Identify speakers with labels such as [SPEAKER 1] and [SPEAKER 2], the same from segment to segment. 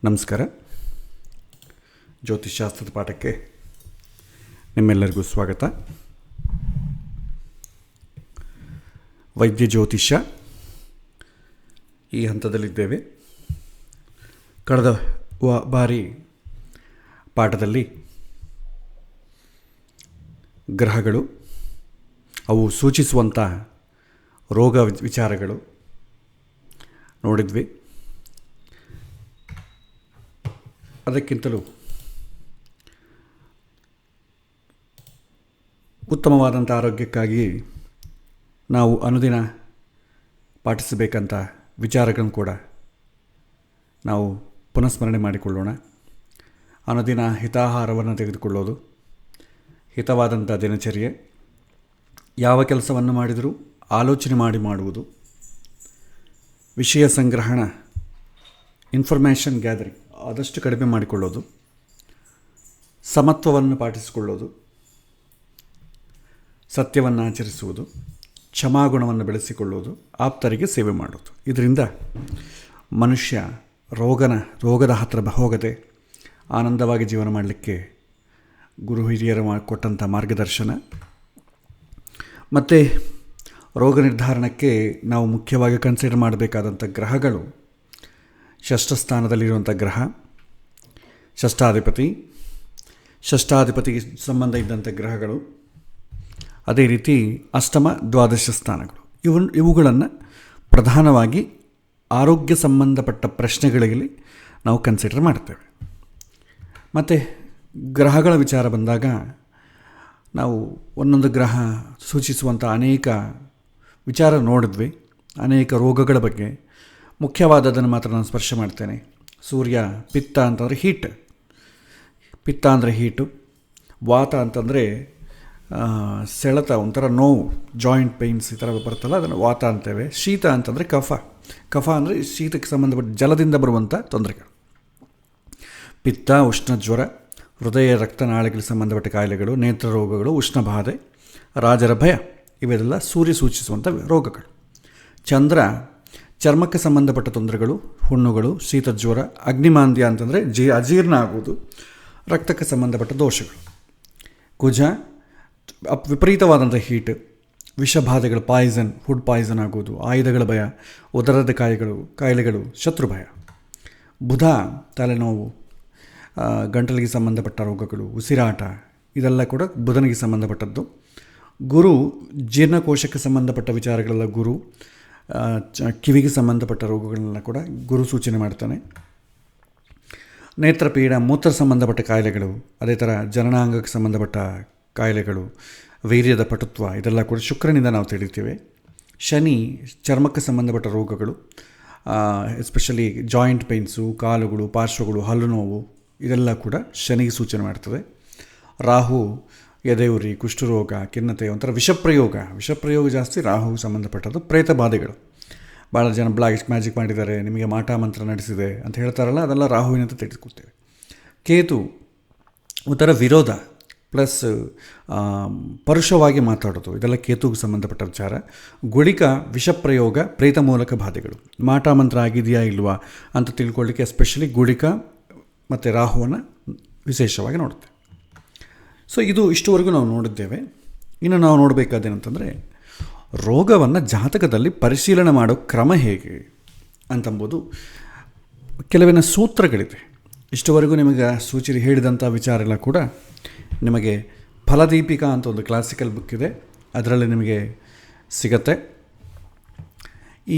[SPEAKER 1] ನಮಸ್ಕಾರ. ಜ್ಯೋತಿಷ್ಶಾಸ್ತ್ರದ ಪಾಠಕ್ಕೆ ನಿಮ್ಮೆಲ್ಲರಿಗೂ ಸ್ವಾಗತ. ವೈದ್ಯ ಜ್ಯೋತಿಷ್ಯ ಈ ಹಂತದಲ್ಲಿದ್ದೇವೆ. ಕಳೆದ ಬಾರಿ ಪಾಠದಲ್ಲಿ ಗ್ರಹಗಳು, ಅವು ಸೂಚಿಸುವಂಥ ರೋಗ ವಿಚಾರಗಳು ನೋಡಿದ್ವಿ. ಅದಕ್ಕಿಂತಲೂ ಉತ್ತಮವಾದಂಥ ಆರೋಗ್ಯಕ್ಕಾಗಿ ನಾವು ಅನುದಿನ ಪಾಟಿಸಬೇಕಂತ ವಿಚಾರಗಳನ್ನು ಕೂಡ ನಾವು ಪುನಃಸ್ಮರಣೆ ಮಾಡಿಕೊಳ್ಳೋಣ. ಅನುದಿನ ಹಿತಾಹಾರವನ್ನು ತೆಗೆದುಕೊಳ್ಳೋದು, ಹಿತವಾದಂಥ ದಿನಚರ್ಯೆ, ಯಾವ ಕೆಲಸವನ್ನು ಮಾಡಿದರೂ ಆಲೋಚನೆ ಮಾಡಿ ಮಾಡುವುದು, ವಿಷಯ ಸಂಗ್ರಹಣ, ಇನ್ಫಾರ್ಮೇಷನ್ ಗ್ಯಾದರಿಂಗ್ ಆದಷ್ಟು ಕಡಿಮೆ ಮಾಡಿಕೊಳ್ಳೋದು, ಸಮತ್ವವನ್ನು ಪಾಟಿಸಿಕೊಳ್ಳೋದು, ಸತ್ಯವನ್ನು ಆಚರಿಸುವುದು, ಕ್ಷಮಾಗುಣವನ್ನು ಬೆಳೆಸಿಕೊಳ್ಳೋದು, ಆಪ್ತರಿಗೆ ಸೇವೆ ಮಾಡೋದು. ಇದರಿಂದ ಮನುಷ್ಯ ರೋಗದ ಹತ್ತಿರ ಹೋಗದೆ ಆನಂದವಾಗಿ ಜೀವನ ಮಾಡಲಿಕ್ಕೆ ಗುರು ಹಿರಿಯರು ಕೊಟ್ಟಂಥ ಮಾರ್ಗದರ್ಶನ. ಮತ್ತು ರೋಗ ನಿರ್ಧಾರಣಕ್ಕೆ ನಾವು ಮುಖ್ಯವಾಗಿ ಕನ್ಸಿಡರ್ ಮಾಡಬೇಕಾದಂಥ ಗ್ರಹಗಳು, ಷಷ್ಠಸ್ಥಾನದಲ್ಲಿರುವಂಥ ಗ್ರಹ ಷಷ್ಠಾಧಿಪತಿಗೆ ಸಂಬಂಧ ಇದ್ದಂಥ ಗ್ರಹಗಳು, ಅದೇ ರೀತಿ ಅಷ್ಟಮ ದ್ವಾದಶ ಸ್ಥಾನಗಳು. ಇವುಗಳನ್ನು ಪ್ರಧಾನವಾಗಿ ಆರೋಗ್ಯ ಸಂಬಂಧಪಟ್ಟ ಪ್ರಶ್ನೆಗಳಲ್ಲಿ ನಾವು ಕನ್ಸಿಡರ್ ಮಾಡ್ತೇವೆ. ಮತ್ತು ಗ್ರಹಗಳ ವಿಚಾರ ಬಂದಾಗ ನಾವು ಒಂದೊಂದು ಗ್ರಹ ಸೂಚಿಸುವಂಥ ಅನೇಕ ವಿಚಾರ ನೋಡಿದ್ವಿ. ಅನೇಕ ರೋಗಗಳ ಬಗ್ಗೆ ಮುಖ್ಯವಾದದನ್ನು ಮಾತ್ರ ನಾನು ಸ್ಪರ್ಶ ಮಾಡ್ತೇನೆ. ಸೂರ್ಯ ಪಿತ್ತ ಅಂತಂದರೆ ಪಿತ್ತ ಅಂದರೆ ಹೀಟು, ವಾತ ಅಂತಂದರೆ ಸೆಳೆತ, ಒಂಥರ ನೋವು, ಜಾಯಿಂಟ್ ಪೇಯ್ನ್ಸ್ ಈ ಥರ ಬರುತ್ತಲ್ಲ, ಅದನ್ನು ವಾತ ಅಂತೇವೆ. ಶೀತ ಅಂತಂದರೆ ಕಫ ಅಂದರೆ ಶೀತಕ್ಕೆ ಸಂಬಂಧಪಟ್ಟ ಜಲದಿಂದ ಬರುವಂಥ ತೊಂದರೆಗಳು. ಪಿತ್ತ ಉಷ್ಣ ಜ್ವರ, ಹೃದಯ ರಕ್ತನಾಳಗಳಿಗೆ ಸಂಬಂಧಪಟ್ಟ ಕಾಯಿಲೆಗಳು, ನೇತ್ರ ರೋಗಗಳು, ಉಷ್ಣಬಾಧೆ, ರಾಜರ ಭಯ, ಇವೆಲ್ಲ ಸೂರ್ಯ ಸೂಚಿಸುವಂಥ ರೋಗಗಳು. ಚಂದ್ರ ಚರ್ಮಕ್ಕೆ ಸಂಬಂಧಪಟ್ಟ ತೊಂದರೆಗಳು, ಹುಣ್ಣುಗಳು, ಶೀತ ಜ್ವರ, ಅಗ್ನಿಮಾಂದ್ಯ ಅಂತಂದರೆ ಅಜೀರ್ಣ ಆಗುವುದು, ರಕ್ತಕ್ಕೆ ಸಂಬಂಧಪಟ್ಟ ದೋಷಗಳು. ಕುಜ ವಿಪರೀತವಾದಂಥ ಹೀಟ್, ವಿಷಬಾಧೆಗಳು, ಫುಡ್ ಪಾಯ್ಸನ್ ಆಗುವುದು, ಆಯುಧಗಳ ಭಯ, ಉದರದ ಕಾಯಿಲೆಗಳು, ಶತ್ರು ಭಯ. ಬುಧ ತಲೆನೋವು, ಗಂಟಲಿಗೆ ಸಂಬಂಧಪಟ್ಟ ರೋಗಗಳು, ಉಸಿರಾಟ, ಇದೆಲ್ಲ ಕೂಡ ಬುಧನಿಗೆ ಸಂಬಂಧಪಟ್ಟದ್ದು. ಗುರು ಜೀರ್ಣಕೋಶಕ್ಕೆ ಸಂಬಂಧಪಟ್ಟ ವಿಚಾರಗಳೆಲ್ಲ ಗುರು. ಕಿವಿಗೆ ಸಂಬಂಧಪಟ್ಟ ರೋಗಗಳನ್ನೆಲ್ಲ ಕೂಡ ಗುರು ಸೂಚನೆ ಮಾಡ್ತಾನೆ. ನೇತ್ರಪೀಡ, ಮೂತ್ರ ಸಂಬಂಧಪಟ್ಟ ಕಾಯಿಲೆಗಳು, ಅದೇ ಥರ ಜನನಾಂಗಕ್ಕೆ ಸಂಬಂಧಪಟ್ಟ ಕಾಯಿಲೆಗಳು, ವೀರ್ಯದ ಪಟುತ್ವ, ಇದೆಲ್ಲ ಕೂಡ ಶುಕ್ರನಿಂದ ನಾವು ತಿಳಿತೀವಿ. ಶನಿ ಚರ್ಮಕ್ಕೆ ಸಂಬಂಧಪಟ್ಟ ರೋಗಗಳು, ಎಸ್ಪೆಷಲಿ ಜಾಯಿಂಟ್ ಪೇಯ್ನ್ಸು, ಕಾಲುಗಳು, ಪಾರ್ಶ್ವಗಳು, ಹಲ್ಲು ನೋವು, ಇದೆಲ್ಲ ಕೂಡ ಶನಿಗೆ ಸೂಚನೆ ಮಾಡ್ತದೆ. ರಾಹು ಎದೆಯುರಿ, ಕುಷ್ಠರೋಗ, ಖಿನ್ನತೆ, ಒಂಥರ ವಿಷಪ್ರಯೋಗ ಜಾಸ್ತಿ ರಾಹುಗೆ ಸಂಬಂಧಪಟ್ಟದ್ದು. ಪ್ರೇತ ಬಾಧೆಗಳು, ಭಾಳ ಜನ ಬ್ಲಾಕ್ ಮ್ಯಾಜಿಕ್ ಮಾಡಿದ್ದಾರೆ, ನಿಮಗೆ ಮಾಟ ಮಂತ್ರ ನಡೆಸಿದೆ ಅಂತ ಹೇಳ್ತಾರಲ್ಲ, ಅದೆಲ್ಲ ರಾಹುವಿನಂತ ತಿಳಿದುಕೊಳ್ತೇವೆ. ಕೇತು ಒಂಥರ ವಿರೋಧ ಪ್ಲಸ್ ಪರುಷವಾಗಿ ಮಾತಾಡೋದು, ಇದೆಲ್ಲ ಕೇತುಗೆ ಸಂಬಂಧಪಟ್ಟ ವಿಚಾರ. ಗುಳಿಕ ವಿಷಪ್ರಯೋಗ, ಪ್ರೇತ ಮೂಲಕ ಬಾಧೆಗಳು. ಮಾಟ ಮಂತ್ರ ಆಗಿದೆಯಾ ಇಲ್ವಾ ಅಂತ ತಿಳ್ಕೊಳ್ಳಿಕ್ಕೆ ಎಸ್ಪೆಷಲಿ ಗುಳಿಕ ಮತ್ತು ರಾಹುವನ್ನು ವಿಶೇಷವಾಗಿ ನೋಡುತ್ತೆ. ಸೊ ಇಷ್ಟುವರೆಗೂ ನಾವು ನೋಡಿದ್ದೇವೆ. ಇನ್ನು ನಾವು ನೋಡಬೇಕಾದೇನಂತಂದರೆ, ರೋಗವನ್ನು ಜಾತಕದಲ್ಲಿ ಪರಿಶೀಲನೆ ಮಾಡೋ ಕ್ರಮ ಹೇಗೆ ಅಂತಂಬುದು ಕೆಲವಿನ ಸೂತ್ರಗಳಿದೆ. ಇಷ್ಟುವರೆಗೂ ನಿಮಗೆ ಹೇಳಿದಂಥ ವಿಚಾರ ಎಲ್ಲ ಕೂಡ ನಿಮಗೆ ಫಲದೀಪಿಕಾ ಅಂತ ಒಂದು ಕ್ಲಾಸಿಕಲ್ ಬುಕ್ ಇದೆ, ಅದರಲ್ಲಿ ನಿಮಗೆ ಸಿಗತ್ತೆ.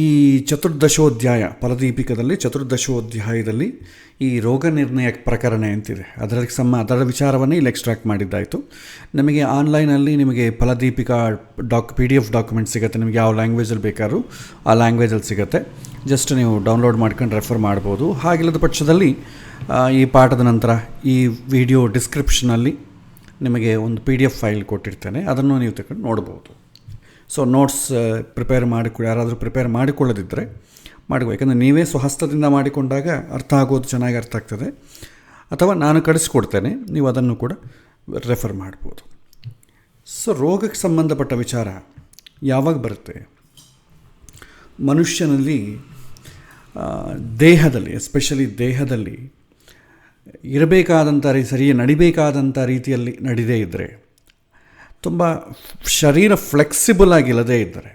[SPEAKER 1] ಈ ಚತುರ್ದಶೋಧ್ಯಾಯ ಫಲದೀಪಿಕದಲ್ಲಿ ಚತುರ್ದಶೋಧ್ಯಾಯದಲ್ಲಿ ಈ ರೋಗ ನಿರ್ಣಯ ಪ್ರಕರಣ ಅಂತಿದೆ, ಅದರ ವಿಚಾರವನ್ನೇ ಇಲ್ಲಿ ಎಕ್ಸ್ಟ್ರಾಕ್ಟ್ ಮಾಡಿದ್ದಾಯಿತು. ನಿಮಗೆ ಆನ್ಲೈನಲ್ಲಿ ನಿಮಗೆ ಫಲದೀಪಿಕಾ PDF ಡಾಕ್ಯುಮೆಂಟ್ ಸಿಗುತ್ತೆ. ನಿಮಗೆ ಯಾವ ಲ್ಯಾಂಗ್ವೇಜಲ್ಲಿ ಬೇಕಾದ್ರೂ ಆ ಲ್ಯಾಂಗ್ವೇಜಲ್ಲಿ ಸಿಗುತ್ತೆ. ಜಸ್ಟ್ ನೀವು ಡೌನ್ಲೋಡ್ ಮಾಡ್ಕೊಂಡು ರೆಫರ್ ಮಾಡ್ಬೋದು. ಹಾಗಿಲ್ಲದ ಪಕ್ಷದಲ್ಲಿ ಈ ಪಾಠದ ನಂತರ ಈ ವಿಡಿಯೋ ಡಿಸ್ಕ್ರಿಪ್ಷನಲ್ಲಿ ನಿಮಗೆ ಒಂದು PDF ಫೈಲ್ ಕೊಟ್ಟಿರ್ತೇನೆ, ಅದನ್ನು ನೀವು ತಗೊಂಡು ನೋಡ್ಬೋದು. ಸೊ ನೋಟ್ಸ್ ಯಾರಾದರೂ ಪ್ರಿಪೇರ್ ಮಾಡಿಕೊಳ್ಳದಿದ್ದರೆ ಯಾಕಂದರೆ ನೀವೇ ಸ್ವಹಸ್ತದಿಂದ ಮಾಡಿಕೊಂಡಾಗ ಚೆನ್ನಾಗಿ ಅರ್ಥ ಆಗ್ತದೆ. ಅಥವಾ ನಾನು ಕಳಿಸ್ಕೊಡ್ತೇನೆ, ನೀವು ಅದನ್ನು ಕೂಡ ರೆಫರ್ ಮಾಡ್ಬೋದು. ಸೊ ರೋಗಕ್ಕೆ ಸಂಬಂಧಪಟ್ಟ ವಿಚಾರ ಯಾವಾಗ ಬರುತ್ತೆ? ಮನುಷ್ಯನಲ್ಲಿ ದೇಹದಲ್ಲಿ, ಎಸ್ಪೆಷಲಿ ದೇಹದಲ್ಲಿ ಇರಬೇಕಾದಂಥ ಸರಿಯೇ ನಡಿಬೇಕಾದಂಥ ರೀತಿಯಲ್ಲಿ ನಡಿದೇ ಇದ್ದರೆ, ತುಂಬ ಶರೀರ ಫ್ಲೆಕ್ಸಿಬಲ್ ಆಗಿಲ್ಲದೇ ಇದ್ದರೆ,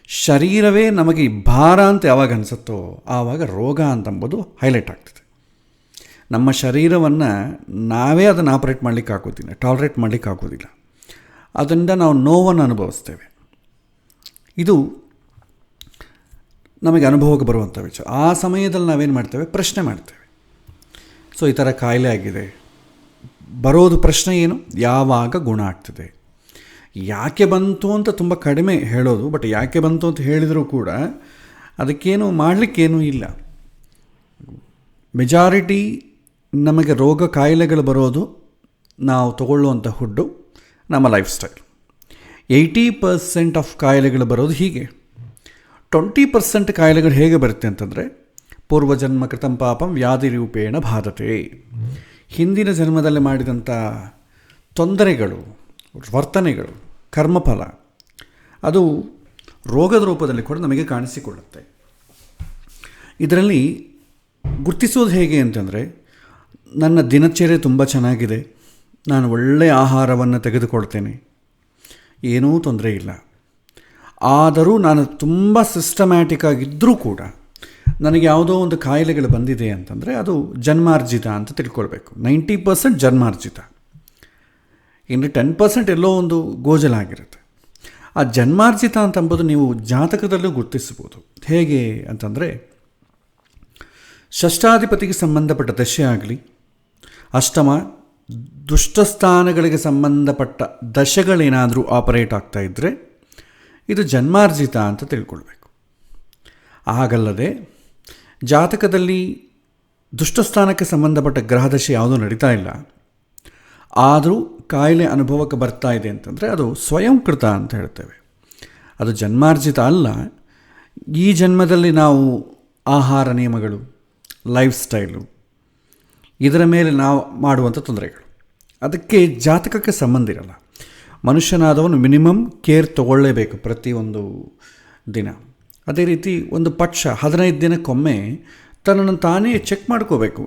[SPEAKER 1] ಶರೀರವೇ ನಮಗೆ ಭಾರ ಅಂತ ಯಾವಾಗ ಅನಿಸುತ್ತೋ ಆವಾಗ ರೋಗ ಅಂತಂಬುದು ಹೈಲೈಟ್ ಆಗ್ತದೆ. ನಮ್ಮ ಶರೀರವನ್ನು ನಾವೇ ಅದನ್ನು ಆಪ್ರೇಟ್ ಮಾಡಲಿಕ್ಕೆ ಆಗೋದಿಲ್ಲ, ಟಾಲರೇಟ್ ಮಾಡಲಿಕ್ಕೆ ಆಗೋದಿಲ್ಲ. ಅದರಿಂದ ನಾವು ನೋವನ್ನು ಅನುಭವಿಸ್ತೇವೆ. ಇದು ನಮಗೆ ಅನುಭವಕ್ಕೆ ಬರುವಂಥ ವಿಚಾರ. ಆ ಸಮಯದಲ್ಲಿ ನಾವೇನು ಮಾಡ್ತೇವೆ, ಪ್ರಶ್ನೆ ಮಾಡ್ತೇವೆ. ಸೊ ಈ ಥರ ಕಾಯಿಲೆ ಆಗಿದೆ, ಬರೋದು ಪ್ರಶ್ನೆ ಏನು, ಯಾವಾಗ ಗುಣ ಆಗ್ತದೆ. ಯಾಕೆ ಬಂತು ಅಂತ ತುಂಬ ಕಡಿಮೆ ಹೇಳೋದು, ಬಟ್ ಯಾಕೆ ಬಂತು ಅಂತ ಹೇಳಿದರೂ ಕೂಡ ಅದಕ್ಕೇನು ಮಾಡಲಿಕ್ಕೇನೂ ಇಲ್ಲ. ಮೆಜಾರಿಟಿ ನಮಗೆ ರೋಗ ಕಾಯಿಲೆಗಳು ಬರೋದು ನಾವು ತಗೊಳ್ಳುವಂಥ ಫುಡ್ಡು, ನಮ್ಮ ಲೈಫ್ ಸ್ಟೈಲ್. 80% ಆಫ್ ಕಾಯಿಲೆಗಳು ಬರೋದು ಹೀಗೆ. 20% ಕಾಯಿಲೆಗಳು ಹೇಗೆ ಬರುತ್ತೆ ಅಂತಂದರೆ, ಪೂರ್ವಜನ್ಮ ಕೃತಂ ಪಾಪಂ ವ್ಯಾಧಿ ರೂಪೇಣ ಬಾಧತೆ. ಹಿಂದಿನ ಜನ್ಮದಲ್ಲಿ ಮಾಡಿದಂಥ ತೊಂದರೆಗಳು, ವರ್ತನೆಗಳು, ಕರ್ಮಫಲ ಅದು ರೋಗದ ರೂಪದಲ್ಲಿ ಕೂಡ ನಮಗೆ ಕಾಣಿಸಿಕೊಳ್ಳುತ್ತೆ. ಇದರಲ್ಲಿ ಗುರ್ತಿಸೋದು ಹೇಗೆ ಅಂತಂದರೆ, ನನ್ನ ದಿನಚರ್ಯೆ ತುಂಬ ಚೆನ್ನಾಗಿದೆ, ನಾನು ಒಳ್ಳೆಯ ಆಹಾರವನ್ನು ತೆಗೆದುಕೊಳ್ತೇನೆ, ಏನೂ ತೊಂದರೆ ಇಲ್ಲ. ಆದರೂ ನಾನು ತುಂಬ ಸಿಸ್ಟಮ್ಯಾಟಿಕ್ ಆಗಿದ್ದರೂ ಕೂಡ ನನಗೆ ಯಾವುದೋ ಒಂದು ಕಾಯಿಲೆಗಳು ಬಂದಿದೆ ಅಂತಂದರೆ ಅದು ಜನ್ಮಾರ್ಜಿತ ಅಂತ ತಿಳ್ಕೊಳ್ಬೇಕು. 90% ಜನ್ಮಾರ್ಜಿತ, ಇನ್ನು 10% ಎಲ್ಲೋ ಒಂದು ಗೋಜಲಾಗಿರುತ್ತೆ. ಆ ಜನ್ಮಾರ್ಜಿತ ಅಂತಂಬುದು ನೀವು ಜಾತಕದಲ್ಲೂ ಗುರುತಿಸ್ಬೋದು. ಹೇಗೆ ಅಂತಂದರೆ, ಷಷ್ಠಾಧಿಪತಿಗೆ ಸಂಬಂಧಪಟ್ಟ ದಶೆ ಆಗಲಿ, ಅಷ್ಟಮ ದುಷ್ಟಸ್ಥಾನಗಳಿಗೆ ಸಂಬಂಧಪಟ್ಟ ದಶೆಗಳೇನಾದರೂ ಆಪರೇಟ್ ಆಗ್ತಾಯಿದ್ದರೆ ಇದು ಜನ್ಮಾರ್ಜಿತ ಅಂತ ತಿಳ್ಕೊಳ್ಬೇಕು. ಹಾಗಲ್ಲದೆ ಜಾತಕದಲ್ಲಿ ದುಷ್ಟಸ್ಥಾನಕ್ಕೆ ಸಂಬಂಧಪಟ್ಟ ಗ್ರಹದಶೆ ಯಾವುದೂ ನಡೀತಾ ಇಲ್ಲ, ಆದರೂ ಕಾಯಿಲೆ ಅನುಭವಕ್ಕೆ ಬರ್ತಾ ಇದೆ ಅಂತಂದರೆ ಅದು ಸ್ವಯಂಕೃತ ಅಂತ ಹೇಳ್ತೇವೆ. ಅದು ಜನ್ಮಾರ್ಜಿತ ಅಲ್ಲ. ಈ ಜನ್ಮದಲ್ಲಿ ನಾವು ಆಹಾರ ನಿಯಮಗಳು, ಲೈಫ್ ಸ್ಟೈಲು, ಇದರ ಮೇಲೆ ನಾವು ಮಾಡುವಂಥ ತೊಂದರೆಗಳು, ಅದಕ್ಕೆ ಜಾತಕಕ್ಕೆ ಸಂಬಂಧ ಇರಲ್ಲ. ಮನುಷ್ಯನಾದವನು ಮಿನಿಮಮ್ ಕೇರ್ ತಗೊಳ್ಳೇಬೇಕು ಪ್ರತಿಯೊಂದು ದಿನ. ಅದೇ ರೀತಿ ಒಂದು ಪಕ್ಷ 15 ದಿನಕ್ಕೊಮ್ಮೆ ತನ್ನನ್ನು ತಾನೇ ಚೆಕ್ ಮಾಡ್ಕೋಬೇಕು.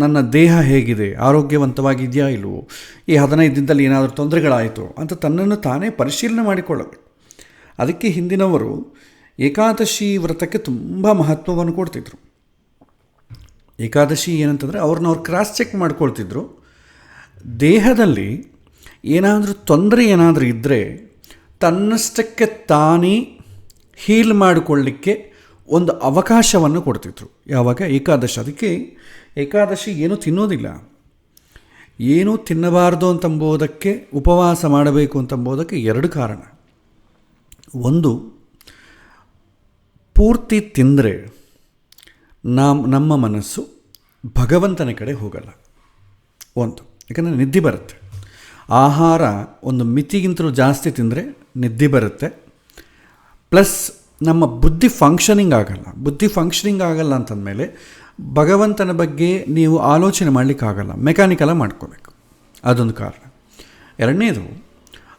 [SPEAKER 1] ನನ್ನ ದೇಹ ಹೇಗಿದೆ, ಆರೋಗ್ಯವಂತವಾಗಿದೆಯಾ ಇಲ್ವೋ, ಈ 15 ದಿನದಲ್ಲಿ ಏನಾದರೂ ತೊಂದರೆಗಳಾಯಿತು ಅಂತ ತನ್ನನ್ನು ತಾನೇ ಪರಿಶೀಲನೆ ಮಾಡಿಕೊಳ್ಳಬೇಕು. ಅದಕ್ಕೆ ಹಿಂದಿನವರು ಏಕಾದಶಿ ವ್ರತಕ್ಕೆ ತುಂಬ ಮಹತ್ವವನ್ನು ಕೊಡ್ತಿದ್ರು. ಏಕಾದಶಿ ಏನಂತಂದರೆ ಅವ್ರನ್ನ ಕ್ರಾಸ್ ಚೆಕ್ ಮಾಡ್ಕೊಳ್ತಿದ್ರು. ದೇಹದಲ್ಲಿ ಏನಾದರೂ ತೊಂದರೆ ಏನಾದರೂ ಇದ್ದರೆ ತನ್ನಷ್ಟಕ್ಕೆ ತಾನೇ ಹೀಲ್ ಮಾಡಿಕೊಳ್ಳಿಕ್ಕೆ ಒಂದು ಅವಕಾಶವನ್ನು ಕೊಡ್ತಿದ್ರು. ಯಾವಾಗ ಏಕಾದಶಿ. ಅದಕ್ಕೆ ಏಕಾದಶಿ ಏನೂ ತಿನ್ನೋದಿಲ್ಲ, ಏನೂ ತಿನ್ನಬಾರ್ದು ಅಂತಂಬೋದಕ್ಕೆ, ಉಪವಾಸ ಮಾಡಬೇಕು ಅಂತಂಬೋದಕ್ಕೆ 2 ಕಾರಣ. ಒಂದು, ಪೂರ್ತಿ ತಿಂದರೆ ನಮ್ಮ ಮನಸ್ಸು ಭಗವಂತನ ಕಡೆ ಹೋಗಲ್ಲ. ಒಂದು, ಯಾಕಂದರೆ ನಿದ್ದೆ ಬರುತ್ತೆ. ಆಹಾರ ಒಂದು ಮಿತಿಗಿಂತಲೂ ಜಾಸ್ತಿ ತಿಂದರೆ ನಿದ್ದೆ ಬರುತ್ತೆ. ಪ್ಲಸ್ ನಮ್ಮ ಬುದ್ಧಿ ಫಂಕ್ಷನಿಂಗ್ ಆಗಲ್ಲ ಅಂತಂದಮೇಲೆ ಭಗವಂತನ ಬಗ್ಗೆ ನೀವು ಆಲೋಚನೆ ಮಾಡಲಿಕ್ಕಾಗಲ್ಲ, ಮೆಕ್ಯಾನಿಕಲಾಗಿ ಮಾಡ್ಕೋಬೇಕು. ಅದೊಂದು ಕಾರಣ. ಎರಡನೇದು,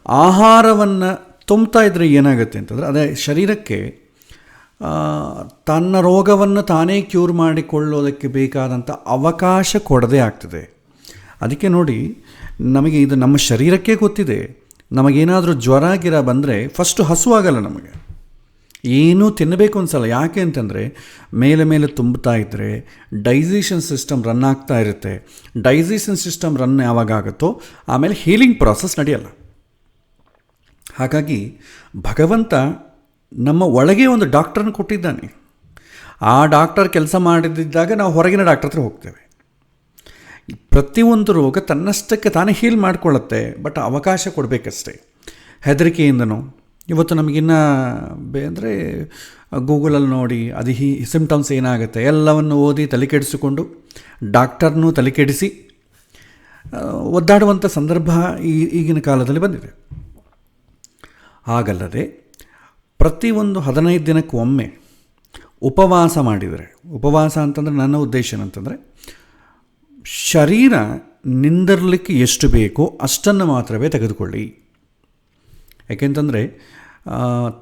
[SPEAKER 1] ಆಹಾರವನ್ನು ತುಂಬ್ತಾ ಇದ್ದರೆ ಏನಾಗುತ್ತೆ ಅಂತಂದರೆ ಅದೇ ಶರೀರಕ್ಕೆ ತನ್ನ ರೋಗವನ್ನು ತಾನೇ ಕ್ಯೂರ್ ಮಾಡಿಕೊಳ್ಳೋದಕ್ಕೆ ಬೇಕಾದಂಥ ಅವಕಾಶ ಕೊಡದೇ ಆಗ್ತದೆ. ಅದಕ್ಕೆ ನೋಡಿ, ನಮಗೆ ಇದು ನಮ್ಮ ಶರೀರಕ್ಕೆ ಗೊತ್ತಿದೆ. ನಮಗೇನಾದರೂ ಜ್ವರ ಗಿರ ಬಂದರೆ ಫಸ್ಟು ಹಸುವಾಗಲ್ಲ, ನಮಗೆ ಏನೂ ತಿನ್ನಬೇಕು ಅನ್ಸಲ್ಲ. ಯಾಕೆ ಅಂತಂದರೆ ಮೇಲೆ ತುಂಬುತ್ತಾ ಇದ್ದರೆ ಡೈಜೆಷನ್ ಸಿಸ್ಟಮ್ ರನ್ ಆಗ್ತಾ ಇರುತ್ತೆ. ಡೈಜೆಷನ್ ಸಿಸ್ಟಮ್ ರನ್ ಯಾವಾಗ ಆಗುತ್ತೋ ಆಮೇಲೆ ಹೀಲಿಂಗ್ ಪ್ರಾಸೆಸ್ ನಡೆಯಲ್ಲ. ಹಾಗಾಗಿ ಭಗವಂತ ನಮ್ಮ ಒಳಗೆ ಒಂದು ಡಾಕ್ಟ್ರನ್ನ ಕೊಟ್ಟಿದ್ದಾನೆ. ಆ ಡಾಕ್ಟರ್ ಕೆಲಸ ಮಾಡದಿದ್ದಾಗ ನಾವು ಹೊರಗಿನ ಡಾಕ್ಟರ್ ಹತ್ರ ಹೋಗ್ತೇವೆ. ಪ್ರತಿಯೊಂದು ರೋಗ ತನ್ನಷ್ಟಕ್ಕೆ ತಾನೇ ಹೀಲ್ ಮಾಡಿಕೊಳ್ಳುತ್ತೆ, ಬಟ್ ಅವಕಾಶ ಕೊಡಬೇಕಷ್ಟೇ. ಹೆದರಿಕೆಯಿಂದನೋ ಇವತ್ತು ನಮಗಿನ್ನ ಅಂದರೆ ಗೂಗಲಲ್ಲಿ ನೋಡಿ ಅದು ಸಿಂಪ್ಟಮ್ಸ್ ಏನಾಗುತ್ತೆ ಎಲ್ಲವನ್ನು ಓದಿ ತಲೆ ಕೆಡಿಸಿಕೊಂಡು ಡಾಕ್ಟರ್ನೂ ತಲೆ ಕೆಡಿಸಿ ಒದ್ದಾಡುವಂಥ ಸಂದರ್ಭ ಈಗಿನ ಕಾಲದಲ್ಲಿ ಬಂದಿದೆ. ಹಾಗಲ್ಲದೆ ಪ್ರತಿಯೊಂದು 15 ದಿನಕ್ಕೆ ಒಮ್ಮೆ ಉಪವಾಸ ಮಾಡಿದರೆ, ಉಪವಾಸ ಅಂತಂದರೆ ನನ್ನ ಉದ್ದೇಶ ಏನಂತಂದರೆ ಶರೀರ ನಿಂದಿರಲಿಕ್ಕೆ ಎಷ್ಟು ಬೇಕೋ ಅಷ್ಟನ್ನು ಮಾತ್ರವೇ ತೆಗೆದುಕೊಳ್ಳಿ. ಯಾಕೆಂತಂದರೆ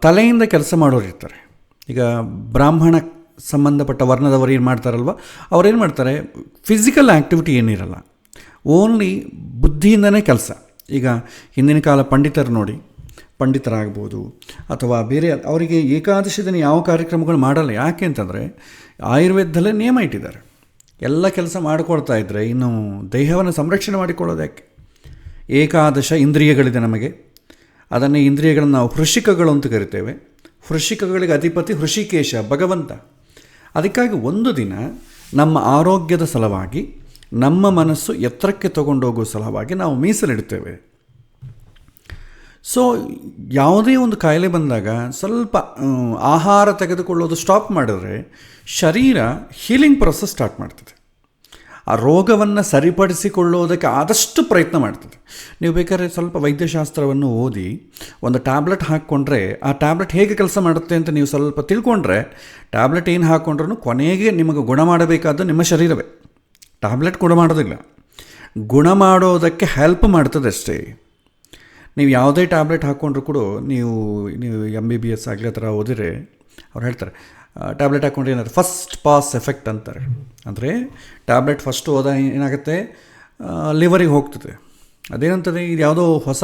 [SPEAKER 1] ತಲೆಯಿಂದ ಕೆಲಸ ಮಾಡೋರು ಇರ್ತಾರೆ. ಈಗ ಬ್ರಾಹ್ಮಣ ಸಂಬಂಧಪಟ್ಟ ವರ್ಣದವರು ಏನು ಮಾಡ್ತಾರಲ್ವ, ಅವ್ರೇನು ಮಾಡ್ತಾರೆ, ಫಿಸಿಕಲ್ ಆ್ಯಕ್ಟಿವಿಟಿ ಏನಿರಲ್ಲ, ಓನ್ಲಿ ಬುದ್ಧಿಯಿಂದನೇ ಕೆಲಸ. ಈಗ ಹಿಂದಿನ ಕಾಲ ಪಂಡಿತರು ನೋಡಿ, ಪಂಡಿತರಾಗ್ಬೋದು ಅಥವಾ ಬೇರೆ, ಅವರಿಗೆ ಏಕಾದಶಿ ದಿನ ಯಾವ ಕಾರ್ಯಕ್ರಮಗಳು ಮಾಡಲ್ಲ. ಯಾಕೆ ಅಂತಂದರೆ ಆಯುರ್ವೇದದಲ್ಲೇ ನಿಯಮ ಇಟ್ಟಿದ್ದಾರೆ. ಎಲ್ಲ ಕೆಲಸ ಮಾಡಿಕೊಳ್ತಾ ಇದ್ದರೆ ಇನ್ನು ದೇಹವನ್ನು ಸಂರಕ್ಷಣೆ ಮಾಡಿಕೊಳ್ಳೋದು ಯಾಕೆ? ಏಕಾದಶ ಇಂದ್ರಿಯಗಳಿದೆ ನಮಗೆ, ಅದನ್ನೇ ಇಂದ್ರಿಯಗಳನ್ನು ನಾವು ಹೃಷಿಕಗಳು ಅಂತ ಕರಿತೇವೆ. ಹೃಷಿಕಗಳಿಗೆ ಅಧಿಪತಿ ಹೃಷಿಕೇಶ, ಭಗವಂತ. ಅದಕ್ಕಾಗಿ ಒಂದು ದಿನ ನಮ್ಮ ಆರೋಗ್ಯದ ಸಲುವಾಗಿ, ನಮ್ಮ ಮನಸ್ಸು ಎತ್ತರಕ್ಕೆ ತಗೊಂಡೋಗೋ ಸಲುವಾಗಿ ನಾವು ಮೀಸಲಿಡ್ತೇವೆ. ಸೊ ಯಾವುದೇ ಒಂದು ಕಾಯಿಲೆ ಬಂದಾಗ ಸ್ವಲ್ಪ ಆಹಾರ ತೆಗೆದುಕೊಳ್ಳೋದು ಸ್ಟಾಪ್ ಮಾಡಿದ್ರೆ ಶರೀರ ಹೀಲಿಂಗ್ ಪ್ರೊಸೆಸ್ ಸ್ಟಾರ್ಟ್ ಮಾಡ್ತದೆ. ಆ ರೋಗವನ್ನು ಸರಿಪಡಿಸಿಕೊಳ್ಳೋದಕ್ಕೆ ಆದಷ್ಟು ಪ್ರಯತ್ನ ಮಾಡ್ತದೆ. ನೀವು ಬೇಕಾದ್ರೆ ಸ್ವಲ್ಪ ವೈದ್ಯಶಾಸ್ತ್ರವನ್ನು ಓದಿ ಒಂದು ಟ್ಯಾಬ್ಲೆಟ್ ಹಾಕ್ಕೊಂಡ್ರೆ ಆ ಟ್ಯಾಬ್ಲೆಟ್ ಹೇಗೆ ಕೆಲಸ ಮಾಡುತ್ತೆ ಅಂತ ನೀವು ಸ್ವಲ್ಪ ತಿಳ್ಕೊಂಡ್ರೆ, ಟ್ಯಾಬ್ಲೆಟ್ ಏನು ಹಾಕ್ಕೊಂಡ್ರೂ ಕೊನೆಗೆ ನಿಮಗೆ ಗುಣ ಮಾಡಬೇಕಾದ್ದು ನಿಮ್ಮ ಶರೀರವೇ. ಟ್ಯಾಬ್ಲೆಟ್ ಗುಣ ಮಾಡೋದಿಲ್ಲ, ಗುಣ ಮಾಡೋದಕ್ಕೆ ಹೆಲ್ಪ್ ಮಾಡ್ತದೆ ಅಷ್ಟೇ. ನೀವು ಯಾವುದೇ ಟ್ಯಾಬ್ಲೆಟ್ ಹಾಕ್ಕೊಂಡ್ರು ಕೂಡ ನೀವು MBBS ಆಗಲಿ ಆ ಥರ ಓದಿದ್ರೆ ಅವ್ರು ಹೇಳ್ತಾರೆ, ಟ್ಯಾಬ್ಲೆಟ್ ಹಾಕ್ಕೊಂಡ್ರೆ ಏನಾದ್ರು ಫಸ್ಟ್ ಪಾಸ್ ಎಫೆಕ್ಟ್ ಅಂತಾರೆ. ಅಂದರೆ ಟ್ಯಾಬ್ಲೆಟ್ ಫಸ್ಟ್ ಹೋದ ಏನಾಗುತ್ತೆ, ಲಿವರಿಗೆ ಹೋಗ್ತದೆ. ಅದೇನಂತದೆ, ಇದು ಯಾವುದೋ ಹೊಸ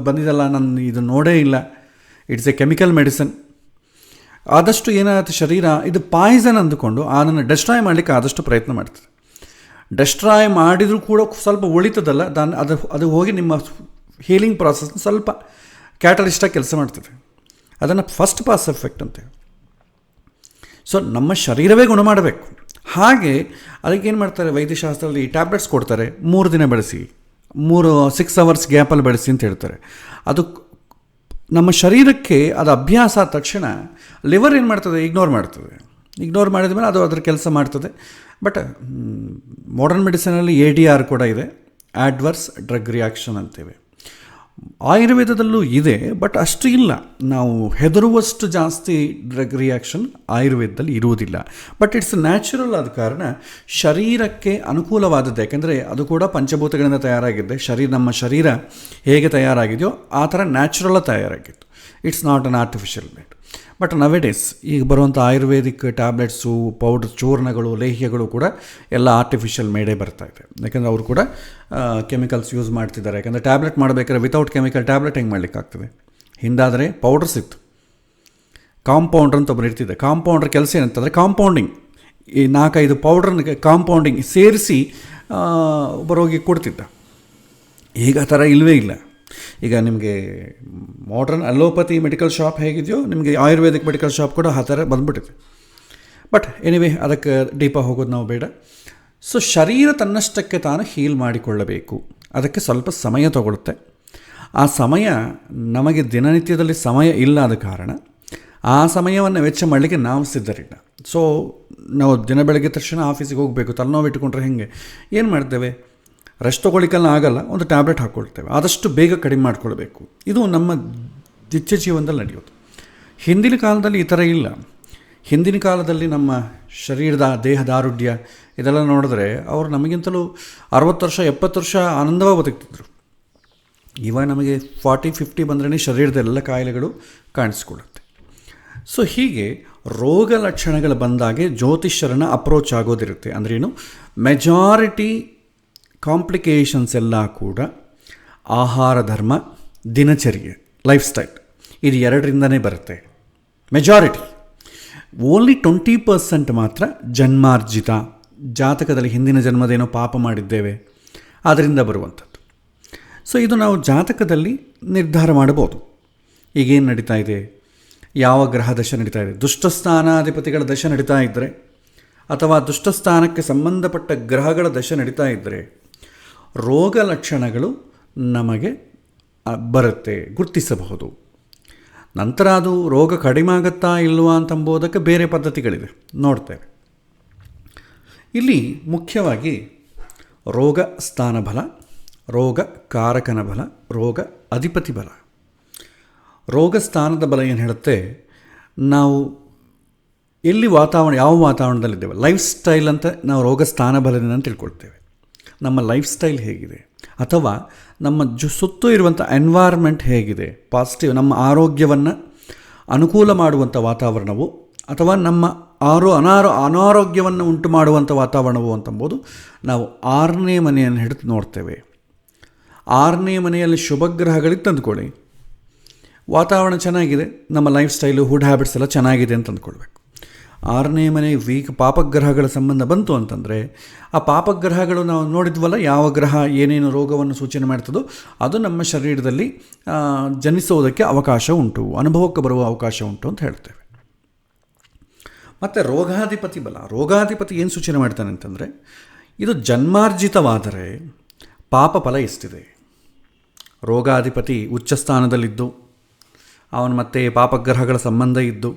[SPEAKER 1] ಬಂದಿದಲ್ಲ, ನಾನು ಇದು ನೋಡೇ ಇಲ್ಲ, ಇಟ್ಸ್ ಎ ಕೆಮಿಕಲ್ ಮೆಡಿಸಿನ್. ಆದಷ್ಟು ಏನಾಗುತ್ತೆ, ಶರೀರ ಇದು ಪಾಯ್ಸನ್ ಅಂದುಕೊಂಡು ಅದನ್ನು ಡೆಸ್ಟ್ರಾಯ್ ಮಾಡಲಿಕ್ಕೆ ಆದಷ್ಟು ಪ್ರಯತ್ನ ಮಾಡ್ತದೆ. ಡೆಸ್ಟ್ರಾಯ್ ಮಾಡಿದರೂ ಕೂಡ ಸ್ವಲ್ಪ ಉಳಿತದಲ್ಲ, ಅದು ಹೋಗಿ ನಿಮ್ಮ ಹೀಲಿಂಗ್ ಪ್ರಾಸೆಸ್ನ ಸ್ವಲ್ಪ ಕ್ಯಾಟಲಿಸ್ಟಾಗಿ ಕೆಲಸ ಮಾಡ್ತದೆ. ಅದನ್ನು ಫಸ್ಟ್ ಪಾಸ್ ಎಫೆಕ್ಟ್ ಅಂತೇವೆ. ಸೊ ನಮ್ಮ ಶರೀರವೇ ಗುಣ ಮಾಡಬೇಕು. ಹಾಗೆ ಅದಕ್ಕೇನು ಮಾಡ್ತಾರೆ, ವೈದ್ಯಶಾಸ್ತ್ರದಲ್ಲಿ ಈ ಟ್ಯಾಬ್ಲೆಟ್ಸ್ ಕೊಡ್ತಾರೆ, 3 ದಿನ ಬಳಸಿ, 6 ಅವರ್ಸ್ ಗ್ಯಾಪಲ್ಲಿ ಬಳಸಿ ಅಂತ ಹೇಳ್ತಾರೆ. ಅದು ನಮ್ಮ ಶರೀರಕ್ಕೆ ಅದು ಅಭ್ಯಾಸ ಆದ ತಕ್ಷಣ ಲಿವರ್ ಏನು ಮಾಡ್ತದೆ, ಇಗ್ನೋರ್ ಮಾಡಿದ ಮೇಲೆ ಅದು ಅದರ ಕೆಲಸ ಮಾಡ್ತದೆ. ಬಟ್ ಮಾಡರ್ನ್ ಮೆಡಿಸಿನಲ್ಲಿ ADR ಕೂಡ ಇದೆ, ಆಡ್ವರ್ಸ್ ಡ್ರಗ್ ರಿಯಾಕ್ಷನ್ ಅಂತೇವೆ. ಆಯುರ್ವೇದದಲ್ಲೂ ಇದೆ, ಬಟ್ ಅಷ್ಟು ಇಲ್ಲ. ನಾವು ಹೆದರುವಷ್ಟು ಜಾಸ್ತಿ ಡ್ರಗ್ ರಿಯಾಕ್ಷನ್ ಆಯುರ್ವೇದದಲ್ಲಿ ಇರುವುದಿಲ್ಲ. ಬಟ್ ಇಟ್ಸ್ ನ್ಯಾಚುರಲ್ ಆದ ಕಾರಣ ಶರೀರಕ್ಕೆ ಅನುಕೂಲವಾದದ್ದು. ಯಾಕೆಂದರೆ ಅದು ಕೂಡ ಪಂಚಭೂತಗಳಿಂದ ತಯಾರಾಗಿದೆ. ನಮ್ಮ ಶರೀರ ಹೇಗೆ ತಯಾರಾಗಿದೆಯೋ ಆ ಥರ ನ್ಯಾಚುರಲ್ ತಯಾರಾಗಿತ್ತು. It's not an artificial made. But nowadays ಈಗ ಬರುವಂಥ ಆಯುರ್ವೇದಿಕ್ ಟ್ಯಾಬ್ಲೆಟ್ಸು, ಪೌಡರ್, ಚೂರ್ಣಗಳು, ಲೇಹ್ಯಗಳು ಕೂಡ ಎಲ್ಲ ಆರ್ಟಿಫಿಷಿಯಲ್ ಮೇಡೇ ಬರ್ತಾಯಿದೆ. ಯಾಕೆಂದರೆ ಅವರು ಕೂಡ ಕೆಮಿಕಲ್ಸ್ ಯೂಸ್ ಮಾಡ್ತಿದ್ದಾರೆ. ಯಾಕೆಂದರೆ ಟ್ಯಾಬ್ಲೆಟ್ ಮಾಡಬೇಕಾದ್ರೆ ವಿತೌಟ್ ಕೆಮಿಕಲ್ ಟ್ಯಾಬ್ಲೆಟ್ ಹೆಂಗೆ ಮಾಡಲಿಕ್ಕಾಗ್ತದೆ? ಹಿಂದಾದರೆ ಪೌಡರ್ಸ್ ಇತ್ತು, ಕಾಂಪೌಂಡ್ರ್ ಅಂತ ಒಬ್ಬರು ಇರ್ತಿದ್ದೆ. ಕಾಂಪೌಂಡ್ರ್ ಕೆಲಸ ಏನಂತಂದರೆ ಕಾಂಪೌಂಡಿಂಗ್, ಈ 4-5 ಪೌಡ್ರನ್ನ ಕಾಂಪೌಂಡಿಂಗ್ ಸೇರಿಸಿ ಒಬ್ಬ ರೋಗಿಗೆ ಕೊಡ್ತಿದ್ದ. ಈಗ ಆ ಥರ ಇಲ್ಲವೇ ಇಲ್ಲ. ಈಗ ನಿಮಗೆ ಮಾಡರ್ನ್ ಅಲೋಪತಿ ಮೆಡಿಕಲ್ ಶಾಪ್ ಹೇಗಿದೆಯೋ, ನಿಮಗೆ ಆಯುರ್ವೇದಿಕ್ ಮೆಡಿಕಲ್ ಶಾಪ್ ಕೂಡ ಆ ಥರ ಬಂದ್ಬಿಟ್ಟಿದೆ. ಬಟ್ ಎನಿವೇ, ಅದಕ್ಕೆ ಡೀಪಾಗಿ ಹೋಗೋದು ನಾವು ಬೇಡ. ಸೊ ಶರೀರ ತನ್ನಷ್ಟಕ್ಕೆ ತಾನು ಹೀಲ್ ಮಾಡಿಕೊಳ್ಳಬೇಕು. ಅದಕ್ಕೆ ಸ್ವಲ್ಪ ಸಮಯ ತಗೊಳುತ್ತೆ. ಆ ಸಮಯ ನಮಗೆ ದಿನನಿತ್ಯದಲ್ಲಿ ಸಮಯ ಇಲ್ಲ, ಆದ ಕಾರಣ ಆ ಸಮಯವನ್ನು ವೆಚ್ಚ ಮಾಡಲಿಕ್ಕೆ ನಾವು ಸಿದ್ಧರಿಲ್ಲ. ಸೊ ನಾವು ದಿನ ಬೆಳಗ್ಗೆ ತಕ್ಷಣ ಆಫೀಸಿಗೆ ಹೋಗಬೇಕು, ತಲೆನೋವು ಇಟ್ಟುಕೊಂಡ್ರೆ ಹೇಗೆ, ಏನು ಮಾಡ್ತೇವೆ, ರೆಸ್ಟ್ ತೊಗೊಳ್ಳಿಕ್ಕೆಲ್ಲ ಆಗಲ್ಲ, ಒಂದು ಟ್ಯಾಬ್ಲೆಟ್ ಹಾಕ್ಕೊಳ್ತೇವೆ. ಆದಷ್ಟು ಬೇಗ ಕಡಿಮೆ ಮಾಡಿಕೊಳ್ಬೇಕು. ಇದು ನಮ್ಮ ನಿತ್ಯ ಜೀವನದಲ್ಲಿ ನಡೆಯೋದು. ಹಿಂದಿನ ಕಾಲದಲ್ಲಿ ಈ ಥರ ಇಲ್ಲ. ಹಿಂದಿನ ಕಾಲದಲ್ಲಿ ನಮ್ಮ ಶರೀರದ ದೇಹದಾರುಢ್ಯ ಇದೆಲ್ಲ ನೋಡಿದ್ರೆ ಅವರು ನಮಗಿಂತಲೂ 60 ವರ್ಷ 70 ವರ್ಷ ಆನಂದವಾಗಿ ಬದುಕ್ತಿದ್ರು. ಇವಾಗ ನಮಗೆ 40-50 ಬಂದ್ರೇ ಶರೀರದೆಲ್ಲ ಕಾಯಿಲೆಗಳು ಕಾಣಿಸ್ಕೊಳ್ಳುತ್ತೆ. ಸೊ ಹೀಗೆ ರೋಗ ಲಕ್ಷಣಗಳು ಬಂದಾಗೆ ಜ್ಯೋತಿಷ್ಯರನ್ನು ಅಪ್ರೋಚ್ ಆಗೋದಿರುತ್ತೆ. ಅಂದ್ರೇನು, ಮೆಜಾರಿಟಿ ಕಾಂಪ್ಲಿಕೇಶನ್ಸ್ ಎಲ್ಲ ಕೂಡ ಆಹಾರ ಧರ್ಮ, ದಿನಚರ್ಯೆ, ಲೈಫ್ ಸ್ಟೈಲ್, ಇದು 2ರಿಂದನೇ ಬರುತ್ತೆ. ಮೆಜಾರಿಟಿ ಓನ್ಲಿ 20% ಮಾತ್ರ ಜನ್ಮಾರ್ಜಿತ, ಜಾತಕದಲ್ಲಿ ಹಿಂದಿನ ಜನ್ಮದೇನೋ ಪಾಪ ಮಾಡಿದ್ದೇವೆ ಅದರಿಂದ ಬರುವಂಥದ್ದು. ಸೊ ಇದು ನಾವು ಜಾತಕದಲ್ಲಿ ನಿರ್ಧಾರ ಮಾಡಬಹುದು. ಈಗೇನು ನಡೀತಾ ಇದೆ, ಯಾವ ಗ್ರಹ ದಶೆ ನಡೀತಾ ಇದೆ, ದುಷ್ಟಸ್ಥಾನಾಧಿಪತಿಗಳ ದಶೆ ನಡೀತಾ ಇದ್ದರೆ ಅಥವಾ ದುಷ್ಟಸ್ಥಾನಕ್ಕೆ ಸಂಬಂಧಪಟ್ಟ ಗ್ರಹಗಳ ದಶೆ ನಡೀತಾ ಇದ್ದರೆ ರೋಗ ಲಕ್ಷಣಗಳು ನಮಗೆ ಬರುತ್ತೆ, ಗುರುತಿಸಬಹುದು. ನಂತರ ಅದು ರೋಗ ಕಡಿಮೆ ಆಗುತ್ತಾ ಇಲ್ವಾ ಅಂತಂಬೋದಕ್ಕೆ ಬೇರೆ ಪದ್ಧತಿಗಳಿದೆ, ನೋಡ್ತೇವೆ. ಇಲ್ಲಿ ಮುಖ್ಯವಾಗಿ ರೋಗ ಸ್ಥಾನ ಬಲ, ರೋಗ ಕಾರಕನ ಬಲ, ರೋಗ ಅಧಿಪತಿ ಬಲ. ರೋಗ ಸ್ಥಾನದ ಬಲ ಏನು ಹೇಳುತ್ತೆ, ನಾವು ಎಲ್ಲಿ ಯಾವ ವಾತಾವರಣದಲ್ಲಿದ್ದೇವೆ, ಲೈಫ್ ಸ್ಟೈಲ್ ಅಂತ ನಾವು ರೋಗ ಸ್ಥಾನ ಬಲದಿಂದ ತಿಳ್ಕೊಳ್ತೇವೆ. ನಮ್ಮ ಲೈಫ್ ಸ್ಟೈಲ್ ಹೇಗಿದೆ, ಅಥವಾ ನಮ್ಮ ಸುತ್ತೂ ಇರುವಂಥ ಎನ್ವೈರ್ಮೆಂಟ್ ಹೇಗಿದೆ, ಪಾಸಿಟಿವ್, ನಮ್ಮ ಆರೋಗ್ಯವನ್ನು ಅನುಕೂಲ ಮಾಡುವಂಥ ವಾತಾವರಣವು, ಅಥವಾ ನಮ್ಮ ಅನಾರೋಗ್ಯವನ್ನು ಉಂಟು ಮಾಡುವಂಥ ವಾತಾವರಣವು ಅಂತಂಬೋದು ನಾವು 6ನೇ ಮನೆಯನ್ನು ಹಿಡಿದು ನೋಡ್ತೇವೆ. 6ನೇ ಮನೆಯಲ್ಲಿ ಶುಭಗ್ರಹಗಳಿಗೆ ತಂದುಕೊಳ್ಳಿ, ವಾತಾವರಣ ಚೆನ್ನಾಗಿದೆ, ನಮ್ಮ ಲೈಫ್ ಸ್ಟೈಲು ಹುಡ್ ಹ್ಯಾಬಿಟ್ಸ್ ಎಲ್ಲ ಚೆನ್ನಾಗಿದೆ ಅಂತ ಅಂದ್ಕೊಳ್ಬೇಕು. 6ನೇ ಮನೆ ವೀಕ್ ಪಾಪಗ್ರಹಗಳ ಸಂಬಂಧ ಬಂತು ಅಂತಂದರೆ ಆ ಪಾಪಗ್ರಹಗಳು ನಾವು ನೋಡಿದ್ವಲ್ಲ, ಯಾವ ಗ್ರಹ ಏನೇನು ರೋಗವನ್ನು ಸೂಚನೆ ಮಾಡ್ತದೋ ಅದು ನಮ್ಮ ಶರೀರದಲ್ಲಿ ಜನಿಸೋದಕ್ಕೆ ಅವಕಾಶ ಉಂಟು, ಅನುಭವಕ್ಕೆ ಬರುವ ಅವಕಾಶ ಉಂಟು ಅಂತ ಹೇಳ್ತೇವೆ. ಮತ್ತು ರೋಗಾಧಿಪತಿ ಬಲ, ರೋಗಾಧಿಪತಿ ಏನು ಸೂಚನೆ ಮಾಡ್ತಾನೆ ಅಂತಂದರೆ ಇದು ಜನ್ಮಾರ್ಜಿತವಾದರೆ ಪಾಪ ಫಲ ಎಷ್ಟಿದೆ. ರೋಗಾಧಿಪತಿ ಉಚ್ಚ ಸ್ಥಾನದಲ್ಲಿದ್ದು ಅವನು ಮತ್ತೆ ಪಾಪಗ್ರಹಗಳ ಸಂಬಂಧ ಇದ್ದು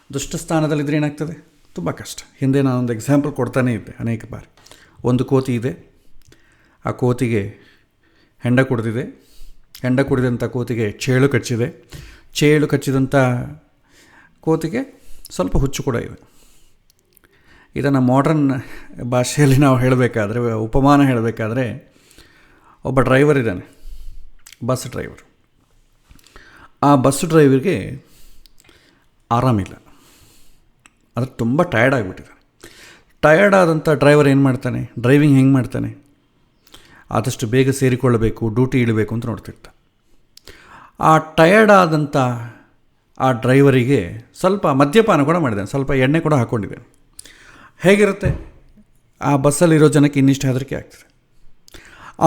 [SPEAKER 1] ದುಷ್ಟ ಸ್ಥಾನದಲ್ಲಿದ್ದರೆ ಏನಾಗ್ತದೆ, ತುಂಬ ಕಷ್ಟ. ಹಿಂದೆ ನಾನೊಂದು ಎಕ್ಸಾಂಪಲ್ ಕೊಡ್ತಾನೇ ಇದ್ದೆ ಅನೇಕ ಬಾರಿ. ಒಂದು ಕೋತಿ ಇದೆ, ಆ ಕೋತಿಗೆ ಹೆಂಡ ಕುಡಿದಿದೆ, ಹೆಂಡ ಕುಡಿದಂಥ ಕೋತಿಗೆ ಚೇಳು ಕಚ್ಚಿದೆ, ಚೇಳು ಕಚ್ಚಿದಂಥ ಕೋತಿಗೆ ಸ್ವಲ್ಪ ಹುಚ್ಚು ಕೂಡ ಇದೆ. ಇದನ್ನು ಮಾಡ್ರನ್ ಭಾಷೆಯಲ್ಲಿ ನಾವು ಹೇಳಬೇಕಾದ್ರೆ, ಉಪಮಾನ ಹೇಳಬೇಕಾದ್ರೆ, ಒಬ್ಬ ಡ್ರೈವರ್ ಇದ್ದಾನೆ, ಬಸ್ ಡ್ರೈವರ್. ಆ ಬಸ್ ಡ್ರೈವರ್ಗೆ ಆರಾಮಿಲ್ಲ, ಅದು ತುಂಬ ಟಯರ್ಡ್ ಆಗಿಬಿಟ್ಟಿದೆ. ಟಯರ್ಡ್ ಆದಂಥ ಡ್ರೈವರ್ ಏನು ಮಾಡ್ತಾನೆ, ಡ್ರೈವಿಂಗ್ ಹೆಂಗೆ ಮಾಡ್ತಾನೆ, ಆದಷ್ಟು ಬೇಗ ಸೇರಿಕೊಳ್ಳಬೇಕು, ಡ್ಯೂಟಿ ಇಡಬೇಕು ಅಂತ ನೋಡ್ತಿರ್ತಾನೆ. ಆ ಟಯರ್ಡ್ ಆದಂಥ ಆ ಡ್ರೈವರಿಗೆ ಸ್ವಲ್ಪ ಮದ್ಯಪಾನ ಕೂಡ ಮಾಡಿದ್ದಾನೆ, ಸ್ವಲ್ಪ ಎಣ್ಣೆ ಕೂಡ ಹಾಕ್ಕೊಂಡಿದ್ದಾನೆ. ಹೇಗಿರುತ್ತೆ, ಆ ಬಸ್ಸಲ್ಲಿರೋ ಜನಕ್ಕೆ ಇನ್ನಿಷ್ಟು ಹೆದರಿಕೆ ಆಗ್ತದೆ.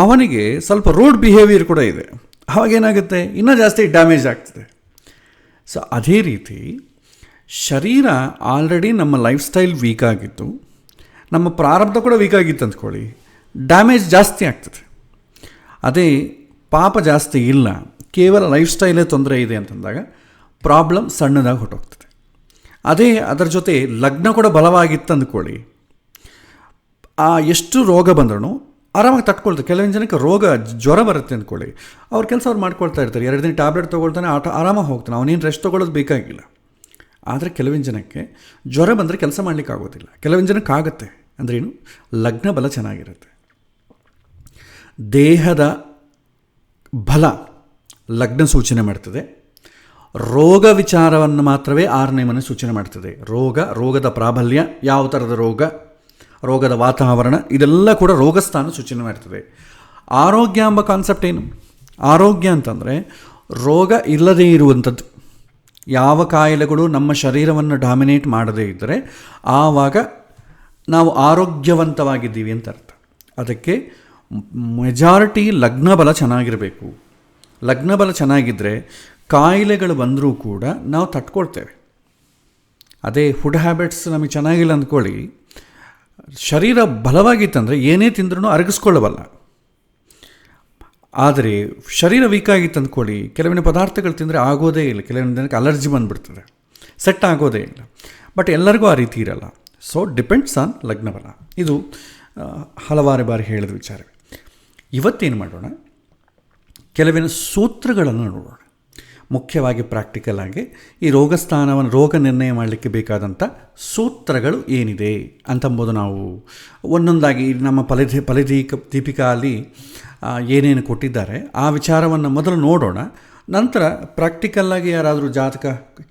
[SPEAKER 1] ಅವನಿಗೆ ಸ್ವಲ್ಪ ರೂಡ್ ಬಿಹೇವಿಯರ್ ಕೂಡ ಇದೆ, ಅವಾಗೇನಾಗುತ್ತೆ, ಇನ್ನೂ ಜಾಸ್ತಿ ಡ್ಯಾಮೇಜ್ ಆಗ್ತದೆ. ಸೊ ಅದೇ ರೀತಿ ಶರೀರ ಆಲ್ರೆಡಿ ನಮ್ಮ ಲೈಫ್ ಸ್ಟೈಲ್ ವೀಕ್ ಆಗಿತ್ತು, ನಮ್ಮ ಪ್ರಾರಬ್ಧ ಕೂಡ ವೀಕ್ ಆಗಿತ್ತು ಅಂದ್ಕೊಳ್ಳಿ, ಡ್ಯಾಮೇಜ್ ಜಾಸ್ತಿ ಆಗ್ತದೆ. ಅದೇ ಪಾಪ ಜಾಸ್ತಿ ಇಲ್ಲ, ಕೇವಲ ಲೈಫ್ ಸ್ಟೈಲೇ ತೊಂದರೆ ಇದೆ ಅಂತಂದಾಗ ಪ್ರಾಬ್ಲಮ್ ಸಣ್ಣದಾಗಿ ಹೊರಟೋಗ್ತದೆ. ಅದೇ ಅದರ ಜೊತೆ ಲಗ್ನ ಕೂಡ ಬಲವಾಗಿತ್ತು ಅಂದ್ಕೊಳ್ಳಿ, ಎಷ್ಟು ರೋಗ ಬಂದ್ರೂ ಆರಾಮಾಗಿ ತಟ್ಕೊಳ್ತಾರೆ. ಕೆಲವೊಂದು ಜನಕ್ಕೆ ಜ್ವರ ಬರುತ್ತೆ ಅಂದ್ಕೊಳ್ಳಿ, ಅವ್ರ ಕೆಲಸ ಅವ್ರು ಮಾಡ್ಕೊಳ್ತಾ ಇರ್ತಾರೆ, 2 ದಿನ ಟ್ಯಾಬ್ಲೆಟ್ ತೊಗೊಳ್ತಾನೆ, ಆರಾಮಾಗಿ ಹೋಗ್ತಾನೆ, ಅವನೇನು ರೆಸ್ಟ್ ತೊಗೊಳ್ಳೋದು ಬೇಕಾಗಿಲ್ಲ. ಆದರೆ ಕೆಲವೊಂದು ಜನಕ್ಕೆ ಜ್ವರ ಬಂದರೆ ಕೆಲಸ ಮಾಡಲಿಕ್ಕೆ ಆಗೋದಿಲ್ಲ, ಕೆಲವೊಂದು ಜನಕ್ಕೆ ಆಗುತ್ತೆ. ಅಂದ್ರೇನು, ಲಗ್ನ ಬಲ ಚೆನ್ನಾಗಿರುತ್ತೆ. ದೇಹದ ಬಲ ಲಗ್ನ ಸೂಚನೆ ಮಾಡ್ತದೆ. ರೋಗ ವಿಚಾರವನ್ನು ಮಾತ್ರವೇ 6ನೇ ಮನೆ ಸೂಚನೆ ಮಾಡ್ತದೆ. ರೋಗದ ಪ್ರಾಬಲ್ಯ, ಯಾವ ಥರದ ರೋಗದ ವಾತಾವರಣ, ಇದೆಲ್ಲ ಕೂಡ ರೋಗಸ್ಥಾನ ಸೂಚನೆ ಮಾಡ್ತದೆ. ಆರೋಗ್ಯ ಎಂಬ ಕಾನ್ಸೆಪ್ಟ್ ಏನು, ಆರೋಗ್ಯ ಅಂತಂದರೆ ರೋಗ ಇಲ್ಲದೇ ಇರುವಂಥದ್ದು. ಯಾವ ಕಾಯಿಲೆಗಳು ನಮ್ಮ ಶರೀರವನ್ನು ಡಾಮಿನೇಟ್ ಮಾಡದೇ ಇದ್ದರೆ ಆವಾಗ ನಾವು ಆರೋಗ್ಯವಂತವಾಗಿದ್ದೀವಿ ಅಂತ ಅರ್ಥ. ಅದಕ್ಕೆ ಮೆಜಾರಿಟಿ ಲಗ್ನ ಬಲ ಚೆನ್ನಾಗಿರಬೇಕು. ಲಗ್ನ ಬಲ ಚೆನ್ನಾಗಿದ್ದರೆ ಕಾಯಿಲೆಗಳು ಬಂದರೂ ಕೂಡ ನಾವು ತಟ್ಕೊಳ್ತೇವೆ. ಅದೇ ಫುಡ್ ಹ್ಯಾಬಿಟ್ಸ್ ನಮಗೆ ಚೆನ್ನಾಗಿಲ್ಲ ಅಂದ್ಕೊಳ್ಳಿ, ಶರೀರ ಬಲವಾಗಿತ್ತಂದರೆ ಏನೇ ತಿಂದ್ರೂ ಅರಗಿಸ್ಕೊಳ್ಳಬಲ್ಲ. ಆದರೆ ಶರೀರ ವೀಕ್ ಆಗಿತ್ತು ಅಂದ್ಕೊಳ್ಳಿ, ಕೆಲವೊಂದು ಪದಾರ್ಥಗಳು ತಿಂದರೆ ಆಗೋದೇ ಇಲ್ಲ, ಕೆಲವೊಂದು ಜನಕ್ಕೆ ಅಲರ್ಜಿ ಬಂದುಬಿಡ್ತದೆ, ಸೆಟ್ ಆಗೋದೇ ಇಲ್ಲ. ಬಟ್ ಎಲ್ಲರಿಗೂ ಆ ರೀತಿ ಇರಲ್ಲ. ಸೊ ಡಿಪೆಂಡ್ಸ್ ಆನ್ ಲಗ್ನ ಬಲ. ಇದು ಹಲವಾರು ಬಾರಿ ಹೇಳಿದ ವಿಚಾರವೇ. ಇವತ್ತೇನು ಮಾಡೋಣ, ಕೆಲವಿನ ಸೂತ್ರಗಳನ್ನು ನೋಡೋಣ. ಮುಖ್ಯವಾಗಿ ಪ್ರಾಕ್ಟಿಕಲ್ ಆಗಿ ಈ ರೋಗ ನಿರ್ಣಯ ಮಾಡಲಿಕ್ಕೆ ಬೇಕಾದಂಥ ಸೂತ್ರಗಳು ಏನಿದೆ ಅಂತಂಬುದು ನಾವು ಒಂದೊಂದಾಗಿ ನಮ್ಮ ದೀಪಿಕಾ ಅಲ್ಲಿ ಏನೇನು ಕೊಟ್ಟಿದ್ದಾರೆ ಆ ವಿಚಾರವನ್ನು ಮೊದಲು ನೋಡೋಣ. ನಂತರ ಪ್ರಾಕ್ಟಿಕಲ್ಲಾಗಿ ಯಾರಾದರೂ ಜಾತಕ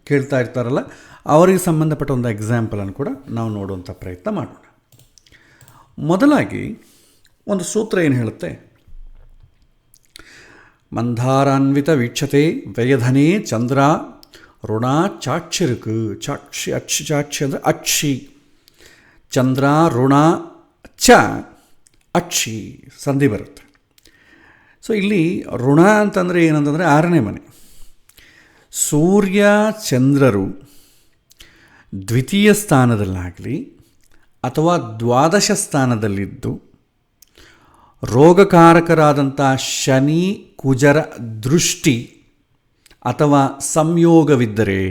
[SPEAKER 1] ಕೇಳ್ತಾ ಇರ್ತಾರಲ್ಲ ಅವರಿಗೆ ಸಂಬಂಧಪಟ್ಟ ಒಂದು ಎಕ್ಸಾಂಪಲನ್ನು ಕೂಡ ನಾವು ನೋಡುವಂಥ ಪ್ರಯತ್ನ ಮಾಡೋಣ. ಮೊದಲಾಗಿ ಒಂದು ಸೂತ್ರ ಏನು ಹೇಳುತ್ತೆ, ಮಂದಾರಾನ್ವಿತ ವೀಕ್ಷತೆ ವ್ಯಯಧನೇ ಚಂದ್ರ ಋಣ ಚಾಕ್ಷಿರುಕು ಚಾಕ್ಷಿ ಅಂದರೆ ಅಕ್ಷಿ, ಚಂದ್ರ ಋಣ ಚ ಅಕ್ಷಿ ಸಂಧಿ ಬರುತ್ತೆ. ಸೊ ಇಲ್ಲಿ ಋಣ ಅಂತಂದರೆ ಏನಂತಂದರೆ 6ನೇ ಮನೆ. ಸೂರ್ಯ ಚಂದ್ರರು ದ್ವಿತೀಯ ಸ್ಥಾನದಲ್ಲಾಗಲಿ ಅಥವಾ ದ್ವಾದಶ ಸ್ಥಾನದಲ್ಲಿದ್ದು ರೋಗಕಾರಕರಾದಂಥ ಶನಿ ಕುಜರ ದೃಷ್ಟಿ ಅಥವಾ ಸಂಯೋಗವಿದ್ದರೆ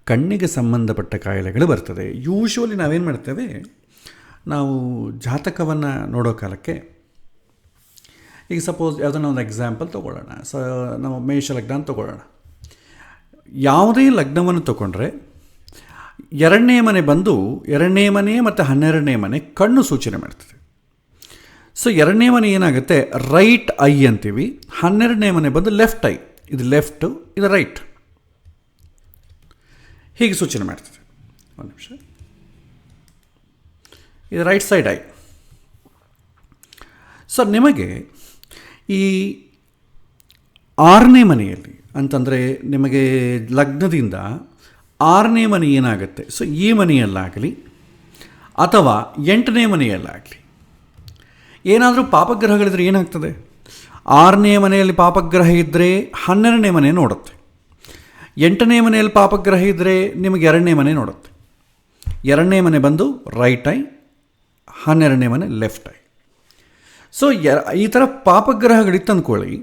[SPEAKER 1] ಕಣ್ಣಿಗೆ ಸಂಬಂಧಪಟ್ಟ ಕಾಯಿಲೆಗಳು ಬರ್ತದೆ. ಯೂಶ್ವಲಿ ನಾವೇನು ಮಾಡ್ತೇವೆ, ನಾವು ಜಾತಕವನ್ನು ನೋಡೋ ಕಾಲಕ್ಕೆ ಈಗ ಸಪೋಸ್ ಯಾವುದನ್ನ ಒಂದು ಎಕ್ಸಾಂಪಲ್ ತೊಗೊಳ್ಳೋಣ. ನಾವು ಮೇಷ ಲಗ್ನ ಅಂತ ತೊಗೊಳ್ಳೋಣ. ಯಾವುದೇ ಲಗ್ನವನ್ನು ತೊಗೊಂಡ್ರೆ 2ನೇ ಮನೆ ಬಂದು 2ನೇ ಮನೆ ಮತ್ತು 12ನೇ ಮನೆ ಕಣ್ಣು ಸೂಚನೆ ಮಾಡ್ತದೆ. ಸೊ 2ನೇ ಮನೆ ಏನಾಗುತ್ತೆ, ರೈಟ್ ಐ ಅಂತೀವಿ. 12ನೇ ಮನೆ ಬಂದು ಲೆಫ್ಟ್ ಐ, ಇದು ಲೆಫ್ಟು ಇದು ರೈಟ್, ಹೀಗೆ ಸೂಚನೆ ಮಾಡ್ತದೆ. ಒಂದು ನಿಮಿಷ. ಇದು ರೈಟ್ ಸೈಡ್ ಐ. ಸೊ ನಿಮಗೆ ಈ 6ನೇ ಮನೆಯಲ್ಲಿ ಅಂತಂದರೆ ನಿಮಗೆ ಲಗ್ನದಿಂದ 6ನೇ ಮನೆ ಏನಾಗುತ್ತೆ, ಸೊ ಈ ಮನೆಯಲ್ಲಾಗಲಿ ಅಥವಾ 8ನೇ ಮನೆಯಲ್ಲಾಗಲಿ ಏನಾದರೂ ಪಾಪಗ್ರಹಗಳಿದ್ರೆ ಏನಾಗ್ತದೆ, 6ನೇ ಮನೆಯಲ್ಲಿ ಪಾಪಗ್ರಹ ಇದ್ದರೆ 12ನೇ ಮನೆ ನೋಡುತ್ತೆ, 8ನೇ ಮನೆಯಲ್ಲಿ ಪಾಪಗ್ರಹ ಇದ್ದರೆ ನಿಮಗೆ 2ನೇ ಮನೆ ನೋಡುತ್ತೆ. 2ನೇ ಮನೆ ಬಂದು ರೈಟ್ ಐ, 12ನೇ ಮನೆ ಲೆಫ್ಟ್ ಐ. ಸೊ ಈ ಥರ ಪಾಪಗ್ರಹಗಳಿತ್ತು ಅಂದ್ಕೊಳ್ಳಿ,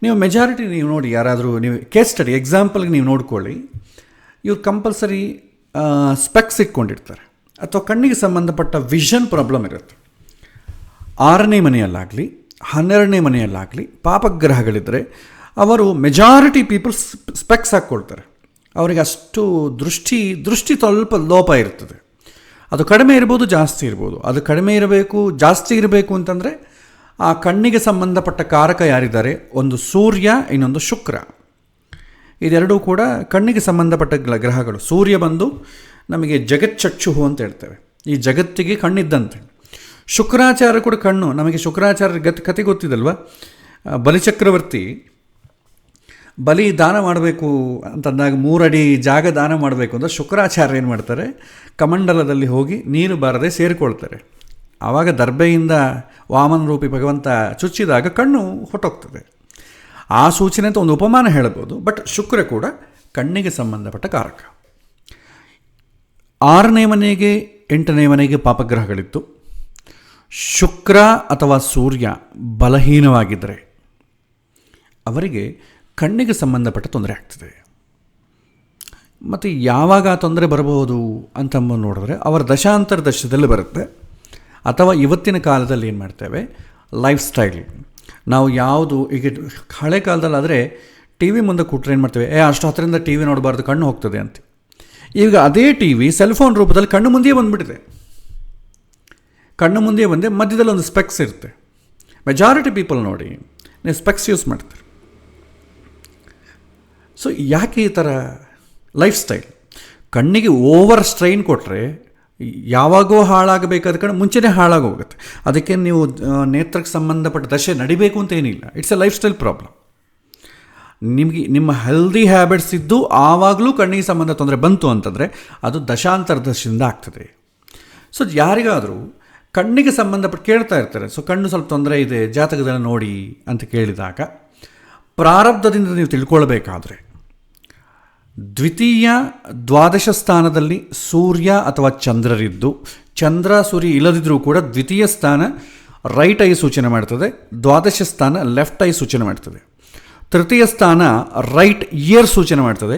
[SPEAKER 1] ನೀವು ಮೆಜಾರಿಟಿ ನೀವು ನೋಡಿ, ಯಾರಾದರೂ ನೀವು ಕೇಸ್ ಸ್ಟಡಿ ಎಕ್ಸಾಂಪಲ್ಗೆ ನೀವು ನೋಡ್ಕೊಳ್ಳಿ, ಇವ್ರು ಕಂಪಲ್ಸರಿ ಸ್ಪೆಕ್ಸ್ ಇಟ್ಕೊಂಡಿರ್ತಾರೆ ಅಥವಾ ಕಣ್ಣಿಗೆ ಸಂಬಂಧಪಟ್ಟ ವಿಷನ್ ಪ್ರಾಬ್ಲಮ್ ಇರುತ್ತೆ. 6ನೇ ಮನೆಯಲ್ಲಾಗಲಿ 12ನೇ ಮನೆಯಲ್ಲಾಗಲಿ ಪಾಪಗ್ರಹಗಳಿದ್ದರೆ ಅವರು ಮೆಜಾರಿಟಿ ಪೀಪಲ್ ಸ್ಪೆಕ್ಸ್ ಹಾಕ್ಕೊಳ್ತಾರೆ. ಅವರಿಗೆ ಅಷ್ಟು ದೃಷ್ಟಿ ಸ್ವಲ್ಪ ಲೋಪ ಇರ್ತದೆ. ಅದು ಕಡಿಮೆ ಇರ್ಬೋದು, ಜಾಸ್ತಿ ಇರ್ಬೋದು. ಅದು ಕಡಿಮೆ ಇರಬೇಕು, ಜಾಸ್ತಿ ಇರಬೇಕು ಅಂತಂದರೆ ಆ ಕಣ್ಣಿಗೆ ಸಂಬಂಧಪಟ್ಟ ಕಾರಕ ಯಾರಿದ್ದಾರೆ, ಒಂದು ಸೂರ್ಯ, ಇನ್ನೊಂದು ಶುಕ್ರ. ಇದೆರಡೂ ಕೂಡ ಕಣ್ಣಿಗೆ ಸಂಬಂಧಪಟ್ಟ ಗ್ರಹಗಳು. ಸೂರ್ಯ ಬಂದು ನಮಗೆ ಜಗಚ್ಚಕ್ಷುಹು ಅಂತ ಹೇಳ್ತೇವೆ, ಈ ಜಗತ್ತಿಗೆ ಕಣ್ಣಿದ್ದಂತೆ. ಶುಕ್ರಾಚಾರ್ಯ ಕೂಡ ಕಣ್ಣು. ನಮಗೆ ಶುಕ್ರಾಚಾರ್ಯ ಕತೆ ಗೊತ್ತಿದಲ್ವ, ಬಲಿಚಕ್ರವರ್ತಿ ಬಲಿ ದಾನ ಮಾಡಬೇಕು ಅಂತಂದಾಗ 3 ಅಡಿ ಜಾಗ ದಾನ ಮಾಡಬೇಕು ಅಂದರೆ ಶುಕ್ರಾಚಾರ್ಯ ಏನು ಮಾಡ್ತಾರೆ, ಕಮಂಡಲದಲ್ಲಿ ಹೋಗಿ ನೀರು ಬಾರದೆ ಸೇರಿಕೊಳ್ತಾರೆ. ಆವಾಗ ದರ್ಬೆಯಿಂದ ವಾಮನ ರೂಪಿ ಭಗವಂತ ಚುಚ್ಚಿದಾಗ ಕಣ್ಣು ಹೊಟ್ಟೋಗ್ತದೆ. ಆ ಸೂಚನೆ ಅಂತ ಒಂದು ಉಪಮಾನ ಹೇಳ್ಬೋದು. ಬಟ್ ಶುಕ್ರ ಕೂಡ ಕಣ್ಣಿಗೆ ಸಂಬಂಧಪಟ್ಟ ಕಾರಕ. 6ನೇ ಮನೆಗೆ 8ನೇ ಮನೆಗೆ ಪಾಪಗ್ರಹಗಳಿತ್ತು. ಶುಕ್ರ ಅಥವಾ ಸೂರ್ಯ ಬಲಹೀನವಾಗಿದ್ದರೆ ಅವರಿಗೆ ಕಣ್ಣಿಗೆ ಸಂಬಂಧಪಟ್ಟ ತೊಂದರೆ ಆಗ್ತದೆ. ಮತ್ತು ಯಾವಾಗ ಆ ತೊಂದರೆ ಬರಬಹುದು ಅಂತ ನೋಡಿದ್ರೆ ಅವರ ದಶಾಂತರ ದಶದಲ್ಲಿ ಬರುತ್ತೆ. ಅಥವಾ ಇವತ್ತಿನ ಕಾಲದಲ್ಲಿ ಏನು ಮಾಡ್ತೇವೆ, ಲೈಫ್ ಸ್ಟೈಲ್ ನಾವು ಯಾವುದು, ಈಗ ಹಳೆ ಕಾಲದಲ್ಲಾದರೆ ಟಿ ವಿ ಮುಂದೆ ಕೂಟ್ರೆ ಏನು ಮಾಡ್ತೇವೆ, ಅಷ್ಟು ಹತ್ತರಿಂದ ಟಿ ವಿ ನೋಡಬಾರ್ದು, ಕಣ್ಣು ಹೋಗ್ತದೆ ಅಂತ. ಈಗ ಅದೇ ಟಿ ವಿ ಸೆಲ್ಫೋನ್ ರೂಪದಲ್ಲಿ ಕಣ್ಣು ಮುಂದೆಯೇ ಬಂದುಬಿಟ್ಟಿದೆ. ಕಣ್ಣು ಮುಂದೆ ಬಂದೆ ಮಧ್ಯದಲ್ಲಿ ಒಂದು ಸ್ಪೆಕ್ಸ್ ಇರುತ್ತೆ. ಮೆಜಾರಿಟಿ ಪೀಪಲ್ ನೋಡಿ ನೀವು ಸ್ಪೆಕ್ಸ್ ಯೂಸ್ ಮಾಡ್ತಾರೆ. ಸೊ ಯಾಕೆ ಈ ಥರ ಲೈಫ್ ಸ್ಟೈಲ್? ಕಣ್ಣಿಗೆ ಓವರ್ ಸ್ಟ್ರೈನ್ ಕೊಟ್ಟರೆ ಯಾವಾಗೋ ಹಾಳಾಗಬೇಕಾದ ಕಣ್ಣು ಮುಂಚೆನೇ ಹಾಳಾಗೋಗುತ್ತೆ. ಅದಕ್ಕೆ ನೀವು ನೇತ್ರಕ್ಕೆ ಸಂಬಂಧಪಟ್ಟ ದಶೆ ನಡಿಬೇಕು ಅಂತ ಏನಿಲ್ಲ. It's A life style problem. ನಿಮಗೆ ನಿಮ್ಮ ಹೆಲ್ದಿ ಹ್ಯಾಬಿಟ್ಸ್ ಇದ್ದು ಆವಾಗಲೂ ಕಣ್ಣಿಗೆ ಸಂಬಂಧ ತೊಂದರೆ ಬಂತು ಅಂತಂದರೆ ಅದು ದಶಾಂತರ ದಶೆಯಿಂದ ಆಗ್ತದೆ. ಸೊ ಯಾರಿಗಾದರೂ ಕಣ್ಣಿಗೆ ಸಂಬಂಧಪಟ್ಟು ಕೇಳ್ತಾ ಇರ್ತಾರೆ, ಸೊ ಕಣ್ಣು ಸ್ವಲ್ಪ ತೊಂದರೆ ಇದೆ, ಜಾತಕದಲ್ಲಿ ನೋಡಿ ಅಂತ ಕೇಳಿದಾಗ ಪ್ರಾರಬ್ಧದಿಂದ ನೀವು ತಿಳ್ಕೊಳ್ಬೇಕಾದ್ರೆ ದ್ವಿತೀಯ ದ್ವಾದಶ ಸ್ಥಾನದಲ್ಲಿ ಸೂರ್ಯ ಅಥವಾ ಚಂದ್ರರಿದ್ದು, ಚಂದ್ರ ಸೂರ್ಯ ಇಲ್ಲದಿದ್ದರೂ ಕೂಡ ದ್ವಿತೀಯ ಸ್ಥಾನ ರೈಟ್ ಐ ಸೂಚನೆ ಮಾಡ್ತದೆ, ದ್ವಾದಶ ಸ್ಥಾನ ಲೆಫ್ಟ್ ಐ ಸೂಚನೆ ಮಾಡ್ತದೆ, ತೃತೀಯ ಸ್ಥಾನ ರೈಟ್ ಇಯರ್ ಸೂಚನೆ ಮಾಡ್ತದೆ,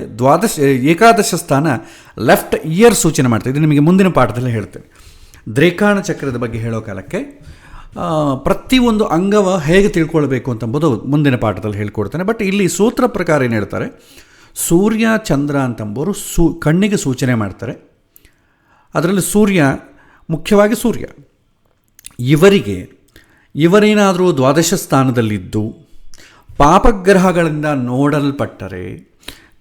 [SPEAKER 1] ಏಕಾದಶ ಸ್ಥಾನ ಲೆಫ್ಟ್ ಇಯರ್ ಸೂಚನೆ ಮಾಡ್ತದೆ. ಇದು ನಿಮಗೆ ಮುಂದಿನ ಪಾಠದಲ್ಲಿ ಹೇಳ್ತೇನೆ. ದ್ರೇಕಾಣ ಚಕ್ರದ ಬಗ್ಗೆ ಹೇಳೋ ಕಾಲಕ್ಕೆ ಪ್ರತಿಯೊಂದು ಅಂಗವ ಹೇಗೆ ತಿಳ್ಕೊಳ್ಬೇಕು ಅಂತಂಬುದು ಮುಂದಿನ ಪಾಠದಲ್ಲಿ ಹೇಳ್ಕೊಡ್ತೇನೆ. ಬಟ್ ಇಲ್ಲಿ ಸೂತ್ರ ಪ್ರಕಾರ ಏನು ಹೇಳ್ತಾರೆ, ಸೂರ್ಯ ಚಂದ್ರ ಅಂತಂಬೋರು ಕಣ್ಣಿಗೆ ಸೂಚನೆ ಮಾಡ್ತಾರೆ. ಅದರಲ್ಲಿ ಸೂರ್ಯ ಮುಖ್ಯವಾಗಿ ಸೂರ್ಯ ಇವರೇನಾದರೂ ದ್ವಾದಶ ಸ್ಥಾನದಲ್ಲಿದ್ದು ಪಾಪಗ್ರಹಗಳಿಂದ ನೋಡಲ್ಪಟ್ಟರೆ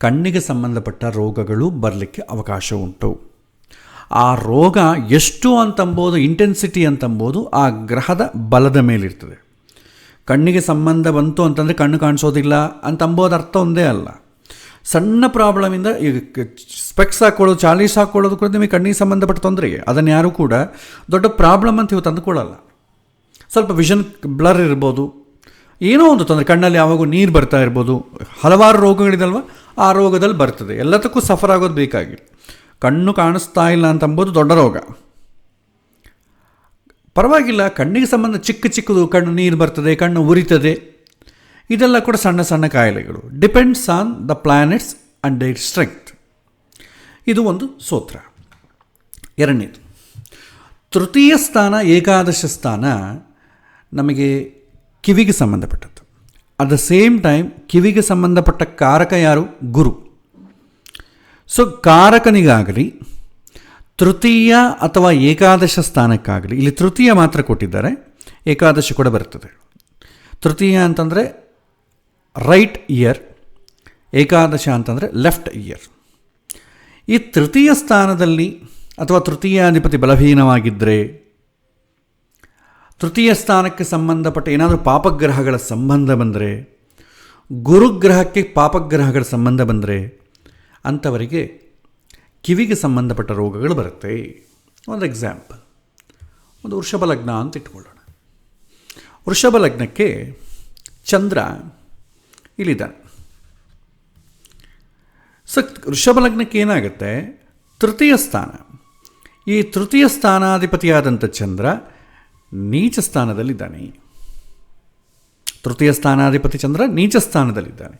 [SPEAKER 1] ಕಣ್ಣಿಗೆ ಸಂಬಂಧಪಟ್ಟ ರೋಗಗಳು ಬರಲಿಕ್ಕೆ ಅವಕಾಶ ಉಂಟು. ಆ ರೋಗ ಎಷ್ಟು ಅಂತಂಬೋದು, ಇಂಟೆನ್ಸಿಟಿ ಅಂತಂಬೋದು ಆ ಗ್ರಹದ ಬಲದ ಮೇಲಿರ್ತದೆ. ಕಣ್ಣಿಗೆ ಸಂಬಂಧ ಬಂತು ಅಂತಂದರೆ ಕಣ್ಣು ಕಾಣಿಸೋದಿಲ್ಲ ಅಂತಂಬೋದು ಅರ್ಥ ಒಂದೇ ಅಲ್ಲ. ಸಣ್ಣ ಪ್ರಾಬ್ಲಮಿಂದ ಈಗ ಸ್ಪೆಕ್ಸ್ ಹಾಕ್ಕೊಳ್ಳೋದು, ಚಾಲೀಸ್ ಹಾಕ್ಕೊಳ್ಳೋದು ಕೂಡ ನಿಮಗೆ ಕಣ್ಣಿಗೆ ಸಂಬಂಧಪಟ್ಟ ತೊಂದರೆಗೆ. ಅದನ್ನು ಯಾರೂ ಕೂಡ ದೊಡ್ಡ ಪ್ರಾಬ್ಲಮ್ ಅಂತ ಇವತ್ತು ಅಂದುಕೊಳ್ಳಲ್ಲ. ಸ್ವಲ್ಪ ವಿಷನ್ ಬ್ಲರ್ ಇರ್ಬೋದು, ಏನೋ ಒಂದು ತೊಂದರೆ, ಕಣ್ಣಲ್ಲಿ ಯಾವಾಗೂ ನೀರು ಬರ್ತಾ ಇರ್ಬೋದು, ಹಲವಾರು ರೋಗಗಳಿದಲ್ವ, ಆ ರೋಗದಲ್ಲಿ ಬರ್ತದೆ. ಎಲ್ಲದಕ್ಕೂ ಸಫರ್ ಆಗೋದು ಬೇಕಾಗಿಲ್ಲ. ಕಣ್ಣು ಕಾಣಿಸ್ತಾ ಇಲ್ಲ ಅಂತಂಬೋದು ದೊಡ್ಡ ರೋಗ, ಪರವಾಗಿಲ್ಲ. ಕಣ್ಣಿಗೆ ಸಂಬಂಧ ಚಿಕ್ಕದು ಕಣ್ಣು ನೀರು ಬರ್ತದೆ, ಕಣ್ಣು ಉರಿತದೆ, ಇದೆಲ್ಲ ಕೂಡ ಸಣ್ಣ ಸಣ್ಣ ಕಾಯಿಲೆಗಳು. Depends on the planets and their strength. ಇದು ಒಂದು ಸೂತ್ರ. ಎರಡನೇದು, ತೃತೀಯ ಸ್ಥಾನ ಏಕಾದಶ ಸ್ಥಾನ ನಮಗೆ ಕಿವಿಗೆ ಸಂಬಂಧಪಟ್ಟದ್ದು. ಅಟ್ ದ ಸೇಮ್ ಟೈಮ್ ಕಿವಿಗೆ ಸಂಬಂಧಪಟ್ಟ ಕಾರಕ ಯಾರು? ಗುರು. ಸೊ ಕಾರಕನಿಗಾಗಲಿ ತೃತೀಯ ಅಥವಾ ಏಕಾದಶ ಸ್ಥಾನಕ್ಕಾಗಲಿ, ಇಲ್ಲಿ ತೃತೀಯ ಮಾತ್ರ ಕೊಟ್ಟಿದ್ದಾರೆ, ಏಕಾದಶ ಕೂಡ ಬರ್ತದೆ. ತೃತೀಯ ಅಂತಂದರೆ ರೈಟ್ ಇಯರ್, ಏಕಾದಶ ಅಂತಂದರೆ ಲೆಫ್ಟ್ ಇಯರ್. ಈ ತೃತೀಯ ಸ್ಥಾನದಲ್ಲಿ ಅಥವಾ ತೃತೀಯಾಧಿಪತಿ ಬಲಹೀನವಾಗಿದ್ದರೆ ತೃತೀಯ ಸ್ಥಾನಕ್ಕೆ ಸಂಬಂಧಪಟ್ಟ ಏನಾದರೂ ಪಾಪಗ್ರಹಗಳ ಸಂಬಂಧ ಬಂದರೆ, ಗುರುಗ್ರಹಕ್ಕೆ ಪಾಪಗ್ರಹಗಳ ಸಂಬಂಧ ಬಂದರೆ ಅಂಥವರಿಗೆ ಕಿವಿಗೆ ಸಂಬಂಧಪಟ್ಟ ರೋಗಗಳು ಬರುತ್ತೆ. ಒಂದು ಎಕ್ಸಾಂಪಲ್, ಒಂದು ವೃಷಭ ಲಗ್ನ ಅಂತ ಇಟ್ಕೊಳ್ಳೋಣ. ವೃಷಭ ಲಗ್ನಕ್ಕೆ ಚಂದ್ರ ಇಲ್ಲಿದ್ದಾನೆ. ಸೊ ವೃಷಭ ಲಗ್ನಕ್ಕೆ ಏನಾಗುತ್ತೆ, ತೃತೀಯ ಸ್ಥಾನ, ಈ ತೃತೀಯ ಸ್ಥಾನಾಧಿಪತಿಯಾದಂಥ ಚಂದ್ರ ನೀಚ ಸ್ಥಾನದಲ್ಲಿದ್ದಾನೆ. ತೃತೀಯ ಸ್ಥಾನಾಧಿಪತಿ ಚಂದ್ರ ನೀಚ ಸ್ಥಾನದಲ್ಲಿದ್ದಾನೆ.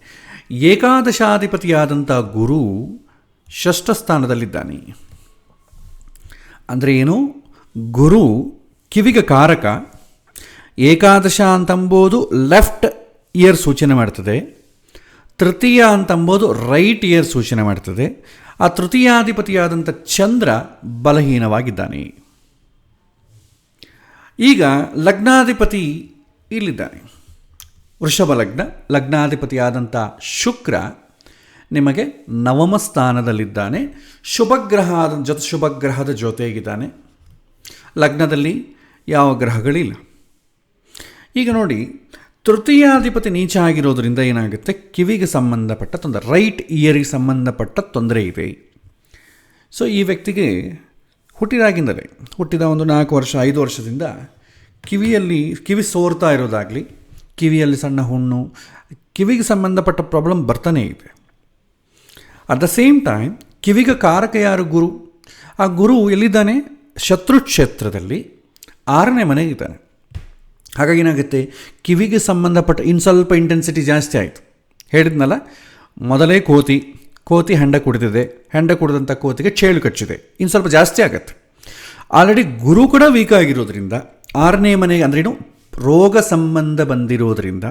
[SPEAKER 1] ಏಕಾದಶಾಧಿಪತಿಯಾದಂಥ ಗುರು ಷಷ್ಠ ಸ್ಥಾನದಲ್ಲಿದ್ದಾನೆ. ಅಂದರೆ ಏನು, ಗುರು ಕಿವಿಗೆ ಕಾರಕ. ಏಕಾದಶ ಅಂತಂಬೋದು ಲೆಫ್ಟ್ ಇಯರ್ ಸೂಚನೆ ಮಾಡ್ತದೆ, ತೃತೀಯ ಅಂತಂಬೋದು ರೈಟ್ ಇಯರ್ ಸೂಚನೆ ಮಾಡ್ತದೆ. ಆ ತೃತೀಯಾಧಿಪತಿಯಾದಂಥ ಚಂದ್ರ ಬಲಹೀನವಾಗಿದ್ದಾನೆ. ಈಗ ಲಗ್ನಾಧಿಪತಿ ಇಲ್ಲಿದ್ದಾನೆ, ವೃಷಭ ಲಗ್ನ, ಲಗ್ನಾಧಿಪತಿಯಾದಂಥ ಶುಕ್ರ ನಿಮಗೆ ನವಮ ಸ್ಥಾನದಲ್ಲಿದ್ದಾನೆ. ಶುಭಗ್ರಹದ ಜೊತೆಗಿದ್ದಾನೆ. ಲಗ್ನದಲ್ಲಿ ಯಾವ ಗ್ರಹಗಳಿಲ್ಲ. ಈಗ ನೋಡಿ, ತೃತೀಯಾಧಿಪತಿ ನೀಚ ಆಗಿರೋದ್ರಿಂದ ಏನಾಗುತ್ತೆ, ಕಿವಿಗೆ ಸಂಬಂಧಪಟ್ಟ ತೊಂದರೆ, ರೈಟ್ ಇಯರಿಗೆ ಸಂಬಂಧಪಟ್ಟ ತೊಂದರೆ ಇದೆ. ಸೊ ಈ ವ್ಯಕ್ತಿಗೆ ಹುಟ್ಟಿದ ಒಂದು 4 ವರ್ಷ 5 ವರ್ಷದಿಂದ ಕಿವಿ ಸೋರ್ತಾ ಇರೋದಾಗಲಿ, ಕಿವಿಯಲ್ಲಿ ಸಣ್ಣ ಹುಣ್ಣು, ಕಿವಿಗೆ ಸಂಬಂಧಪಟ್ಟ ಪ್ರಾಬ್ಲಮ್ ಬರ್ತಾನೇ ಇದೆ. ಅಟ್ ದ ಸೇಮ್ ಟೈಮ್ ಕಿವಿಗೆ ಕಾರಕ ಯಾರು, ಗುರು. ಆ ಗುರು ಎಲ್ಲಿದ್ದಾನೆ, ಶತ್ರು ಕ್ಷೇತ್ರದಲ್ಲಿ 6ನೇ ಮನೆಗಿದ್ದಾನೆ. ಹಾಗಾಗಿ ಏನಾಗುತ್ತೆ, ಕಿವಿಗೆ ಸಂಬಂಧಪಟ್ಟ ಇನ್ನು ಸ್ವಲ್ಪ ಇಂಟೆನ್ಸಿಟಿ ಜಾಸ್ತಿ ಆಯಿತು. ಹೇಳಿದ್ನಲ್ಲ, ಮೊದಲೇ ಕೋತಿ ಹೆಂಡ ಕುಡಿದಿದೆ, ಹೆಂಡ ಕುಡಿದಂಥ ಕೋತಿಗೆ ಚೇಳು ಕಚ್ಚಿದೆ, ಇನ್ನು ಸ್ವಲ್ಪ ಜಾಸ್ತಿ ಆಗತ್ತೆ. ಆಲ್ರೆಡಿ ಗುರು ಕೂಡ ವೀಕ್ ಆಗಿರೋದ್ರಿಂದ 6ನೇ ಮನೆಗೆ ಅಂದ್ರೇನು, ರೋಗ ಸಂಬಂಧ ಬಂದಿರೋದ್ರಿಂದ,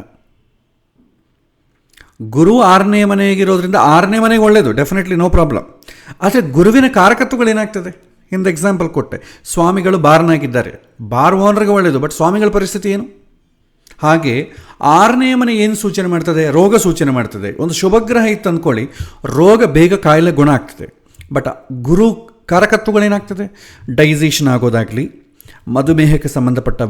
[SPEAKER 1] ಗುರು 6ನೇ ಮನೆಗಿರೋದ್ರಿಂದ 6ನೇ ಮನೆಗೆ ಒಳ್ಳೆಯದು, ಡೆಫಿನೆಟ್ಲಿ ನೋ ಪ್ರಾಬ್ಲಮ್. ಆದರೆ ಗುರುವಿನ ಕಾರಕತ್ವಗಳೇನಾಗ್ತದೆ, ಹಿಂದೆ ಎಕ್ಸಾಂಪಲ್ ಕೊಟ್ಟೆ, ಸ್ವಾಮಿಗಳು ಬಾರ್ನಾಗಿದ್ದಾರೆ, ಬಾರ್ ಓನರ್ಗೆ ಒಳ್ಳೆಯದು, ಬಟ್ ಸ್ವಾಮಿಗಳ ಪರಿಸ್ಥಿತಿ ಏನು? ಹಾಗೆ 6ನೇ ಮನೆ ಏನು ಸೂಚನೆ ಮಾಡ್ತದೆ, ರೋಗ ಸೂಚನೆ ಮಾಡ್ತದೆ. ಒಂದು ಶುಭಗ್ರಹ ಇತ್ತು ಅಂದ್ಕೊಳ್ಳಿ, ರೋಗ ಬೇಗ ಕಾಯಿಲೆ ಗುಣ ಆಗ್ತದೆ. ಬಟ್ ಗುರು ಕಾರಕತ್ವಗಳೇನಾಗ್ತದೆ, ಡೈಜೆಷನ್ ಆಗೋದಾಗಲಿ, ಮಧುಮೇಹಕ್ಕೆ ಸಂಬಂಧಪಟ್ಟ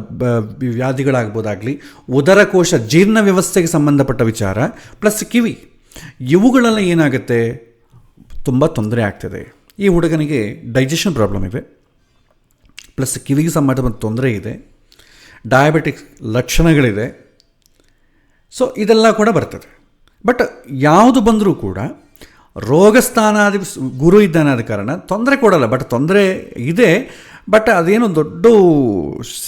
[SPEAKER 1] ವ್ಯಾಧಿಗಳಾಗ್ಬೋದಾಗಲಿ, ಉದರಕೋಶ ಜೀರ್ಣ ವ್ಯವಸ್ಥೆಗೆ ಸಂಬಂಧಪಟ್ಟ ವಿಚಾರ, ಪ್ಲಸ್ ಕಿವಿ, ಇವುಗಳೆಲ್ಲ ಏನಾಗುತ್ತೆ, ತುಂಬ ತೊಂದರೆ ಆಗ್ತದೆ. ಈ ಹುಡುಗನಿಗೆ ಡೈಜೆಷನ್ ಪ್ರಾಬ್ಲಮ್ ಇದೆ, ಪ್ಲಸ್ ಕಿವಿಗೆ ಸಂಬಂಧಪಟ್ಟ ತೊಂದರೆ ಇದೆ, ಡಯಾಬಿಟಿಕ್ಸ್ ಲಕ್ಷಣಗಳಿದೆ. ಸೊ ಇದೆಲ್ಲ ಕೂಡ ಬರ್ತದೆ. ಬಟ್ ಯಾವುದು ಬಂದರೂ ಕೂಡ ರೋಗಸ್ಥಾನಾದಿ ಗುರು ಇದ್ದಾನೆ, ಆದ ಕಾರಣ ತೊಂದರೆ ಕೊಡಲ್ಲ. ಬಟ್ ತೊಂದರೆ ಇದೆ, ಬಟ್ ಅದೇನು ದೊಡ್ಡ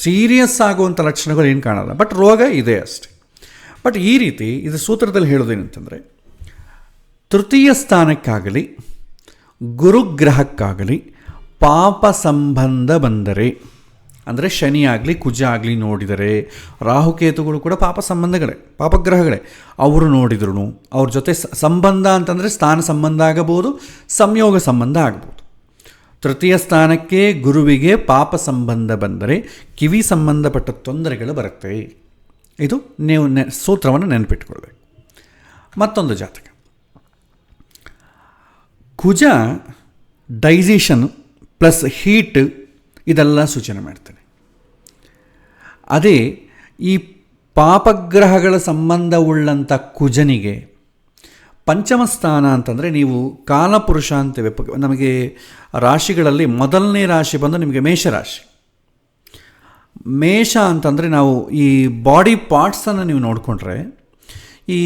[SPEAKER 1] ಸೀರಿಯಸ್ ಆಗುವಂಥ ಲಕ್ಷಣಗಳು ಏನು ಕಾಣಲ್ಲ, ಬಟ್ ರೋಗ ಇದೆ ಅಷ್ಟೆ. ಬಟ್ ಈ ರೀತಿ ಇದು ಸೂತ್ರದಲ್ಲಿ ಹೇಳೋದೇನಂತಂದರೆ, ತೃತೀಯ ಸ್ಥಾನಕ್ಕಾಗಲಿ ಗುರುಗ್ರಹಕ್ಕಾಗಲಿ ಪಾಪ ಸಂಬಂಧ ಬಂದರೆ, ಅಂದರೆ ಶನಿ ಆಗಲಿ ಕುಜ ಆಗಲಿ ನೋಡಿದರೆ, ರಾಹುಕೇತುಗಳು ಕೂಡ ಪಾಪ ಸಂಬಂಧಗಳೇ, ಪಾಪಗ್ರಹಗಳೇ, ಅವರು ನೋಡಿದ್ರು ಅವ್ರ ಜೊತೆ ಸಂಬಂಧ ಅಂತಂದರೆ ಸ್ಥಾನ ಸಂಬಂಧ ಆಗಬಹುದು, ಸಂಯೋಗ ಸಂಬಂಧ ಆಗ್ಬೋದು. ತೃತೀಯ ಸ್ಥಾನಕ್ಕೆ ಗುರುವಿಗೆ ಪಾಪ ಸಂಬಂಧ ಬಂದರೆ ಕಿವಿ ಸಂಬಂಧಪಟ್ಟ ತೊಂದರೆಗಳು ಬರುತ್ತೆ. ಇದು ನೀವು ಸೂತ್ರವನ್ನು ನೆನಪಿಟ್ಕೊಳ್ಬೇಕು. ಮತ್ತೊಂದು ಜಾತಕ, ಕುಜ ಡೈಜೆಷನ್ ಪ್ಲಸ್ ಹೀಟ್ ಇದೆಲ್ಲ ಸೂಚನೆ ಮಾಡ್ತಾನೆ. ಅದೇ ಈ ಪಾಪಗ್ರಹಗಳ ಸಂಬಂಧವುಳ್ಳಂಥ ಕುಜನಿಗೆ ಪಂಚಮ ಸ್ಥಾನ ಅಂತಂದರೆ, ನೀವು ಕಾಲಪುರುಷ ಅಂತೇವೆ. ನಮಗೆ ರಾಶಿಗಳಲ್ಲಿ ಮೊದಲನೇ ರಾಶಿ ಬಂದು ನಿಮಗೆ ಮೇಷರಾಶಿ. ಮೇಷ ಅಂತಂದರೆ ನಾವು ಈ ಬಾಡಿ ಪಾರ್ಟ್ಸನ್ನು ನೀವು ನೋಡಿಕೊಂಡ್ರೆ, ಈ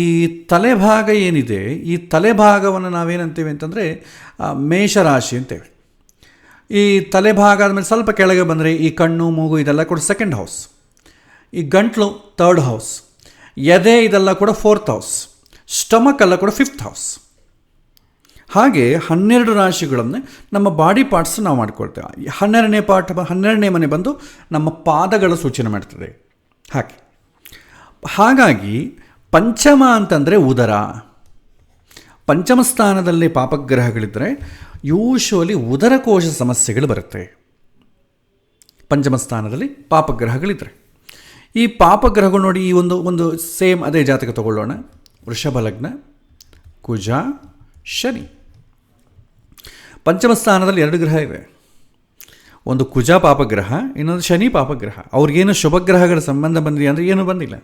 [SPEAKER 1] ತಲೆಭಾಗ ಏನಿದೆ, ಈ ತಲೆಭಾಗವನ್ನು ನಾವೇನಂತೀವಿ ಅಂತಂದರೆ ಮೇಷರಾಶಿ ಅಂತೇವೆ. ಈ ತಲೆಭಾಗ ಆದಮೇಲೆ ಸ್ವಲ್ಪ ಕೆಳಗೆ ಬಂದರೆ ಈ ಕಣ್ಣು ಮೂಗು ಇದೆಲ್ಲ ಕೂಡ ಸೆಕೆಂಡ್ ಹೌಸ್, ಈ ಗಂಟ್ಲು ಥರ್ಡ್ ಹೌಸ್, ಎದೆ ಇದೆಲ್ಲ ಕೂಡ ಫೋರ್ತ್ ಹೌಸ್, ಸ್ಟಮಕ್ ಎಲ್ಲ ಕೂಡ ಫಿಫ್ತ್ ಹೌಸ್. ಹಾಗೆ 12 ರಾಶಿಗಳನ್ನು ನಮ್ಮ ಬಾಡಿ ಪಾರ್ಟ್ಸ್ ನಾವು ಮಾಡ್ಕೊಳ್ತೇವೆ. 12ನೇ ಮನೆ ಬಂದು ನಮ್ಮ ಪಾದಗಳ ಸೂಚನೆ ಮಾಡ್ತದೆ. ಹಾಗಾಗಿ ಪಂಚಮ ಅಂತಂದರೆ ಉದರ. ಪಂಚಮ ಸ್ಥಾನದಲ್ಲಿ ಪಾಪಗ್ರಹಗಳಿದ್ದರೆ ಯೂಶ್ವಲಿ ಉದರಕೋಶ ಸಮಸ್ಯೆಗಳು ಬರುತ್ತೆ. ಪಂಚಮ ಸ್ಥಾನದಲ್ಲಿ ಪಾಪಗ್ರಹಗಳಿದ್ದರೆ, ಈ ಪಾಪಗ್ರಹಗಳು ನೋಡಿ, ಈ ಒಂದು ಸೇಮ್ ಅದೇ ಜಾತಕ ತಗೊಳ್ಳೋಣ. ವೃಷಭ ಲಗ್ನ, ಕುಜ, ಶನಿ. ಪಂಚಮ ಸ್ಥಾನದಲ್ಲಿ 2 ಗ್ರಹ ಇವೆ. ಒಂದು ಕುಜ ಪಾಪಗ್ರಹ, ಇನ್ನೊಂದು ಶನಿ ಪಾಪಗ್ರಹ. ಅವ್ರಿಗೇನು ಶುಭಗ್ರಹಗಳ ಸಂಬಂಧ ಬಂದಿದೆ ಅಂದರೆ ಏನೂ ಬಂದಿಲ್ಲ.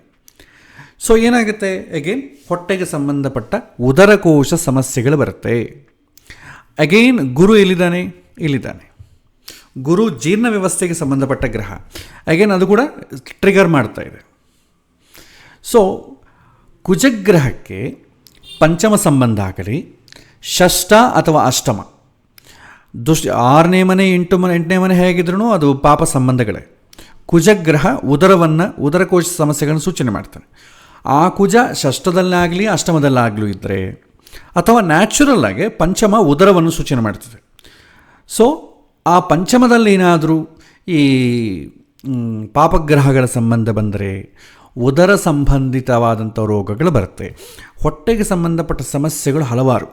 [SPEAKER 1] ಸೊ ಏನಾಗುತ್ತೆ, ಅಗೇನ್ ಹೊಟ್ಟೆಗೆ ಸಂಬಂಧಪಟ್ಟ ಉದರಕೋಶ ಸಮಸ್ಯೆಗಳು ಬರುತ್ತೆ. ಅಗೇನ್ ಗುರು ಇಲ್ಲಿದ್ದಾನೆ. ಗುರು ಜೀರ್ಣ ವ್ಯವಸ್ಥೆಗೆ ಸಂಬಂಧಪಟ್ಟ ಗ್ರಹ. ಅಗೇನ್ ಅದು ಕೂಡ ಟ್ರಿಗರ್ ಮಾಡ್ತಾ ಇದೆ. ಸೊ ಕುಜಗ್ರಹಕ್ಕೆ ಪಂಚಮ ಸಂಬಂಧ ಆಗಲಿ, ಷಷ್ಠ ಅಥವಾ ಅಷ್ಟಮ, 6ನೇ ಮನೆ 8ನೇ ಮನೆ ಹೇಗಿದ್ರೂ ಅದು ಪಾಪ ಸಂಬಂಧಗಳೇ. ಕುಜಗ್ರಹ ಉದರಕೋಶ ಸಮಸ್ಯೆಗಳನ್ನು ಸೂಚನೆ ಮಾಡ್ತಾನೆ. ಆ ಕುಜ ಷಷ್ಠದಲ್ಲಾಗಲಿ ಅಷ್ಟಮದಲ್ಲಾಗಲೂ ಇದ್ದರೆ, ಅಥವಾ ನ್ಯಾಚುರಲ್ ಆಗಿ ಪಂಚಮ ಉದರವನ್ನು ಸೂಚನೆ ಮಾಡ್ತದೆ. ಸೊ ಆ ಪಂಚಮದಲ್ಲಿ ಏನಾದರೂ ಈ ಪಾಪಗ್ರಹಗಳ ಸಂಬಂಧ ಬಂದರೆ ಉದರ ಸಂಬಂಧಿತವಾದಂಥ ರೋಗಗಳು ಬರುತ್ತೆ. ಹೊಟ್ಟೆಗೆ ಸಂಬಂಧಪಟ್ಟ ಸಮಸ್ಯೆಗಳು ಹಲವಾರು.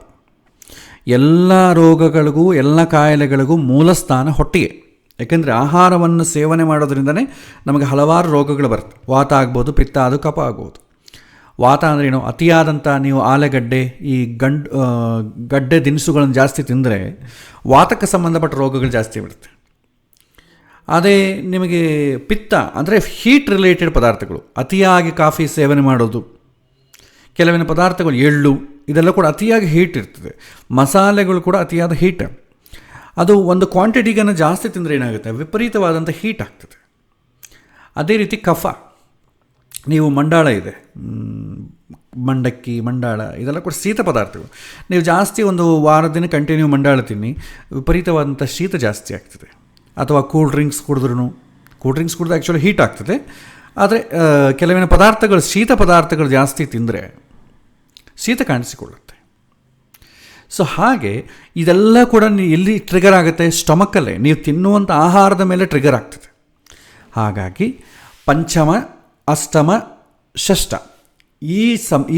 [SPEAKER 1] ಎಲ್ಲ ರೋಗಗಳಿಗೂ ಎಲ್ಲ ಕಾಯಿಲೆಗಳಿಗೂ ಮೂಲ ಸ್ಥಾನ ಹೊಟ್ಟೆಗೆ. ಯಾಕೆಂದರೆ ಆಹಾರವನ್ನು ಸೇವನೆ ಮಾಡೋದ್ರಿಂದನೇ ನಮಗೆ ಹಲವಾರು ರೋಗಗಳು ಬರುತ್ತೆ. ವಾತ ಆಗ್ಬೋದು, ಪಿತ್ತ ಅದು, ಕಫ ಆಗ್ಬೋದು. ವಾತ ಅಂದರೆ ಏನು, ಅತಿಯಾದಂಥ ನೀವು ಆಲೂಗಡ್ಡೆ ಈ ಗಡ್ಡೆ ದಿನಸುಗಳನ್ನು ಜಾಸ್ತಿ ತಿಂದರೆ ವಾತಕ್ಕೆ ಸಂಬಂಧಪಟ್ಟ ರೋಗಗಳು ಜಾಸ್ತಿ ಬರುತ್ತೆ. ಅದೇ ನಿಮಗೆ ಪಿತ್ತ ಅಂದರೆ ಹೀಟ್ ರಿಲೇಟೆಡ್ ಪದಾರ್ಥಗಳು, ಅತಿಯಾಗಿ ಕಾಫಿ ಸೇವನೆ ಮಾಡೋದು, ಕೆಲವಿನ ಪದಾರ್ಥಗಳು ಎಳ್ಳು ಇದೆಲ್ಲ ಕೂಡ ಅತಿಯಾಗಿ ಹೀಟ್ ಇರ್ತದೆ. ಮಸಾಲೆಗಳು ಕೂಡ ಅತಿಯಾದ ಹೀಟ್. ಅದು ಒಂದು ಕ್ವಾಂಟಿಟಿಗನ್ನು ಜಾಸ್ತಿ ತಿಂದರೆ ಏನಾಗುತ್ತೆ, ವಿಪರೀತವಾದಂಥ ಹೀಟ್ ಆಗ್ತದೆ. ಅದೇ ರೀತಿ ಕಫ, ನೀವು ಮಂಡಾಳ ಇದೆ, ಮಂಡಕ್ಕಿ, ಮಂಡಾಳ ಇದೆಲ್ಲ ಕೂಡ ಶೀತ ಪದಾರ್ಥಗಳು. ನೀವು ಜಾಸ್ತಿ ಒಂದು ವಾರದ ದಿನ ಕಂಟಿನ್ಯೂ ಮಂಡಾಳ ತಿನ್ನಿ, ವಿಪರೀತವಾದಂಥ ಶೀತ ಜಾಸ್ತಿ ಆಗ್ತದೆ. ಅಥವಾ ಕೂಲ್ ಡ್ರಿಂಕ್ಸ್ ಕುಡಿದ್ರೂ, ಆ್ಯಕ್ಚುಲಿ ಹೀಟ್ ಆಗ್ತದೆ. ಆದರೆ ಕೆಲವಿನ ಪದಾರ್ಥಗಳು, ಶೀತ ಪದಾರ್ಥಗಳು ಜಾಸ್ತಿ ತಿಂದರೆ ಶೀತ ಕಾಣಿಸಿಕೊಳ್ಳುತ್ತೆ. ಸೊ ಹಾಗೆ ಇದೆಲ್ಲ ಕೂಡ ಎಲ್ಲಿ ಟ್ರಿಗರ್ ಆಗುತ್ತೆ, ಸ್ಟಮಕ್ಕಲ್ಲೇ, ನೀವು ತಿನ್ನುವಂಥ ಆಹಾರದ ಮೇಲೆ ಟ್ರಿಗರ್ ಆಗ್ತದೆ. ಹಾಗಾಗಿ ಪಂಚಮ, ಅಷ್ಟಮ, ಷಷ್ಠ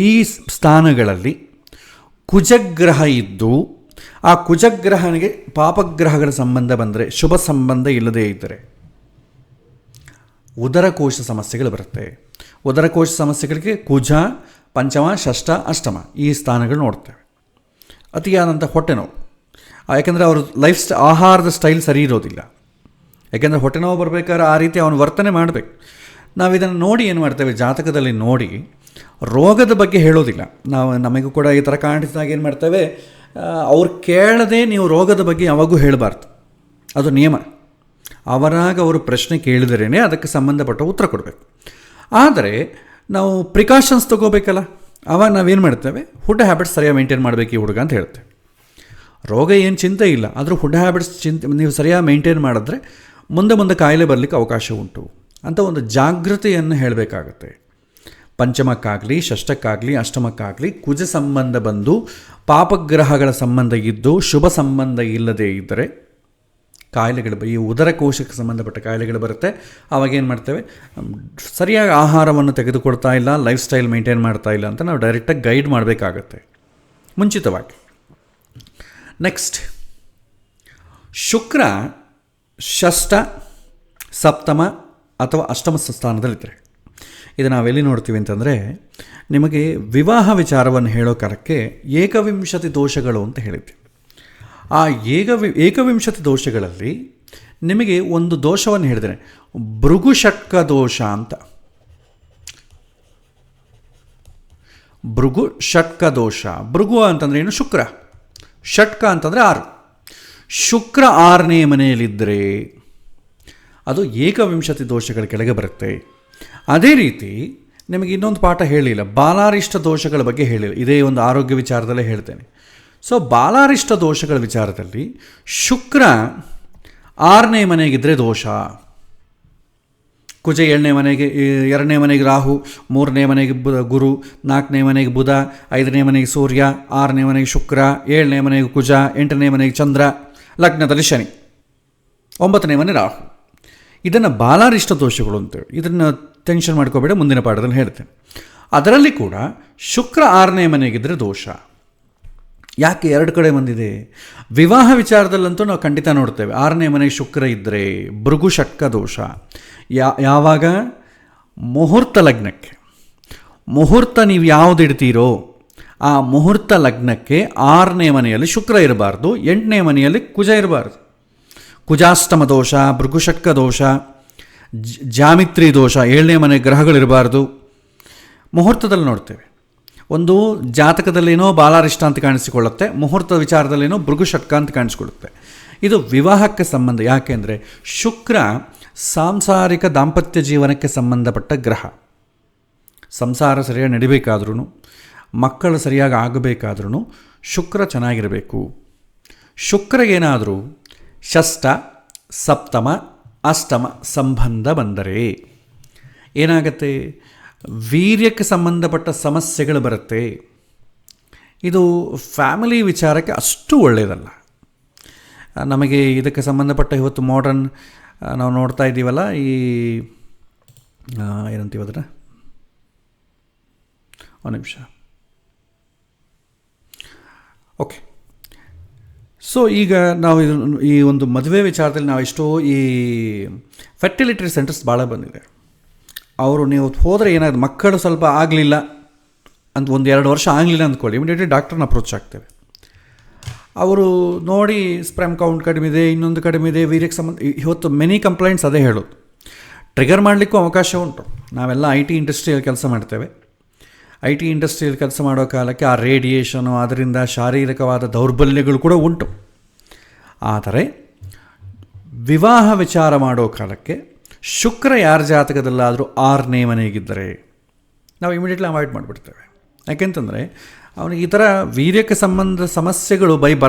[SPEAKER 1] ಈ ಸ್ಥಾನಗಳಲ್ಲಿ ಕುಜಗ್ರಹ ಇದ್ದು, ಆ ಕುಜಗ್ರಹನಿಗೆ ಪಾಪಗ್ರಹಗಳ ಸಂಬಂಧ ಬಂದರೆ, ಶುಭ ಸಂಬಂಧ ಇಲ್ಲದೇ ಇದ್ದರೆ ಉದರಕೋಶ ಸಮಸ್ಯೆಗಳು ಬರುತ್ತೆ. ಉದರಕೋಶ ಸಮಸ್ಯೆಗಳಿಗೆ ಕುಜ, ಪಂಚಮ, ಷಷ್ಠ, ಅಷ್ಟಮ ಈ ಸ್ಥಾನಗಳು ನೋಡ್ತೇವೆ. ಅತಿಯಾದಂಥ ಹೊಟ್ಟೆ ನೋವು, ಯಾಕೆಂದರೆ ಅವರು ಆಹಾರದ ಸ್ಟೈಲ್ ಸರಿ ಇರೋದಿಲ್ಲ. ಯಾಕೆಂದರೆ ಹೊಟ್ಟೆ ನೋವು ಬರಬೇಕಾದ್ರೆ ಆ ರೀತಿ ಅವನು ವರ್ತನೆ ಮಾಡಬೇಕು. ನಾವು ಇದನ್ನು ನೋಡಿ ಏನು ಮಾಡ್ತೇವೆ, ಜಾತಕದಲ್ಲಿ ನೋಡಿ ರೋಗದ ಬಗ್ಗೆ ಹೇಳೋದಿಲ್ಲ. ನಮಗೂ ಕೂಡ ಈ ಥರ ಕಾಣಿಸಿದಾಗ ಏನು ಮಾಡ್ತೇವೆ, ಅವ್ರು ಕೇಳದೆ ನೀವು ರೋಗದ ಬಗ್ಗೆ ಯಾವಾಗೂ ಹೇಳಬಾರ್ದು, ಅದು ನಿಯಮ. ಅವರಾಗ ಅವರು ಪ್ರಶ್ನೆ ಕೇಳಿದರೇ ಅದಕ್ಕೆ ಸಂಬಂಧಪಟ್ಟ ಉತ್ತರ ಕೊಡಬೇಕು. ಆದರೆ ನಾವು ಪ್ರಿಕಾಷನ್ಸ್ ತೊಗೋಬೇಕಲ್ಲ, ಆವಾಗ ನಾವೇನು ಮಾಡ್ತೇವೆ, ಫುಡ್ ಹ್ಯಾಬಿಟ್ಸ್ ಸರಿಯಾಗಿ ಮೇಂಟೈನ್ ಮಾಡಬೇಕು ಈ ಹುಡುಗ ಅಂತ ಹೇಳ್ತೇವೆ. ರೋಗ ಏನು ಚಿಂತೆ ಇಲ್ಲ, ಆದರೂ ಫುಡ್ ಹ್ಯಾಬಿಟ್ಸ್ ನೀವು ಸರಿಯಾಗಿ ಮೇಂಟೈನ್ ಮಾಡಿದ್ರೆ ಮುಂದೆ ಕಾಯಿಲೆ ಬರಲಿಕ್ಕೆ ಅವಕಾಶ ಉಂಟು ಅಂತ ಒಂದು ಜಾಗೃತೆಯನ್ನು ಹೇಳಬೇಕಾಗತ್ತೆ. ಪಂಚಮಕ್ಕಾಗಲಿ, ಷಷ್ಠಕ್ಕಾಗಲಿ, ಅಷ್ಟಮಕ್ಕಾಗಲಿ ಕುಜ ಸಂಬಂಧ ಬಂದು ಪಾಪಗ್ರಹಗಳ ಸಂಬಂಧ ಇದ್ದು ಶುಭ ಸಂಬಂಧ ಇಲ್ಲದೇ ಇದ್ದರೆ ಕಾಯಿಲೆಗಳು, ಈ ಉದರಕೋಶಕ್ಕೆ ಸಂಬಂಧಪಟ್ಟ ಕಾಯಿಲೆಗಳು ಬರುತ್ತೆ. ಆವಾಗೇನು ಮಾಡ್ತೇವೆ, ಸರಿಯಾಗಿ ಆಹಾರವನ್ನು ತೆಗೆದುಕೊಳ್ತಾ ಇಲ್ಲ, ಲೈಫ್ ಸ್ಟೈಲ್ ಮೇಂಟೈನ್ ಮಾಡ್ತಾ ಇಲ್ಲ ಅಂತ ನಾವು ಡೈರೆಕ್ಟಾಗಿ ಗೈಡ್ ಮಾಡಬೇಕಾಗತ್ತೆ ಮುಂಚಿತವಾಗಿ. ನೆಕ್ಸ್ಟ್, ಶುಕ್ರ ಷಷ್ಠ, ಸಪ್ತಮ ಅಥವಾ ಅಷ್ಟಮ ಸ್ಥಾನದಲ್ಲಿದ್ದರೆ ಇದು ನಾವೆಲ್ಲಿ ನೋಡ್ತೀವಿ ಅಂತಂದರೆ, ನಿಮಗೆ ವಿವಾಹ ವಿಚಾರವನ್ನು ಹೇಳೋ ಕಾಲಕ್ಕೆ ಏಕವಿಂಶತಿ ದೋಷಗಳು ಅಂತ ಹೇಳಿದ್ವಿ. ಆ ಏಕವಿಂಶತಿ ದೋಷಗಳಲ್ಲಿ ನಿಮಗೆ ಒಂದು ದೋಷವನ್ನು ಹೇಳಿದ್ದೇನೆ, ಭೃಗು ಷಟ್ಕ ದೋಷ ಅಂತ. ಭೃಗು ಷಟ್ಕ ದೋಷ, ಭೃಗು ಅಂತಂದರೆ ಏನು, ಶುಕ್ರ. ಷಟ್ಕ ಅಂತಂದರೆ 6. ಶುಕ್ರ 6ನೇ ಮನೆಯಲ್ಲಿದ್ದರೆ ಅದು ಏಕವಿಂಶತಿ ದೋಷಗಳ ಕೆಳಗೆ ಬರುತ್ತೆ. ಅದೇ ರೀತಿ ನಿಮಗೆ ಇನ್ನೊಂದು ಪಾಠ ಹೇಳಿಲ್ಲ, ಬಾಲಾರಿಷ್ಟ ದೋಷಗಳ ಬಗ್ಗೆ ಹೇಳಿಲ್ಲ. ಇದೇ ಒಂದು ಆರೋಗ್ಯ ವಿಚಾರದಲ್ಲೇ ಹೇಳ್ತೇನೆ. ಸೊ ಬಾಲಾರಿಷ್ಟ ದೋಷಗಳ ವಿಚಾರದಲ್ಲಿ ಶುಕ್ರ 6ನೇ ಮನೆಗಿದ್ದರೆ ದೋಷ. ಕುಜ 7ನೇ ಮನೆಗೆ, 2ನೇ ಮನೆಗೆ ರಾಹು, 3ನೇ ಮನೆಗೆ ಗುರು, 4ನೇ ಮನೆಗೆ ಬುಧ, 5ನೇ ಮನೆಗೆ ಸೂರ್ಯ, 6ನೇ ಮನೆಗೆ ಶುಕ್ರ, 7ನೇ ಮನೆಗೆ ಕುಜ, 8ನೇ ಮನೆಗೆ ಚಂದ್ರ, ಲಗ್ನದಲ್ಲಿ ಶನಿ, 9ನೇ ಮನೆ ರಾಹು. ಇದನ್ನು ಬಾಲಾರಿಷ್ಟ ದೋಷಗಳು ಅಂತೇಳಿ. ಇದನ್ನು ಟೆನ್ಷನ್ ಮಾಡ್ಕೋಬೇಡ, ಮುಂದಿನ ಪಾಠದಲ್ಲಿ ಹೇಳ್ತೇನೆ. ಅದರಲ್ಲಿ ಕೂಡ ಶುಕ್ರ 6ನೇ ಮನೆಗಿದ್ದರೆ ದೋಷ. ಯಾಕೆ 2 ಕಡೆ ಬಂದಿದೆ? ವಿವಾಹ ವಿಚಾರದಲ್ಲಂತೂ ನಾವು ಖಂಡಿತ ನೋಡ್ತೇವೆ, 6ನೇ ಮನೆಗೆ ಶುಕ್ರ ಇದ್ದರೆ ಭೃಗು ಷಟ್ಕ ದೋಷ. ಯಾವಾಗ? ಮುಹೂರ್ತ ಲಗ್ನಕ್ಕೆ. ಮುಹೂರ್ತ ನೀವು ಯಾವುದು ಇಡ್ತೀರೋ ಆ ಮುಹೂರ್ತ ಲಗ್ನಕ್ಕೆ 6ನೇ ಮನೆಯಲ್ಲಿ ಶುಕ್ರ ಇರಬಾರ್ದು, 8ನೇ ಮನೆಯಲ್ಲಿ ಕುಜ ಇರಬಾರ್ದು. ಕುಜಾಷ್ಟಮ ದೋಷ, ಭೃಗುಷಟ್ಕ ದೋಷ, ಜಾಮಿತ್ರಿ ದೋಷ, 7ನೇ ಮನೆ ಗ್ರಹಗಳಿರಬಾರ್ದು. ಮುಹೂರ್ತದಲ್ಲಿ ನೋಡ್ತೇವೆ, ಒಂದು ಜಾತಕದಲ್ಲೇನೋ ಬಾಲಾರಿಷ್ಟ ಅಂತ ಕಾಣಿಸಿಕೊಳ್ಳುತ್ತೆ, ಮುಹೂರ್ತ ವಿಚಾರದಲ್ಲೇನೋ ಭೃಗುಷಟ್ಕ ಅಂತ ಕಾಣಿಸಿಕೊಳ್ಳುತ್ತೆ. ಇದು ವಿವಾಹಕ್ಕೆ ಸಂಬಂಧ. ಯಾಕೆಂದರೆ ಶುಕ್ರ ಸಾಂಸಾರಿಕ ದಾಂಪತ್ಯ ಜೀವನಕ್ಕೆ ಸಂಬಂಧಪಟ್ಟ ಗ್ರಹ. ಸಂಸಾರ ಸರಿಯಾಗಿ ನಡಿಬೇಕಾದ್ರೂ, ಮಕ್ಕಳು ಸರಿಯಾಗಿ ಆಗಬೇಕಾದ್ರೂ ಶುಕ್ರ ಚೆನ್ನಾಗಿರಬೇಕು. ಶುಕ್ರಗೇನಾದರೂ ಷಷ್ಠ, ಸಪ್ತಮ, ಅಷ್ಟಮ ಸಂಬಂಧ ಬಂದರೆ ಏನಾಗುತ್ತೆ? ವೀರ್ಯಕ್ಕೆ ಸಂಬಂಧಪಟ್ಟ ಸಮಸ್ಯೆಗಳು ಬರುತ್ತೆ. ಇದು ಫ್ಯಾಮಿಲಿ ವಿಚಾರಕ್ಕೆ ಅಷ್ಟು ಒಳ್ಳೆಯದಲ್ಲ. ನಮಗೆ ಇದಕ್ಕೆ ಸಂಬಂಧಪಟ್ಟ ಇವತ್ತು ಮಾಡರ್ನ್ ನಾವು ನೋಡ್ತಾ ಇದ್ದೀವಲ್ಲ, ಈ ಏನಂತೀವಿ ಅದನ್ನು, ಒಂದು ನಿಮಿಷ, ಓಕೆ. ಸೊ ಈಗ ನಾವು ಈ ಒಂದು ಮದುವೆ ವಿಚಾರದಲ್ಲಿ ನಾವು ಎಷ್ಟೋ ಈ ಫರ್ಟಿಲಿಟಿ ಸೆಂಟರ್ಸ್ ಭಾಳ ಬಂದಿದೆ. ಅವರು ನೀವು ಹೋದರೆ ಏನಾದ್ರು ಮಕ್ಕಳು ಸ್ವಲ್ಪ ಆಗಲಿಲ್ಲ ಅಂತ, 1-2 ವರ್ಷ ಆಗಲಿಲ್ಲ ಅಂದ್ಕೊಳ್ಳಿ, ಇಮಿಡಿಯೇಟ್ಲಿ ಡಾಕ್ಟ್ರನ್ನ ಅಪ್ರೋಚ್ ಆಗ್ತೇವೆ. ಅವರು ನೋಡಿ ಸ್ಪರ್ಮ್ ಕೌಂಟ್ ಕಡಿಮೆ ಇದೆ, ಇನ್ನೊಂದು ಕಡಿಮೆ ಇದೆ, ವೀರ್ಯಕ್ಕೆ ಸಂಬಂಧ. ಇವತ್ತು ಮೆನಿ ಕಂಪ್ಲೇಂಟ್ಸ್ ಅದೇ ಹೇಳೋದು. ಟ್ರಿಗರ್ ಮಾಡಲಿಕ್ಕೂ ಅವಕಾಶ ಉಂಟು. ನಾವೆಲ್ಲ IT ಇಂಡಸ್ಟ್ರಿಯಲ್ಲಿ ಕೆಲಸ ಮಾಡ್ತೇವೆ. IT ಇಂಡಸ್ಟ್ರಿಯಲ್ಲಿ ಕೆಲಸ ಮಾಡೋ ಕಾಲಕ್ಕೆ ಆ ರೇಡಿಯೇಷನು, ಅದರಿಂದ ಶಾರೀರಿಕವಾದ ದೌರ್ಬಲ್ಯಗಳು ಕೂಡ ಉಂಟು. ಆದರೆ ವಿವಾಹ ವಿಚಾರ ಮಾಡೋ ಕಾಲಕ್ಕೆ ಶುಕ್ರ ಯಾರ ಜಾತಕದಲ್ಲಾದರೂ 6ನೇ ಮನೆಗಿದ್ದರೆ ನಾವು ಇಮಿಡಿಯೇಟ್ಲಿ ಅವಾಯ್ಡ್ ಮಾಡಿಬಿಡ್ತೇವೆ. ಯಾಕೆಂತಂದರೆ ಅವನಿಗೆ ಈ ಥರ ವೀರ್ಯಕ್ಕೆ ಸಂಬಂಧ ಸಮಸ್ಯೆಗಳು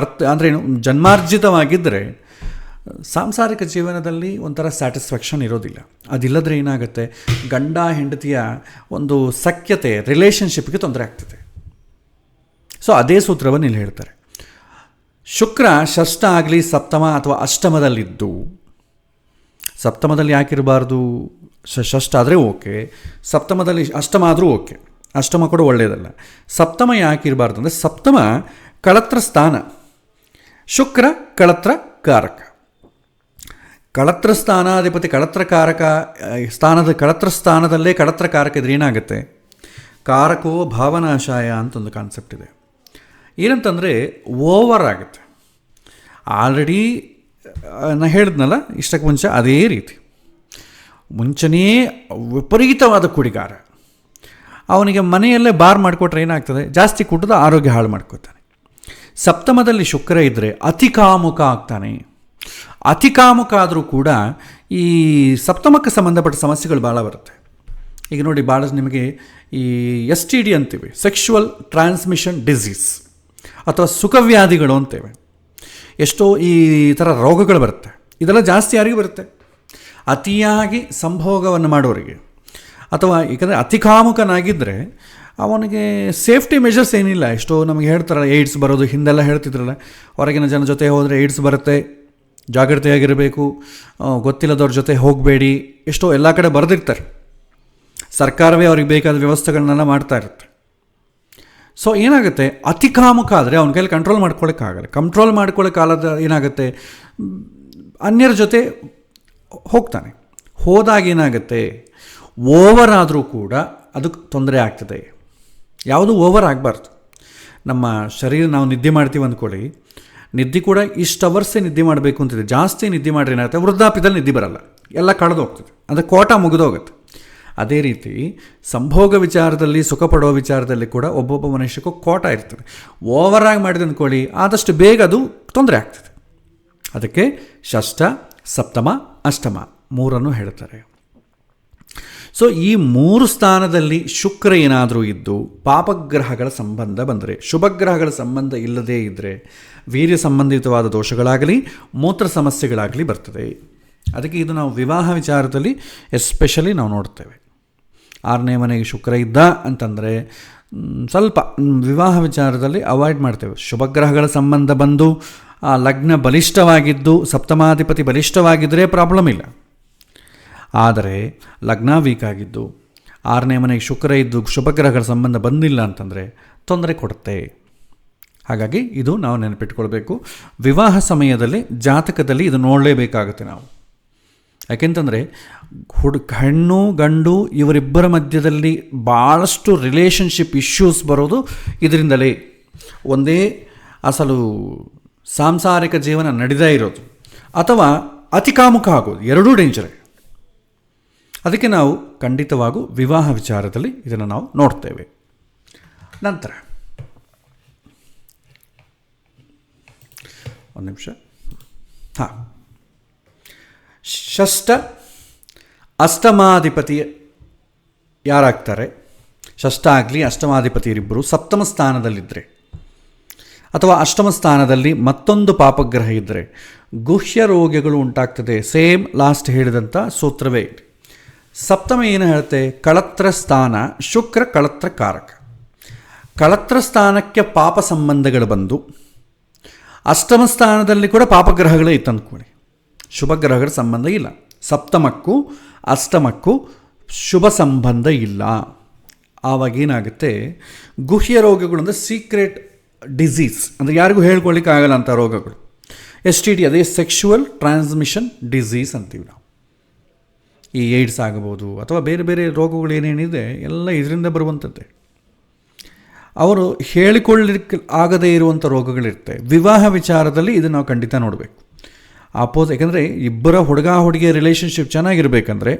[SPEAKER 1] ಅಂದರೆ ಜನ್ಮಾರ್ಜಿತವಾಗಿದ್ದರೆ ಸಾಂಸಾರಿಕ ಜೀವನದಲ್ಲಿ ಒಂಥರ ಸ್ಯಾಟಿಸ್ಫ್ಯಾಕ್ಷನ್ ಇರೋದಿಲ್ಲ. ಅದಿಲ್ಲದ್ರೆ ಏನಾಗುತ್ತೆ, ಗಂಡ ಹೆಂಡತಿಯ ಒಂದು ಸಖ್ಯತೆ, ರಿಲೇಷನ್ಶಿಪ್ಗೆ ತೊಂದರೆ ಆಗ್ತದೆ. ಸೊ ಅದೇ ಸೂತ್ರವನ್ನು ಇಲ್ಲಿ ಹೇಳ್ತಾರೆ. ಶುಕ್ರ ಷಷ್ಠ ಆಗಲಿ ಸಪ್ತಮ ಅಥವಾ ಅಷ್ಟಮದಲ್ಲಿದ್ದು, ಸಪ್ತಮದಲ್ಲಿ ಯಾಕಿರಬಾರ್ದು? ಷಷ್ಠ ಆದರೆ ಓಕೆ, ಸಪ್ತಮದಲ್ಲಿ ಅಷ್ಟಮ ಆದರೂ ಓಕೆ, ಅಷ್ಟಮ ಕೂಡ ಒಳ್ಳೆಯದಲ್ಲ. ಸಪ್ತಮ ಯಾಕಿರಬಾರ್ದು ಅಂದರೆ ಸಪ್ತಮ ಕಳತ್ರ ಸ್ಥಾನ, ಶುಕ್ರ ಕಳತ್ರ ಕಾರಕ. ಕಳತ್ರ ಸ್ಥಾನಾಧಿಪತಿ ಕಳತ್ರಕಾರಕ ಕಳತ್ರ ಸ್ಥಾನದಲ್ಲೇ ಕಳತ್ರಕಾರಕ ಇದ್ರೆ ಏನಾಗುತ್ತೆ? ಕಾರಕೋ ಭಾವನಾಶಾಯ ಅಂತ ಒಂದು ಕಾನ್ಸೆಪ್ಟ್ ಇದೆ. ಏನಂತಂದರೆ ಓವರ್ ಆಗುತ್ತೆ. ಆಲ್ರೆಡಿ ನಾನು ಹೇಳಿದ್ನಲ್ಲ ಇಷ್ಟಕ್ಕೆ ಮುಂಚೆ, ಅದೇ ರೀತಿ ಮುಂಚೆನೇ ವಿಪರೀತವಾದ ಕುಡಿಗಾರ, ಅವನಿಗೆ ಮನೆಯಲ್ಲೇ ಬಾರ್ ಮಾಡಿಕೊಟ್ರೆ ಏನಾಗ್ತದೆ? ಜಾಸ್ತಿ ಕುಡಿದು ಆರೋಗ್ಯ ಹಾಳು ಮಾಡ್ಕೋತಾನೆ. ಸಪ್ತಮದಲ್ಲಿ ಶುಕ್ರ ಇದ್ದರೆ ಅತಿಕಾಮುಕ ಆಗ್ತಾನೆ. ಅತಿಕಾಮುಕ ಆದರೂ ಕೂಡ ಈ ಸಪ್ತಮಕ್ಕೆ ಸಂಬಂಧಪಟ್ಟ ಸಮಸ್ಯೆಗಳು ಭಾಳ ಬರುತ್ತೆ. ಈಗ ನೋಡಿ, ಭಾಳ ನಿಮಗೆ ಈ STD ಅಂತೀವಿ, ಸೆಕ್ಷುವಲ್ ಟ್ರಾನ್ಸ್ಮಿಷನ್ ಡಿಸೀಸ್ ಅಥವಾ ಸುಖವ್ಯಾಧಿಗಳು ಅಂತೇವೆ. ಎಷ್ಟೋ ಈ ಥರ ರೋಗಗಳು ಬರುತ್ತೆ. ಇದೆಲ್ಲ ಜಾಸ್ತಿ ಯಾರಿಗೆ ಬರುತ್ತೆ? ಅತಿಯಾಗಿ ಸಂಭೋಗವನ್ನು ಮಾಡೋರಿಗೆ, ಅಥವಾ ಏಕೆಂದರೆ ಅತಿಕಾಮುಕನಾಗಿದ್ದರೆ ಅವನಿಗೆ ಸೇಫ್ಟಿ ಮೆಷರ್ಸ್ ಏನಿಲ್ಲ. ಎಷ್ಟೋ ನಮಗೆ ಹೇಳ್ತಾರಲ್ಲ, ಏಡ್ಸ್ ಬರೋದು, ಹಿಂದೆಲ್ಲ ಹೇಳ್ತಿದ್ರಲ್ಲ, ಹೊರಗಿನ ಜನ ಜೊತೆ ಹೋದರೆ ಏಡ್ಸ್ ಬರುತ್ತೆ, ಜಾಗ್ರತೆಯಾಗಿರಬೇಕು, ಗೊತ್ತಿಲ್ಲದವ್ರ ಜೊತೆ ಹೋಗಬೇಡಿ, ಎಷ್ಟೋ ಎಲ್ಲ ಕಡೆ ಬರೆದಿರ್ತಾರೆ. ಸರ್ಕಾರವೇ ಅವ್ರಿಗೆ ಬೇಕಾದ ವ್ಯವಸ್ಥೆಗಳನ್ನೆಲ್ಲ ಮಾಡ್ತಾ ಇರುತ್ತೆ. ಸೊ ಏನಾಗುತ್ತೆ, ಅತಿಕಾಮುಕ ಆದರೆ ಅವನ ಕೈಲಿ ಕಂಟ್ರೋಲ್ ಮಾಡ್ಕೊಳ್ಳೋಕ್ಕಾಗಲ್ಲ. ಕಂಟ್ರೋಲ್ ಮಾಡ್ಕೊಳ್ಳೋಕ್ಕಾಗದ ಏನಾಗುತ್ತೆ, ಅನ್ಯರ ಜೊತೆ ಹೋಗ್ತಾನೆ. ಹೋದಾಗ ಏನಾಗುತ್ತೆ, ಓವರ್ ಆದರೂ ಕೂಡ ಅದಕ್ಕೆ ತೊಂದರೆ ಆಗ್ತದೆ. ಯಾವುದು ಓವರ್ ಆಗಬಾರ್ದು. ನಮ್ಮ ಶರೀರ, ನಾವು ನಿದ್ದೆ ಮಾಡ್ತೀವಿ ಅಂದ್ಕೊಳ್ಳಿ, ನಿದ್ದೆ ಕೂಡ ಇಷ್ಟು ಅವರ್ಸೇ ನಿದ್ದೆ ಮಾಡಬೇಕು ಅಂತಿದೆ. ಜಾಸ್ತಿ ನಿದ್ದೆ ಮಾಡಿದ್ರೆ ಏನಾಗುತ್ತೆ, ವೃದ್ಧಾಪ್ಯದಲ್ಲಿ ನಿದ್ದೆ ಬರಲ್ಲ, ಎಲ್ಲ ಕಳೆದು ಹೋಗ್ತದೆ, ಅಂದರೆ ಕೋಟ ಮುಗಿದೋಗುತ್ತೆ. ಅದೇ ರೀತಿ ಸಂಭೋಗ ವಿಚಾರದಲ್ಲಿ, ಸುಖ ಪಡೋ ವಿಚಾರದಲ್ಲಿ ಕೂಡ ಒಬ್ಬೊಬ್ಬ ಮನುಷ್ಯಕ್ಕೂ ಕೋಟ ಇರ್ತದೆ. ಓವರಾಗಿ ಮಾಡಿದೆ ಅಂದ್ಕೊಳ್ಳಿ, ಆದಷ್ಟು ಬೇಗ ಅದು ತೊಂದರೆ ಆಗ್ತದೆ. ಅದಕ್ಕೆ ಷಷ್ಠ, ಸಪ್ತಮ, ಅಷ್ಟಮ 3 ಹೇಳ್ತಾರೆ. ಸೊ ಈ 3 ಸ್ಥಾನದಲ್ಲಿ ಶುಕ್ರ ಏನಾದರೂ ಇದ್ದು ಪಾಪಗ್ರಹಗಳ ಸಂಬಂಧ ಬಂದರೆ, ಶುಭಗ್ರಹಗಳ ಸಂಬಂಧ ಇಲ್ಲದೇ ಇದ್ದರೆ ವೀರ್ಯ ಸಂಬಂಧಿತವಾದ ದೋಷಗಳಾಗಲಿ ಮೂತ್ರ ಸಮಸ್ಯೆಗಳಾಗಲಿ ಬರ್ತದೆ. ಅದಕ್ಕೆ ಇದು ನಾವು ವಿವಾಹ ವಿಚಾರದಲ್ಲಿ ಎಸ್ಪೆಷಲಿ ನಾವು ನೋಡ್ತೇವೆ. 6ನೇ ಮನೆಗೆ ಶುಕ್ರ ಇದ್ದ ಅಂತಂದರೆ ಸ್ವಲ್ಪ ವಿವಾಹ ವಿಚಾರದಲ್ಲಿ ಅವಾಯ್ಡ್ ಮಾಡ್ತೇವೆ. ಶುಭಗ್ರಹಗಳ ಸಂಬಂಧ ಬಂದು ಆ ಲಗ್ನ ಬಲಿಷ್ಠವಾಗಿದ್ದು, ಸಪ್ತಮಾಧಿಪತಿ ಬಲಿಷ್ಠವಾಗಿದ್ದರೆ ಪ್ರಾಬ್ಲಮ್ ಇಲ್ಲ. ಆದರೆ ಲಗ್ನ ವೀಕ್ ಆಗಿದ್ದು, 6ನೇ ಮನೆಗೆ ಶುಕ್ರ ಇದ್ದು, ಶುಭಗ್ರಹಗಳ ಸಂಬಂಧ ಬಂದಿಲ್ಲ ಅಂತಂದರೆ ತೊಂದರೆ ಕೊಡುತ್ತೆ. ಹಾಗಾಗಿ ಇದು ನಾವು ನೆನಪಿಟ್ಕೊಳ್ಬೇಕು. ವಿವಾಹ ಸಮಯದಲ್ಲಿ ಜಾತಕದಲ್ಲಿ ಇದು ನೋಡಲೇಬೇಕಾಗುತ್ತೆ ನಾವು. ಯಾಕೆಂತಂದರೆ ಹೆಣ್ಣು ಗಂಡು ಇವರಿಬ್ಬರ ಮಧ್ಯದಲ್ಲಿ ಭಾಳಷ್ಟು ರಿಲೇಷನ್ಶಿಪ್ ಇಶ್ಯೂಸ್ ಬರೋದು ಇದರಿಂದಲೇ. ಒಂದೇ ಅಸಲು ಸಾಂಸಾರಿಕ ಜೀವನ ನಡೀದೇ ಇರೋದು, ಅಥವಾ ಅತಿಕಾಮುಕ ಆಗೋದು, ಎರಡೂ ಡೇಂಜರೇ. ಅದಕ್ಕೆ ನಾವು ಖಂಡಿತವಾಗೂ ವಿವಾಹ ವಿಚಾರದಲ್ಲಿ ಇದನ್ನು ನಾವು ನೋಡ್ತೇವೆ. ನಂತರ ಒಂದು ನಿಮಿಷ. ಷಷ್ಠ ಅಷ್ಟಮಾಧಿಪತಿ ಯಾರಾಗ್ತಾರೆ? ಷಷ್ಠ ಆಗಲಿ ಅಷ್ಟಮಾಧಿಪತಿಯರಿಬ್ಬರು ಸಪ್ತಮ ಸ್ಥಾನದಲ್ಲಿದ್ದರೆ ಅಥವಾ ಅಷ್ಟಮ ಸ್ಥಾನದಲ್ಲಿ ಮತ್ತೊಂದು ಪಾಪಗ್ರಹ ಇದ್ದರೆ ಗುಹ್ಯ ರೋಗಗಳು ಉಂಟಾಗ್ತದೆ. ಸೇಮ್ ಲಾಸ್ಟ್ ಹೇಳಿದಂಥ ಸೂತ್ರವೇ ಇದೆ. ಸಪ್ತಮ ಏನು ಹೇಳುತ್ತೆ? ಕಳತ್ರ ಸ್ಥಾನ, ಶುಕ್ರ ಕಳತ್ರ ಕಾರಕ. ಕಳತ್ರ ಸ್ಥಾನಕ್ಕೆ ಪಾಪ ಸಂಬಂಧಗಳು ಬಂದು ಅಷ್ಟಮ ಸ್ಥಾನದಲ್ಲಿ ಕೂಡ ಪಾಪಗ್ರಹಗಳೇ ಇತ್ತು ಅಂದ್ಕೊಳ್ಳಿ, ಶುಭ ಗ್ರಹಗಳ ಸಂಬಂಧ ಇಲ್ಲ. ಸಪ್ತಮಕ್ಕೂ ಅಷ್ಟಮಕ್ಕೂ ಶುಭ ಸಂಬಂಧ ಇಲ್ಲ. ಆವಾಗ ಏನಾಗುತ್ತೆ? ಗುಹ್ಯ ರೋಗಗಳು ಅಂದರೆ ಸೀಕ್ರೆಟ್ ಡಿಸೀಸ್, ಅಂದರೆ ಯಾರಿಗೂ ಹೇಳ್ಕೊಳ್ಳಿಕ್ಕೆ ಆಗಲ್ಲ ಅಂಥ ರೋಗಗಳು. STD ಅದೇ ಸೆಕ್ಷುವಲ್ ಟ್ರಾನ್ಸ್ಮಿಷನ್ ಡಿಸೀಸ್ ಅಂತೀವಿ ನಾವು. ಈ ಏಡ್ಸ್ ಆಗಬಹುದು ಅಥವಾ ಬೇರೆ ಬೇರೆ ರೋಗಗಳು ಏನೇನಿದೆ ಎಲ್ಲ ಇದರಿಂದ ಬರುವಂಥದ್ದೇ. ಅವರು ಹೇಳಿಕೊಳ್ಳಲಿಕ್ಕೆ ಆಗದೇ ಇರುವಂಥ ರೋಗಗಳಿರುತ್ತೆ. ವಿವಾಹ ವಿಚಾರದಲ್ಲಿ ಇದನ್ನು ನಾವು ಖಂಡಿತ ನೋಡಬೇಕು. ಯಾಕಂದರೆ ಇಬ್ಬರ ಹುಡುಗ ಹುಡುಗಿಯ ರಿಲೇಷನ್ಶಿಪ್ ಚೆನ್ನಾಗಿರಬೇಕಂದ್ರೆ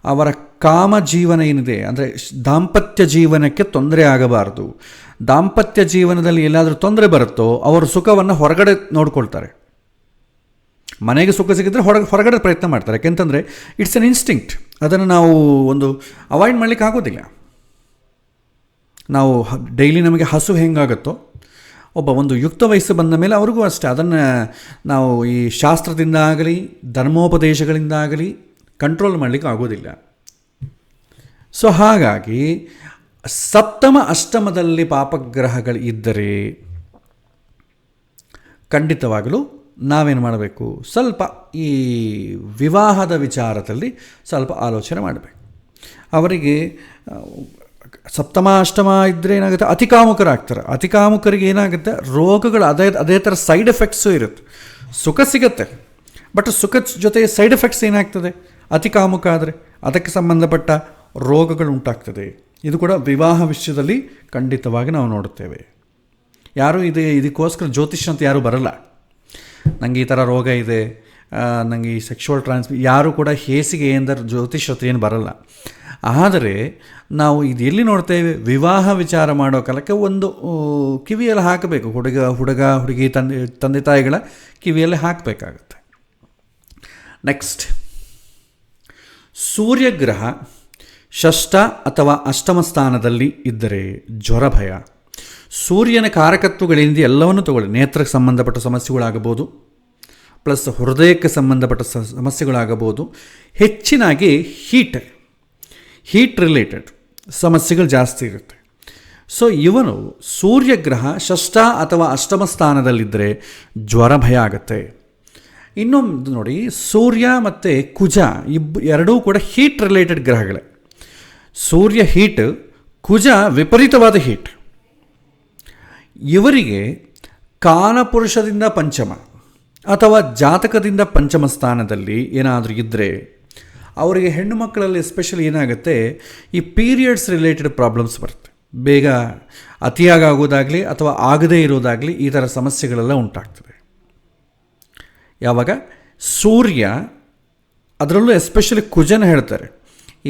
[SPEAKER 1] ಅವರ ಕಾಮ ಜೀವನ ಏನಿದೆ, ಅಂದರೆ ದಾಂಪತ್ಯ ಜೀವನಕ್ಕೆ ತೊಂದರೆ ಆಗಬಾರ್ದು. ದಾಂಪತ್ಯ ಜೀವನದಲ್ಲಿ ಎಲ್ಲಾದರೂ ತೊಂದರೆ ಬರುತ್ತೋ ಅವರು ಸುಖವನ್ನು ಹೊರಗಡೆ ನೋಡ್ಕೊಳ್ತಾರೆ. ಮನೆಗೆ ಸುಖ ಸಿಕ್ಕಿದ್ರೆ ಹೊರಗಡೆ ಪ್ರಯತ್ನ ಮಾಡ್ತಾರೆ. ಯಾಕೆಂತಂದರೆ ಇಟ್ಸ್ ಎನ್ ಇನ್ಸ್ಟಿಂಕ್ಟ್. ಅದನ್ನು ನಾವು ಒಂದು ಅವಾಯ್ಡ್ ಮಾಡಲಿಕ್ಕೆ ಆಗೋದಿಲ್ಲ. ನಾವು ಡೈಲಿ ನಮಗೆ ಹಸು ಹೆಂಗಾಗುತ್ತೋ ಒಂದು ಯುಕ್ತ ವಯಸ್ಸು ಬಂದ ಮೇಲೆ ಅವ್ರಿಗೂ ಅಷ್ಟೇ. ಅದನ್ನು ನಾವು ಈ ಶಾಸ್ತ್ರದಿಂದ ಆಗಲಿ ಧರ್ಮೋಪದೇಶಗಳಿಂದ ಆಗಲಿ ಕಂಟ್ರೋಲ್ ಮಾಡಲಿಕ್ಕೆ ಆಗೋದಿಲ್ಲ. ಸೊ ಹಾಗಾಗಿ ಸಪ್ತಮ ಅಷ್ಟಮದಲ್ಲಿ ಪಾಪಗ್ರಹಗಳು ಇದ್ದರೆ ಖಂಡಿತವಾಗಲೂ ನಾವೇನು ಮಾಡಬೇಕು? ಸ್ವಲ್ಪ ಈ ವಿವಾಹದ ವಿಚಾರದಲ್ಲಿ ಸ್ವಲ್ಪ ಆಲೋಚನೆ ಮಾಡಬೇಕು. ಅವರಿಗೆ ಸಪ್ತಮ ಅಷ್ಟಮ ಇದ್ದರೆ ಏನಾಗುತ್ತೆ? ಅತಿಕಾಮುಕರಾಗ್ತಾರೆ. ಅತಿಕಾಮುಕರಿಗೆ ಏನಾಗುತ್ತೆ? ರೋಗಗಳು ಅದೇ ಥರ ಸೈಡ್ ಎಫೆಕ್ಟ್ಸು ಇರುತ್ತೆ. ಸುಖ ಸಿಗುತ್ತೆ, ಬಟ್ ಸುಖದ ಜೊತೆ ಸೈಡ್ ಎಫೆಕ್ಟ್ಸ್ ಏನಾಗ್ತದೆ? ಅತಿಕಾಮುಕ ಆದರೆ ಅದಕ್ಕೆ ಸಂಬಂಧಪಟ್ಟ ರೋಗಗಳು ಉಂಟಾಗ್ತದೆ. ಇದು ಕೂಡ ವಿವಾಹ ವಿಷಯದಲ್ಲಿ ಖಂಡಿತವಾಗಿ ನಾವು ನೋಡುತ್ತೇವೆ. ಯಾರೂ ಇದಕ್ಕೋಸ್ಕರ ಜ್ಯೋತಿಷ್ಯ ಅಂತ ಯಾರೂ ಬರಲ್ಲ. ನನಗೆ ಈ ಥರ ರೋಗ ಇದೆ, ನನಗೆ ಈ ಸೆಕ್ಷುವಲ್ ಯಾರೂ ಕೂಡ ಹೇಸಿಗೆ ಎಂದರೆ ಜ್ಯೋತಿಷ್ಯ ಏನು ಬರಲ್ಲ. ಆದರೆ ನಾವು ಇದು ಎಲ್ಲಿ ನೋಡ್ತೇವೆ? ವಿವಾಹ ವಿಚಾರ ಮಾಡೋ ಕಾಲಕ್ಕೆ ಒಂದು ಕಿವಿಯಲ್ಲಿ ಹಾಕಬೇಕು. ಹುಡುಗಿ ತಂದೆ ತಾಯಿಗಳ ಕಿವಿಯಲ್ಲಿ ಹಾಕಬೇಕಾಗುತ್ತೆ. ನೆಕ್ಸ್ಟ್, ಸೂರ್ಯಗ್ರಹ ಷಷ್ಠ ಅಥವಾ ಅಷ್ಟಮ ಸ್ಥಾನದಲ್ಲಿ ಇದ್ದರೆ ಜ್ವರ ಭಯ. ಸೂರ್ಯನ ಕಾರಕತ್ವಗಳಿಂದ ಎಲ್ಲವನ್ನು ತಗೊಳ್ಳಿ. ನೇತ್ರಕ್ಕೆ ಸಂಬಂಧಪಟ್ಟ ಸಮಸ್ಯೆಗಳಾಗಬಹುದು, ಪ್ಲಸ್ ಹೃದಯಕ್ಕೆ ಸಂಬಂಧಪಟ್ಟ ಸಮಸ್ಯೆಗಳಾಗಬಹುದು. ಹೆಚ್ಚಿನಾಗಿ ಹೀಟ್ ರಿಲೇಟೆಡ್ ಸಮಸ್ಯೆಗಳು ಜಾಸ್ತಿ ಇರುತ್ತೆ. ಸೊ ಇವನು ಸೂರ್ಯಗ್ರಹ ಷಷ್ಠ ಅಥವಾ ಅಷ್ಟಮ ಸ್ಥಾನದಲ್ಲಿದ್ದರೆ ಜ್ವರ ಭಯ ಆಗುತ್ತೆ. ಇನ್ನೊಂದು ನೋಡಿ, ಸೂರ್ಯ ಮತ್ತು ಕುಜ ಎರಡೂ ಕೂಡ ಹೀಟ್ ರಿಲೇಟೆಡ್ ಗ್ರಹಗಳೇ. ಸೂರ್ಯ ಹೀಟ್, ಕುಜ ವಿಪರೀತವಾದ ಹೀಟ್. ಇವರಿಗೆ ಕಾಲಪುರುಷದಿಂದ ಪಂಚಮ ಅಥವಾ ಜಾತಕದಿಂದ ಪಂಚಮ ಸ್ಥಾನದಲ್ಲಿ ಏನಾದರೂ ಇದ್ದರೆ ಅವರಿಗೆ ಹೆಣ್ಣು ಮಕ್ಕಳಲ್ಲಿ ಎಸ್ಪೆಷಲಿ ಏನಾಗುತ್ತೆ? ಈ ಪೀರಿಯಡ್ಸ್ ರಿಲೇಟೆಡ್ ಪ್ರಾಬ್ಲಮ್ಸ್ ಬರುತ್ತೆ. ಬೇಗ ಅತಿಯಾಗೋದಾಗಲಿ ಅಥವಾ ಆಗದೇ ಇರೋದಾಗಲಿ ಈ ಥರ ಸಮಸ್ಯೆಗಳೆಲ್ಲ ಉಂಟಾಗ್ತದೆ. ಯಾವಾಗ ಸೂರ್ಯ, ಅದರಲ್ಲೂ ಎಸ್ಪೆಷಲಿ ಕುಜನ ಹೇಳ್ತಾರೆ,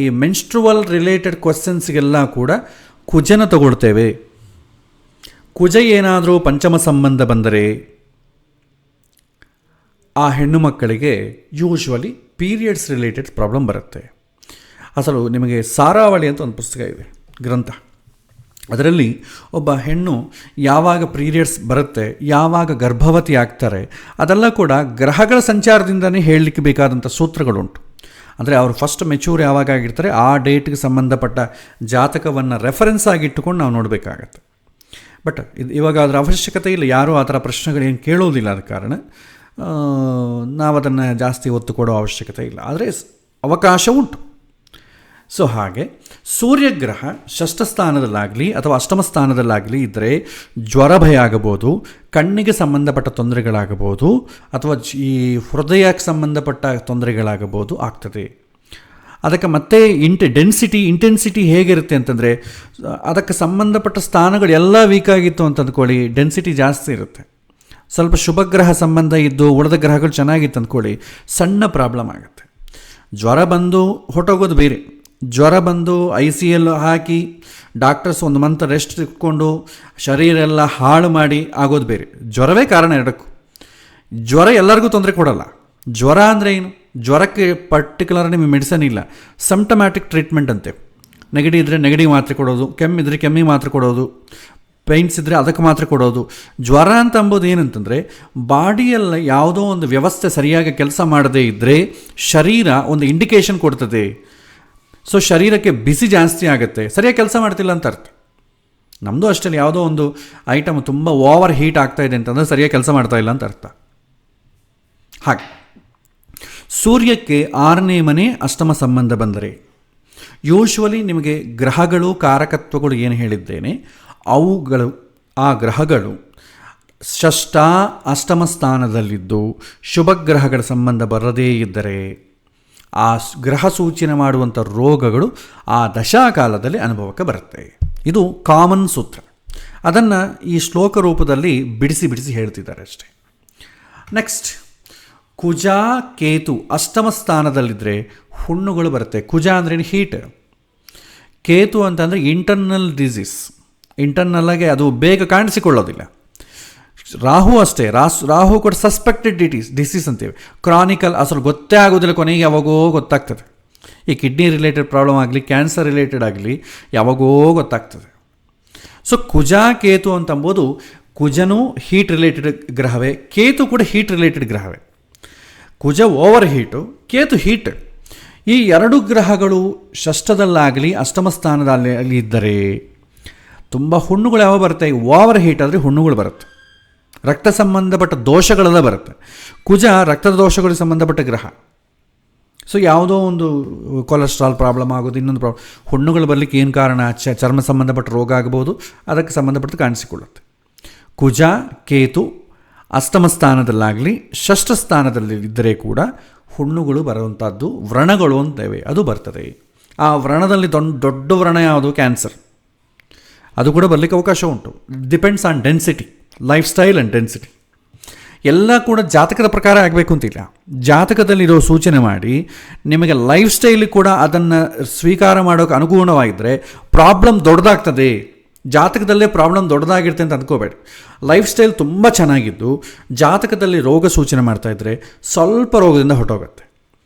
[SPEAKER 1] ಈ ಮೆನ್ಸ್ಟ್ರುವಲ್ ರಿಲೇಟೆಡ್ ಕ್ವಶನ್ಸ್ಗೆಲ್ಲ ಕೂಡ ಕುಜನ ತಗೊಳ್ತೇವೆ. ಕುಜ ಏನಾದರೂ ಪಂಚಮ ಸಂಬಂಧ ಬಂದರೆ ಆ ಹೆಣ್ಣು ಮಕ್ಕಳಿಗೆ ಯೂಶ್ವಲಿ ಪೀರಿಯಡ್ಸ್ ರಿಲೇಟೆಡ್ ಪ್ರಾಬ್ಲಮ್ ಬರುತ್ತೆ. ಅಸಲು ನಿಮಗೆ ಸಾರಾವಳಿ ಅಂತ ಒಂದು ಪುಸ್ತಕ ಇದೆ, ಗ್ರಂಥ. ಅದರಲ್ಲಿ ಒಬ್ಬ ಹೆಣ್ಣು ಯಾವಾಗ ಪೀರಿಯಡ್ಸ್ ಬರುತ್ತೆ, ಯಾವಾಗ ಗರ್ಭವತಿ ಆಗ್ತಾರೆ, ಅದೆಲ್ಲ ಕೂಡ ಗ್ರಹಗಳ ಸಂಚಾರದಿಂದನೇ ಹೇಳಲಿಕ್ಕೆ ಬೇಕಾದಂಥ ಸೂತ್ರಗಳುಂಟು. ಅಂದರೆ ಅವರು ಫಸ್ಟ್ ಮೆಚೂರ್ ಯಾವಾಗ ಆಗಿರ್ತಾರೆ ಆ ಡೇಟ್ಗೆ ಸಂಬಂಧಪಟ್ಟ ಜಾತಕವನ್ನು ರೆಫರೆನ್ಸ್ ಆಗಿಟ್ಟುಕೊಂಡು ನಾವು ನೋಡಬೇಕಾಗತ್ತೆ. ಬಟ್ ಇವಾಗ ಅದರ ಅವಶ್ಯಕತೆ ಇಲ್ಲ. ಯಾರೂ ಆ ಥರ ಪ್ರಶ್ನೆಗಳೇನು ಕೇಳೋದಿಲ್ಲ. ಆದ ಕಾರಣ ನಾವು ಅದನ್ನು ಜಾಸ್ತಿ ಒತ್ತು ಕೊಡೋ ಅವಶ್ಯಕತೆ ಇಲ್ಲ. ಆದರೆ ಅವಕಾಶ ಉಂಟು. ಸೊ ಹಾಗೆ ಸೂರ್ಯಗ್ರಹ ಷಷ್ಠ ಸ್ಥಾನದಲ್ಲಾಗಲಿ ಅಥವಾ ಅಷ್ಟಮ ಸ್ಥಾನದಲ್ಲಾಗಲಿ ಇದ್ದರೆ ಜ್ವರ ಭಯ ಆಗಬಹುದು, ಕಣ್ಣಿಗೆ ಸಂಬಂಧಪಟ್ಟ ತೊಂದರೆಗಳಾಗಬಹುದು, ಅಥವಾ ಈ ಹೃದಯಕ್ಕೆ ಸಂಬಂಧಪಟ್ಟ ತೊಂದರೆಗಳಾಗಬಹುದು ಆಗ್ತದೆ. ಅದಕ್ಕೆ ಮತ್ತೆ ಇಂಟೆನ್ಸಿಟಿ ಹೇಗಿರುತ್ತೆ ಅಂತಂದರೆ, ಅದಕ್ಕೆ ಸಂಬಂಧಪಟ್ಟ ಸ್ಥಾನಗಳು ಎಲ್ಲ ವೀಕ್ ಆಗಿತ್ತು ಅಂತ ಅಂದ್ಕೊಳ್ಳಿ, ಡೆನ್ಸಿಟಿ ಜಾಸ್ತಿ ಇರುತ್ತೆ. ಸ್ವಲ್ಪ ಶುಭಗ್ರಹ ಸಂಬಂಧ ಇದ್ದು ಉಳಿದ ಗ್ರಹಗಳು ಚೆನ್ನಾಗಿತ್ತು ಅಂದ್ಕೊಳ್ಳಿ, ಸಣ್ಣ ಪ್ರಾಬ್ಲಮ್ ಆಗುತ್ತೆ. ಜ್ವರ ಬಂದು ಹೊಟ್ಟೋಗೋದು ಬೇರೆ, ಜ್ವರ ಬಂದು ICL ಹಾಕಿ ಡಾಕ್ಟರ್ಸ್ ಒಂದು ಮಂತ್ ರೆಸ್ಟ್ ಇಟ್ಕೊಂಡು ಶರೀರ ಎಲ್ಲ ಹಾಳು ಮಾಡಿ ಆಗೋದು ಬೇರೆ. ಜ್ವರವೇ ಕಾರಣ ಎರಡಕ್ಕೂ. ಜ್ವರ ಎಲ್ಲರಿಗೂ ತೊಂದರೆ ಕೊಡಲ್ಲ. ಜ್ವರ ಅಂದರೆ ಏನು? ಜ್ವರಕ್ಕೆ ಪರ್ಟಿಕ್ಯುಲರ್ ನಿಮಗೆ ಮೆಡಿಸನ್ ಇಲ್ಲ, ಸಿಂಪ್ಟಮ್ಯಾಟಿಕ್ ಟ್ರೀಟ್ಮೆಂಟ್ ಅಂತೇವೆ. ನೆಗಡಿ ಇದ್ದರೆ ನೆಗಡಿ ಮಾತ್ರೆ ಕೊಡೋದು, ಕೆಮ್ಮಿದ್ರೆ ಕೆಮ್ಮಿಗೆ ಮಾತ್ರೆ ಕೊಡೋದು, ಪೈನ್ಸ್ ಇದ್ದರೆ ಅದಕ್ಕೆ ಮಾತ್ರೆ ಕೊಡೋದು. ಜ್ವರ ಅಂತ ಅಂಬೋದು ಏನಂತಂದರೆ ಬಾಡಿಯಲ್ಲ ಯಾವುದೋ ಒಂದು ವ್ಯವಸ್ಥೆ ಸರಿಯಾಗಿ ಕೆಲಸ ಮಾಡದೇ ಇದ್ದರೆ ಶರೀರ ಒಂದು ಇಂಡಿಕೇಶನ್ ಕೊಡ್ತದೆ. ಸೊ ಶರೀರಕ್ಕೆ ಬಿಸಿ ಜಾಸ್ತಿ ಆಗುತ್ತೆ, ಸರಿಯಾಗಿ ಕೆಲಸ ಮಾಡ್ತಿಲ್ಲ ಅಂತ ಅರ್ಥ. ನಮ್ಮದು ಅಷ್ಟೇ, ಯಾವುದೋ ಒಂದು ಐಟಮ್ ತುಂಬ ಓವರ್ ಹೀಟ್ ಆಗ್ತಾ ಇದೆ ಅಂತಂದರೆ ಸರಿಯಾಗಿ ಕೆಲಸ ಮಾಡ್ತಾ ಇಲ್ಲ ಅಂತ ಅರ್ಥ. ಹಾಗೆ ಸೂರ್ಯಕ್ಕೆ 6ನೇ ಮನೆ ಅಷ್ಟಮ ಸಂಬಂಧ ಬಂದರೆ ಯೂಶ್ವಲಿ ನಿಮಗೆ ಗ್ರಹಗಳು ಕಾರಕತ್ವಗಳು ಏನು ಹೇಳಿದ್ದೇನೆ ಆ ಗ್ರಹಗಳು ಷಷ್ಠ ಅಷ್ಟಮ ಸ್ಥಾನದಲ್ಲಿದ್ದು ಶುಭ ಗ್ರಹಗಳ ಸಂಬಂಧ ಬರದೇ ಇದ್ದರೆ ಆ ಗ್ರಹ ಸೂಚನೆ ಮಾಡುವಂಥ ರೋಗಗಳು ಆ ದಶಾಕಾಲದಲ್ಲಿ ಅನುಭವಕ್ಕೆ ಬರುತ್ತೆ. ಇದು ಕಾಮನ್ ಸೂತ್ರ. ಅದನ್ನು ಈ ಶ್ಲೋಕ ರೂಪದಲ್ಲಿ ಬಿಡಿಸಿ ಹೇಳ್ತಿದ್ದಾರೆ ಅಷ್ಟೇ. ನೆಕ್ಸ್ಟ್, ಕುಜ ಕೇತು ಅಷ್ಟಮ ಸ್ಥಾನದಲ್ಲಿದ್ದರೆ ಹುಣ್ಣುಗಳು ಬರುತ್ತೆ. ಕುಜ ಅಂದ್ರೇನು? ಹೀಟ್. ಕೇತು ಅಂತಂದರೆ ಇಂಟರ್ನಲ್ ಡಿಸೀಸ್, ಇಂಟರ್ನಲ್ಲಾಗಿ ಅದು ಬೇಗ ಕಾಣಿಸಿಕೊಳ್ಳೋದಿಲ್ಲ. ರಾಹು ಅಷ್ಟೇ, ರಾಹು ಕೂಡ ಸಸ್ಪೆಕ್ಟೆಡ್ ಡಿಸೀಸ್ ಅಂತೇವೆ. ಕ್ರಾನಿಕಲ್ ಅಸಲು ಗೊತ್ತೇ ಆಗೋದಿಲ್ಲ, ಕೊನೆಗೆ ಯಾವಾಗೋ ಗೊತ್ತಾಗ್ತದೆ. ಈ ಕಿಡ್ನಿ ರಿಲೇಟೆಡ್ ಪ್ರಾಬ್ಲಮ್ ಆಗಲಿ, ಕ್ಯಾನ್ಸರ್ ರಿಲೇಟೆಡ್ ಆಗಲಿ ಯಾವಾಗೋ ಗೊತ್ತಾಗ್ತದೆ. ಸೊ ಕುಜ ಕೇತು ಅಂತಂಬೋದು, ಕುಜನೂ ಹೀಟ್ ರಿಲೇಟೆಡ್ ಗ್ರಹವೇ, ಕೇತು ಕೂಡ ಹೀಟ್ ರಿಲೇಟೆಡ್ ಗ್ರಹವೇ. ಕುಜ ಓವರ್ ಹೀಟು, ಕೇತು ಹೀಟ್. ಈ ಎರಡು ಗ್ರಹಗಳು ಷಷ್ಠದಲ್ಲಾಗಲಿ ಅಷ್ಟಮ ಸ್ಥಾನದಲ್ಲಿ ಇದ್ದರೆ ತುಂಬ ಹುಣ್ಣುಗಳು ಯಾವ ಬರುತ್ತೆ? ಓವರ್ ಹೀಟ್ ಆದರೆ ಹುಣ್ಣುಗಳು ಬರುತ್ತೆ, ರಕ್ತ ಸಂಬಂಧಪಟ್ಟ ದೋಷಗಳೆಲ್ಲ ಬರುತ್ತೆ. ಕುಜ ರಕ್ತದ ದೋಷಗಳಿಗೆ ಸಂಬಂಧಪಟ್ಟ ಗ್ರಹ. ಸೊ ಯಾವುದೋ ಒಂದು ಕೊಲೆಸ್ಟ್ರಾಲ್ ಪ್ರಾಬ್ಲಮ್ ಆಗೋದು, ಇನ್ನೊಂದು ಪ್ರಾಬ್ಲಮ್, ಹುಣ್ಣುಗಳು ಬರಲಿಕ್ಕೆ ಏನು ಕಾರಣ? ಚರ್ಮ ಸಂಬಂಧಪಟ್ಟ ರೋಗ ಆಗ್ಬೋದು, ಅದಕ್ಕೆ ಸಂಬಂಧಪಟ್ಟ ಕಾಣಿಸಿಕೊಳ್ಳುತ್ತೆ. ಕುಜ ಕೇತು ಅಷ್ಟಮ ಸ್ಥಾನದಲ್ಲಾಗಲಿ ಷಷ್ಠ ಸ್ಥಾನದಲ್ಲಿ ಇದ್ದರೆ ಕೂಡ ಹುಣ್ಣುಗಳು ಬರುವಂಥದ್ದು ವ್ರಣಗಳು ಅಂತೇವೆ, ಅದು ಬರ್ತದೆ. ಆ ವ್ರಣದಲ್ಲಿ ದೊಡ್ಡ ವ್ರಣ ಯಾವುದು? ಕ್ಯಾನ್ಸರ್. ಅದು ಕೂಡ ಬರಲಿಕ್ಕೆ ಅವಕಾಶ ಉಂಟು. Depends on density, life style and density. ಎಲ್ಲ ಕೂಡ ಜಾತಕದ ಪ್ರಕಾರ ಆಗಬೇಕು ಅಂತಿಲ್ಲ. ಜಾತಕದಲ್ಲಿರೋ ಸೂಚನೆ ಮಾಡಿ ನಿಮಗೆ ಲೈಫ್ ಸ್ಟೈಲ್ ಕೂಡ ಅದನ್ನು ಸ್ವೀಕಾರ ಮಾಡೋಕ್ಕೆ ಅನುಗುಣವಾಗಿದ್ದರೆ ಪ್ರಾಬ್ಲಮ್ ದೊಡ್ಡದಾಗ್ತದೆ. ಜಾತಕದಲ್ಲೇ ಪ್ರಾಬ್ಲಮ್ ದೊಡ್ಡದಾಗಿರುತ್ತೆ ಅಂತ ಅಂದ್ಕೋಬೇಡಿ. ಲೈಫ್ ಸ್ಟೈಲ್ ತುಂಬ ಚೆನ್ನಾಗಿದ್ದು ಜಾತಕದಲ್ಲಿ ರೋಗ ಸೂಚನೆ ಮಾಡ್ತಾಯಿದ್ರೆ ಸ್ವಲ್ಪ ರೋಗದಿಂದ ಹೊರಟೋಗುತ್ತೆ.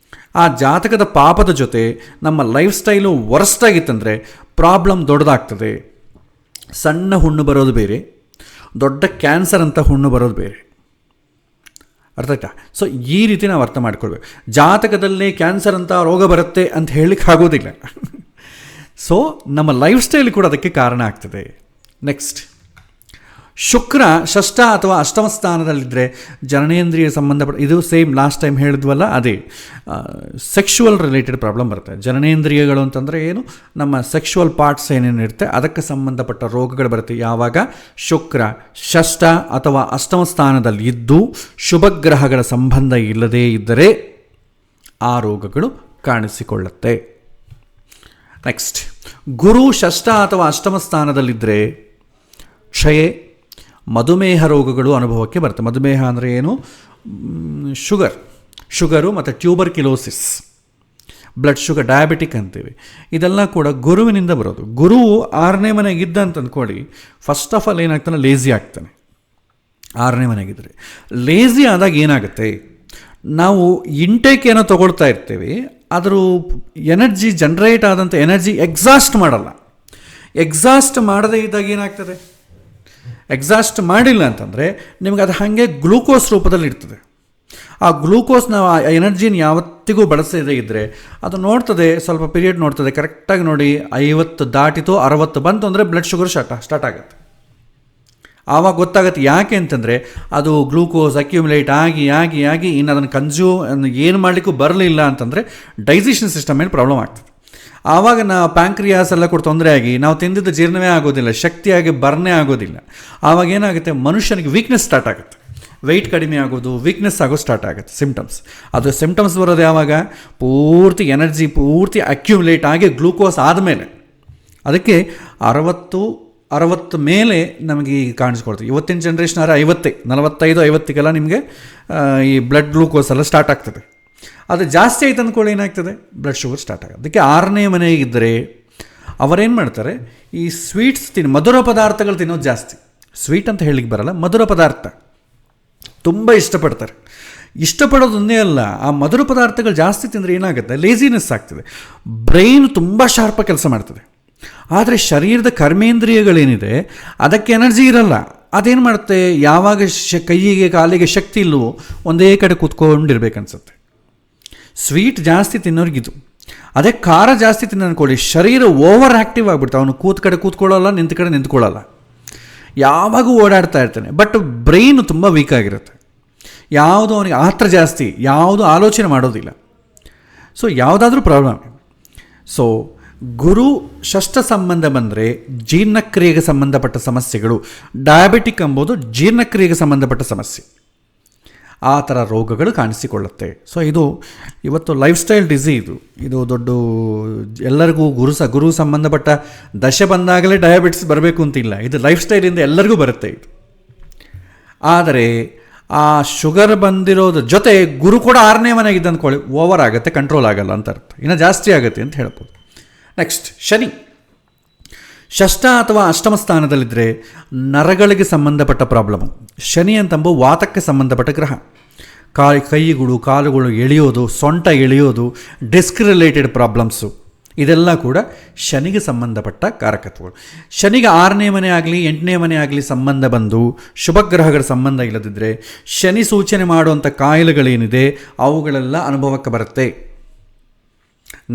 [SPEAKER 1] ಆ ಜಾತಕದ ಪಾಪದ ಜೊತೆ ನಮ್ಮ ಲೈಫ್ ಸ್ಟೈಲು ವರ್ಸ್ಟ್ ಆಗಿತ್ತಂದರೆ ಪ್ರಾಬ್ಲಮ್ ದೊಡ್ಡದಾಗ್ತದೆ. ಸಣ್ಣ ಹುಣ್ಣು ಬರೋದು ಬೇರೆ, ದೊಡ್ಡ ಕ್ಯಾನ್ಸರ್ ಅಂತ ಹುಣ್ಣು ಬರೋದು ಬೇರೆ. ಅರ್ಥ ಆಯ್ತಾ? ಸೊ ಈ ರೀತಿ ನಾವು ಅರ್ಥ ಮಾಡ್ಕೊಳ್ಬೇಕು. ಜಾತಕದಲ್ಲೇ ಕ್ಯಾನ್ಸರ್ ಅಂತ ರೋಗ ಬರುತ್ತೆ ಅಂತ ಹೇಳಲಿಕ್ಕೆ ಆಗೋದಿಲ್ಲ. ಸೊ ನಮ್ಮ ಲೈಫ್ ಸ್ಟೈಲ್ ಕೂಡ ಅದಕ್ಕೆ ಕಾರಣ ಆಗ್ತದೆ. ನೆಕ್ಸ್ಟ್, ಶುಕ್ರ ಷಷ್ಠ ಅಥವಾ ಅಷ್ಟಮ ಸ್ಥಾನದಲ್ಲಿದ್ದರೆ ಜನನೇಂದ್ರಿಯ ಸಂಬಂಧಪಟ್ಟ, ಇದು ಸೇಮ್ ಲಾಸ್ಟ್ ಟೈಮ್ ಹೇಳಿದ್ವಲ್ಲ, ಅದೇ ಸೆಕ್ಷುವಲ್ ರಿಲೇಟೆಡ್ ಪ್ರಾಬ್ಲಮ್ ಬರುತ್ತೆ. ಜನನೇಂದ್ರಿಯಗಳು ಅಂತಂದರೆ ಏನು? ನಮ್ಮ ಸೆಕ್ಷುವಲ್ ಪಾರ್ಟ್ಸ್ ಏನೇನಿರುತ್ತೆ ಅದಕ್ಕೆ ಸಂಬಂಧಪಟ್ಟ ರೋಗಗಳು ಬರುತ್ತೆ. ಯಾವಾಗ ಶುಕ್ರ ಷಷ್ಠ ಅಥವಾ ಅಷ್ಟಮ ಸ್ಥಾನದಲ್ಲಿ ಇದ್ದು ಶುಭ ಗ್ರಹಗಳ ಸಂಬಂಧ ಇಲ್ಲದೇ ಇದ್ದರೆ ಆ ರೋಗಗಳು ಕಾಣಿಸಿಕೊಳ್ಳುತ್ತೆ. ನೆಕ್ಸ್ಟ್, ಗುರು ಷಷ್ಠ ಅಥವಾ ಅಷ್ಟಮ ಸ್ಥಾನದಲ್ಲಿದ್ದರೆ ಕ್ಷಯೆ, ಮಧುಮೇಹ ರೋಗಗಳು ಅನುಭವಕ್ಕೆ ಬರುತ್ತೆ. ಮಧುಮೇಹ ಅಂದರೆ ಏನು? ಶುಗರು ಮತ್ತು ಟ್ಯೂಬರ್ಕ್ಯುಲೋಸಿಸ್, ಬ್ಲಡ್ ಶುಗರ್, ಡಯಾಬಿಟಿಕ್ ಅಂತೀವಿ. ಇದೆಲ್ಲ ಕೂಡ ಗುರುವಿನಿಂದ ಬರೋದು. ಗುರು 6ನೇ ಮನೆಗಿದ್ದ ಅಂತ ಅಂದ್ಕೊಳ್ಳಿ, ಫಸ್ಟ್ ಆಫ್ ಆಲ್ ಏನಾಗ್ತಾನೆ? ಲೇಝಿ ಆಗ್ತಾನೆ. 6ನೇ ಮನೆಗಿದ್ದರೆ ಲೇಝಿ ಆದಾಗ ಏನಾಗುತ್ತೆ? ನಾವು ಇಂಟೇಕ್ ಏನೋ ತೊಗೊಳ್ತಾ ಇರ್ತೀವಿ, ಅದರ ಎನರ್ಜಿ ಜನ್ರೇಟ್ ಆದಂಥ ಎನರ್ಜಿ ಎಕ್ಸಾಸ್ಟ್ ಮಾಡಲ್ಲ. ಎಕ್ಸಾಸ್ಟ್ ಮಾಡದೇ ಇದ್ದಾಗ ಏನಾಗ್ತದೆ? ಎಕ್ಸಾಸ್ಟ್ ಮಾಡಿಲ್ಲ ಅಂತಂದರೆ ನಿಮಗೆ ಅದು ಹಾಗೆ ಗ್ಲೂಕೋಸ್ ರೂಪದಲ್ಲಿ ಇರ್ತದೆ. ಆ ಗ್ಲೂಕೋಸ್ ನಾವು ಆ ಎನರ್ಜಿನ ಯಾವತ್ತಿಗೂ ಬಳಸದೇ ಇದ್ದರೆ ಅದು ನೋಡ್ತದೆ, ಸ್ವಲ್ಪ ಪೀರಿಯಡ್ ನೋಡ್ತದೆ, ಕರೆಕ್ಟಾಗಿ ನೋಡಿ 50 ದಾಟಿತು 60 ಬಂತು ಅಂದರೆ ಬ್ಲಡ್ ಶುಗರ್ ಸ್ಟಾರ್ಟ್ ಆಗುತ್ತೆ. ಆವಾಗ ಗೊತ್ತಾಗುತ್ತೆ. ಯಾಕೆ ಅಂತಂದರೆ ಅದು ಗ್ಲೂಕೋಸ್ ಅಕ್ಯುಮುಲೇಟ್ ಆಗಿ ಆಗಿ ಆಗಿ ಇನ್ನು ಅದನ್ನು ಏನು ಮಾಡಲಿಕ್ಕೂ ಬರಲಿಲ್ಲ ಅಂತಂದರೆ ಡೈಜೆಷನ್ ಸಿಸ್ಟಮ್ ಮೇಲೆ ಪ್ರಾಬ್ಲಮ್ ಆಗ್ತದೆ. ಆವಾಗ ಪ್ಯಾಂಕ್ರಿಯಾಸ್ ಎಲ್ಲ ಕೂಡ ತೊಂದರೆ ಆಗಿ ನಾವು ತಿಂದಿದ್ದು ಜೀರ್ಣವೇ ಆಗೋದಿಲ್ಲ, ಶಕ್ತಿಯಾಗಿ ಬರ್ನೇ ಆಗೋದಿಲ್ಲ. ಆವಾಗ ಏನಾಗುತ್ತೆ? ಮನುಷ್ಯನಿಗೆ ವೀಕ್ನೆಸ್ ಸ್ಟಾರ್ಟ್ ಆಗುತ್ತೆ, ವೆಯ್ಟ್ ಕಡಿಮೆ ಆಗೋದು, ವೀಕ್ನೆಸ್ ಆಗೋದು ಸ್ಟಾರ್ಟ್ ಆಗುತ್ತೆ. ಸಿಮ್ಟಮ್ಸ್ ಬರೋದು ಯಾವಾಗ? ಪೂರ್ತಿ ಎನರ್ಜಿ ಪೂರ್ತಿ ಅಕ್ಯುಮುಲೇಟ್ ಆಗಿ ಗ್ಲೂಕೋಸ್ ಆದಮೇಲೆ. ಅದಕ್ಕೆ 60 60 ಮೇಲೆ ನಮಗೆ ಈಗ ಕಾಣಿಸ್ಕೊಳ್ತೀವಿ. ಇವತ್ತಿನ ಜನ್ರೇಷನ್ ಆದರೆ 45-50 ನಿಮಗೆ ಈ ಬ್ಲಡ್ ಗ್ಲೂಕೋಸ್ ಎಲ್ಲ ಸ್ಟಾರ್ಟ್ ಆಗ್ತದೆ. ಅದು ಜಾಸ್ತಿ ಆಯ್ತು ಅಂದ್ಕೊಳ್ಳಿ ಏನಾಗ್ತದೆ, ಬ್ಲಡ್ ಶುಗರ್ ಸ್ಟಾರ್ಟ್ ಆಗುತ್ತೆ. ಅದಕ್ಕೆ 6ನೇ ಮನೆಗಿದ್ದರೆ ಅವರೇನು ಮಾಡ್ತಾರೆ, ಈ ಸ್ವೀಟ್ಸ್ ಮಧುರ ಪದಾರ್ಥಗಳು ತಿನ್ನೋದು ಜಾಸ್ತಿ. ಸ್ವೀಟ್ ಅಂತ ಹೇಳಲಿಕ್ಕೆ ಬರಲ್ಲ, ಮಧುರ ಪದಾರ್ಥ ತುಂಬ ಇಷ್ಟಪಡ್ತಾರೆ. ಇಷ್ಟಪಡೋದೊಂದೇ ಅಲ್ಲ, ಆ ಮಧುರ ಪದಾರ್ಥಗಳು ಜಾಸ್ತಿ ತಿಂದರೆ ಏನಾಗುತ್ತೆ, ಲೇಜಿನೆಸ್ ಆಗ್ತದೆ, ಬ್ರೈನ್ ತುಂಬ ಶಾರ್ಪಾಗಿ ಕೆಲಸ ಮಾಡ್ತದೆ. ಆದರೆ ಶರೀರದ ಕರ್ಮೇಂದ್ರಿಯಗಳೇನಿದೆ ಅದಕ್ಕೆ ಎನರ್ಜಿ ಇರಲ್ಲ. ಅದೇನು ಮಾಡುತ್ತೆ, ಯಾವಾಗ ಕೈಯಿಗೆ ಕಾಲಿಗೆ ಶಕ್ತಿ ಇಲ್ಲವೋ ಒಂದೇ ಕಡೆ ಕೂತ್ಕೊಂಡಿರ್ಬೇಕನ್ಸುತ್ತೆ. ಸ್ವೀಟ್ ಜಾಸ್ತಿ ತಿನ್ನೋರಿಗಿದು. ಅದೇ ಖಾರ ಜಾಸ್ತಿ ತಿನ್ನ ಅನ್ಕೊಳ್ಳಿ, ಶರೀರ ಓವರ್ ಆ್ಯಕ್ಟಿವ್ ಆಗಿಬಿಡ್ತಾವೆ. ಅವನು ಕಡೆ ಕೂತ್ಕೊಳ್ಳಲ್ಲ, ನಿಂತ ಕಡೆ ನಿಂತ್ಕೊಳ್ಳಲ್ಲ, ಯಾವಾಗೂ ಓಡಾಡ್ತಾ ಇರ್ತಾನೆ. ಬಟ್ ಬ್ರೈನ್ ತುಂಬ ವೀಕ್ ಆಗಿರುತ್ತೆ. ಯಾವುದು ಅವನಿಗೆ ಆತ್ರ ಜಾಸ್ತಿ, ಯಾವುದು ಆಲೋಚನೆ ಮಾಡೋದಿಲ್ಲ. ಸೊ ಯಾವುದಾದ್ರೂ ಪ್ರಾಬ್ಲಮ್. ಸೊ ಗುರು ಷಷ್ಠ ಸಂಬಂಧ ಬಂದರೆ ಜೀರ್ಣಕ್ರಿಯೆಗೆ ಸಂಬಂಧಪಟ್ಟ ಸಮಸ್ಯೆಗಳು, ಡಯಾಬಿಟಿಕ್ ಎಂಬುದು ಜೀರ್ಣಕ್ರಿಯೆಗೆ ಸಂಬಂಧಪಟ್ಟ ಸಮಸ್ಯೆ, ಆ ಥರ ರೋಗಗಳು ಕಾಣಿಸಿಕೊಳ್ಳುತ್ತೆ. ಸೊ ಇದು ಇವತ್ತು ಲೈಫ್ ಸ್ಟೈಲ್ ಡಿಸೀಸು. ಇದು ದೊಡ್ಡ ಎಲ್ಲರಿಗೂ ಗುರು ಸಂಬಂಧಪಟ್ಟ ದಶೆ ಬಂದಾಗಲೇ ಡಯಾಬಿಟಿಸ್ ಬರಬೇಕು ಅಂತಿಲ್ಲ. ಇದು ಲೈಫ್ ಸ್ಟೈಲಿಂದ ಎಲ್ಲರಿಗೂ ಬರುತ್ತೆ ಇದು. ಆದರೆ ಆ ಶುಗರ್ ಬಂದಿರೋದ್ರ ಜೊತೆ ಗುರು ಕೂಡ 6ನೇ ಮನೆಗಿದ್ದ ಅಂದ್ಕೊಳ್ಳಿ, ಓವರ್ ಆಗುತ್ತೆ, ಕಂಟ್ರೋಲ್ ಆಗಲ್ಲ ಅಂತ ಅರ್ಥ, ಇನ್ನು ಜಾಸ್ತಿ ಆಗುತ್ತೆ ಅಂತ ಹೇಳ್ಬೋದು. ನೆಕ್ಸ್ಟ್ ಶನಿ. ಷಷ್ಠ ಅಥವಾ ಅಷ್ಟಮ ಸ್ಥಾನದಲ್ಲಿದ್ದರೆ ನರಗಳಿಗೆ ಸಂಬಂಧಪಟ್ಟ ಪ್ರಾಬ್ಲಮ್ಮು. ಶನಿ ಅಂತಂಬ ವಾತಕ್ಕೆ ಸಂಬಂಧಪಟ್ಟ ಗ್ರಹ. ಕೈಗಳು ಕಾಲುಗಳು ಎಳೆಯೋದು, ಸೊಂಟ ಎಳೆಯೋದು, ಡಿಸ್ಕ್ ರಿಲೇಟೆಡ್ ಪ್ರಾಬ್ಲಮ್ಸು, ಇದೆಲ್ಲ ಕೂಡ ಶನಿಗೆ ಸಂಬಂಧಪಟ್ಟ ಕಾರಕತ್ವಗಳು. ಶನಿಗೆ 6ನೇ ಮನೆ ಆಗಲಿ 8ನೇ ಮನೆ ಆಗಲಿ ಸಂಬಂಧ ಬಂದು ಶುಭಗ್ರಹಗಳ ಸಂಬಂಧ ಇಲ್ಲದಿದ್ದರೆ ಶನಿ ಸೂಚನೆ ಮಾಡುವಂಥ ಕಾಯಿಲೆಗಳೇನಿದೆ ಅವುಗಳೆಲ್ಲ ಅನುಭವಕ್ಕೆ ಬರುತ್ತೆ.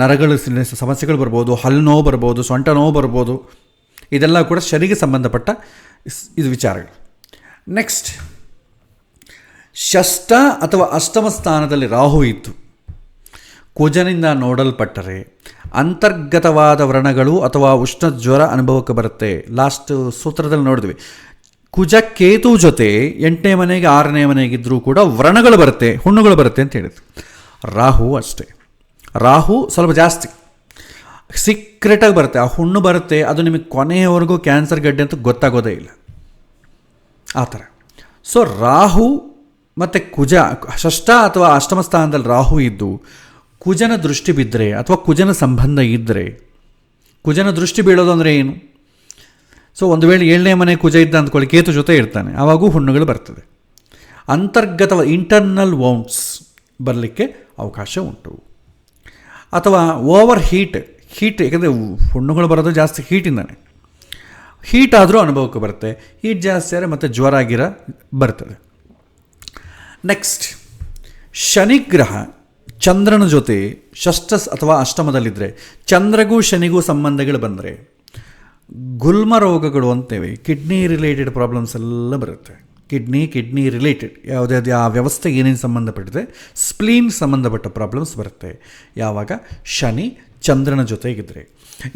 [SPEAKER 1] ನರಗಳ ಸಮಸ್ಯೆಗಳು ಬರ್ಬೋದು, ಹಲ್ಲು ನೋವು ಬರ್ಬೋದು, ಸೊಂಟ ನೋವು ಬರ್ಬೋದು, ಇದೆಲ್ಲ ಕೂಡ ಶನಿಗೆ ಸಂಬಂಧಪಟ್ಟ ಇದು ವಿಚಾರಗಳು. ನೆಕ್ಸ್ಟ್, ಷಷ್ಠ ಅಥವಾ ಅಷ್ಟಮ ಸ್ಥಾನದಲ್ಲಿ ರಾಹು ಇತ್ತು ಕುಜನಿಂದ ನೋಡಲ್ಪಟ್ಟರೆ ಅಂತರ್ಗತವಾದ ವ್ರಣಗಳು ಅಥವಾ ಉಷ್ಣ ಜ್ವರ ಅನುಭವಕ್ಕೆ ಬರುತ್ತೆ. ಲಾಸ್ಟ್ ಸೂತ್ರದಲ್ಲಿ ನೋಡಿದ್ವಿ, ಕುಜ ಕೇತು ಜೊತೆ 8ನೇ ಮನೆಗೆ 6ನೇ ಮನೆಗಿದ್ದರೂ ಕೂಡ ವ್ರಣಗಳು ಬರುತ್ತೆ, ಹುಣ್ಣುಗಳು ಬರುತ್ತೆ ಅಂತ ಹೇಳಿದ್ರು. ರಾಹು ಅಷ್ಟೇ, ರಾಹು ಸ್ವಲ್ಪ ಜಾಸ್ತಿ ಸೀಕ್ರೆಟಾಗಿ ಬರುತ್ತೆ, ಆ ಹುಣ್ಣು ಬರುತ್ತೆ, ಅದು ನಿಮಗೆ ಕೊನೆಯವರೆಗೂ ಕ್ಯಾನ್ಸರ್ ಗಡ್ಡೆ ಅಂತ ಗೊತ್ತಾಗೋದೇ ಇಲ್ಲ, ಆ ಥರ. ಸೊ ರಾಹು ಮತ್ತು ಕುಜ ಷಷ್ಠ ಅಥವಾ ಅಷ್ಟಮ ಸ್ಥಾನದಲ್ಲಿ ರಾಹು ಇದ್ದು ಕುಜನ ದೃಷ್ಟಿ ಬಿದ್ದರೆ ಅಥವಾ ಕುಜನ ಸಂಬಂಧ ಇದ್ದರೆ, ಕುಜನ ದೃಷ್ಟಿ ಬೀಳೋದು ಅಂದರೆ ಏನು? ಸೊ ಒಂದು ವೇಳೆ 7ನೇ ಮನೆ ಕುಜ ಇದ್ದ ಅಂದ್ಕೊಳ್ಳಿ, ಕೇತು ಜೊತೆ ಇರ್ತಾನೆ, ಆವಾಗೂ ಹುಣ್ಣುಗಳು ಬರ್ತದೆ. ಅಂತರ್ಗತ ಇಂಟರ್ನಲ್ ವೌಂಡ್ಸ್ ಬರಲಿಕ್ಕೆ ಅವಕಾಶ ಉಂಟು. ಅಥವಾ ಓವರ್ ಹೀಟ್, ಯಾಕಂದರೆ ಹುಣ್ಣುಗಳು ಬರೋದು ಜಾಸ್ತಿ ಹೀಟಿಂದಾನೆ, ಹೀಟ್ ಆದರೂ ಅನುಭವಕ್ಕೆ ಬರುತ್ತೆ. ಹೀಟ್ ಜಾಸ್ತಿ ಆದರೆ ಮತ್ತು ಜ್ವರ ಗಿರ ಬರ್ತದೆ. ನೆಕ್ಸ್ಟ್, ಶನಿಗ್ರಹ ಚಂದ್ರನ ಜೊತೆ ಷಷ್ಠ ಅಥವಾ ಅಷ್ಟಮದಲ್ಲಿದ್ದರೆ, ಚಂದ್ರಗೂ ಶನಿಗೂ ಸಂಬಂಧಗಳು ಬಂದರೆ ಗುಲ್ಮ ರೋಗಗಳು ಅಂತೇವೆ, ಕಿಡ್ನಿ ರಿಲೇಟೆಡ್ ಪ್ರಾಬ್ಲಮ್ಸ್ ಎಲ್ಲ ಬರುತ್ತೆ. ಕಿಡ್ನಿ ರಿಲೇಟೆಡ್ ಯಾವುದೇ ಆ ವ್ಯವಸ್ಥೆಗೆ ಏನೇನು ಸಂಬಂಧಪಟ್ಟಿದೆ, ಸ್ಪ್ಲೀನ್ ಸಂಬಂಧಪಟ್ಟ ಪ್ರಾಬ್ಲಮ್ಸ್ ಬರುತ್ತೆ ಯಾವಾಗ ಶನಿ ಚಂದ್ರನ ಜೊತೆಗಿದ್ದರೆ.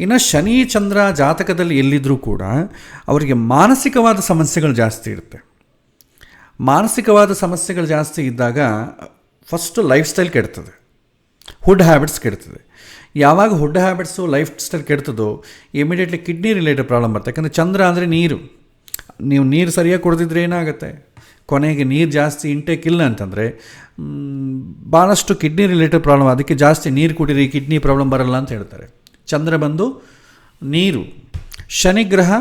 [SPEAKER 1] ಇನ್ನು ಶನಿ ಚಂದ್ರ ಜಾತಕದಲ್ಲಿ ಎಲ್ಲಿದ್ದರೂ ಕೂಡ ಅವರಿಗೆ ಮಾನಸಿಕವಾದ ಸಮಸ್ಯೆಗಳು ಜಾಸ್ತಿ ಇರುತ್ತೆ. ಮಾನಸಿಕವಾದ ಸಮಸ್ಯೆಗಳು ಜಾಸ್ತಿ ಇದ್ದಾಗ ಫಸ್ಟು ಲೈಫ್ ಸ್ಟೈಲ್ ಕೆಡ್ತದೆ, ಫುಡ್ ಹ್ಯಾಬಿಟ್ಸ್ ಕೆಡ್ತದೆ. ಯಾವಾಗ ಫುಡ್ ಹ್ಯಾಬಿಟ್ಸು ಲೈಫ್ ಸ್ಟೈಲ್ ಕೆಡ್ತದೋ ಇಮಿಡಿಯೇಟ್ಲಿ ಕಿಡ್ನಿ ರಿಲೇಟೆಡ್ ಪ್ರಾಬ್ಲಮ್ ಬರುತ್ತೆ. ಯಾಕಂದರೆ ಚಂದ್ರ ಅಂದರೆ ನೀರು, ನೀವು ನೀರು ಸರಿಯಾಗಿ ಕುಡಿದಿದ್ರೆ ಏನಾಗುತ್ತೆ, ಕೊನೆಗೆ ನೀರು ಜಾಸ್ತಿ ಇಂಟೇಕ್ ಇಲ್ಲ ಅಂತಂದರೆ ಭಾಳಷ್ಟು ಕಿಡ್ನಿ ರಿಲೇಟೆಡ್ ಪ್ರಾಬ್ಲಮ್. ಅದಕ್ಕೆ ಜಾಸ್ತಿ ನೀರು ಕುಡೀರಿ, ಕಿಡ್ನಿ ಪ್ರಾಬ್ಲಮ್ ಬರಲ್ಲ ಅಂತ ಹೇಳ್ತಾರೆ. ಚಂದ್ರ ಬಂದು ನೀರು, ಶನಿಗ್ರಹ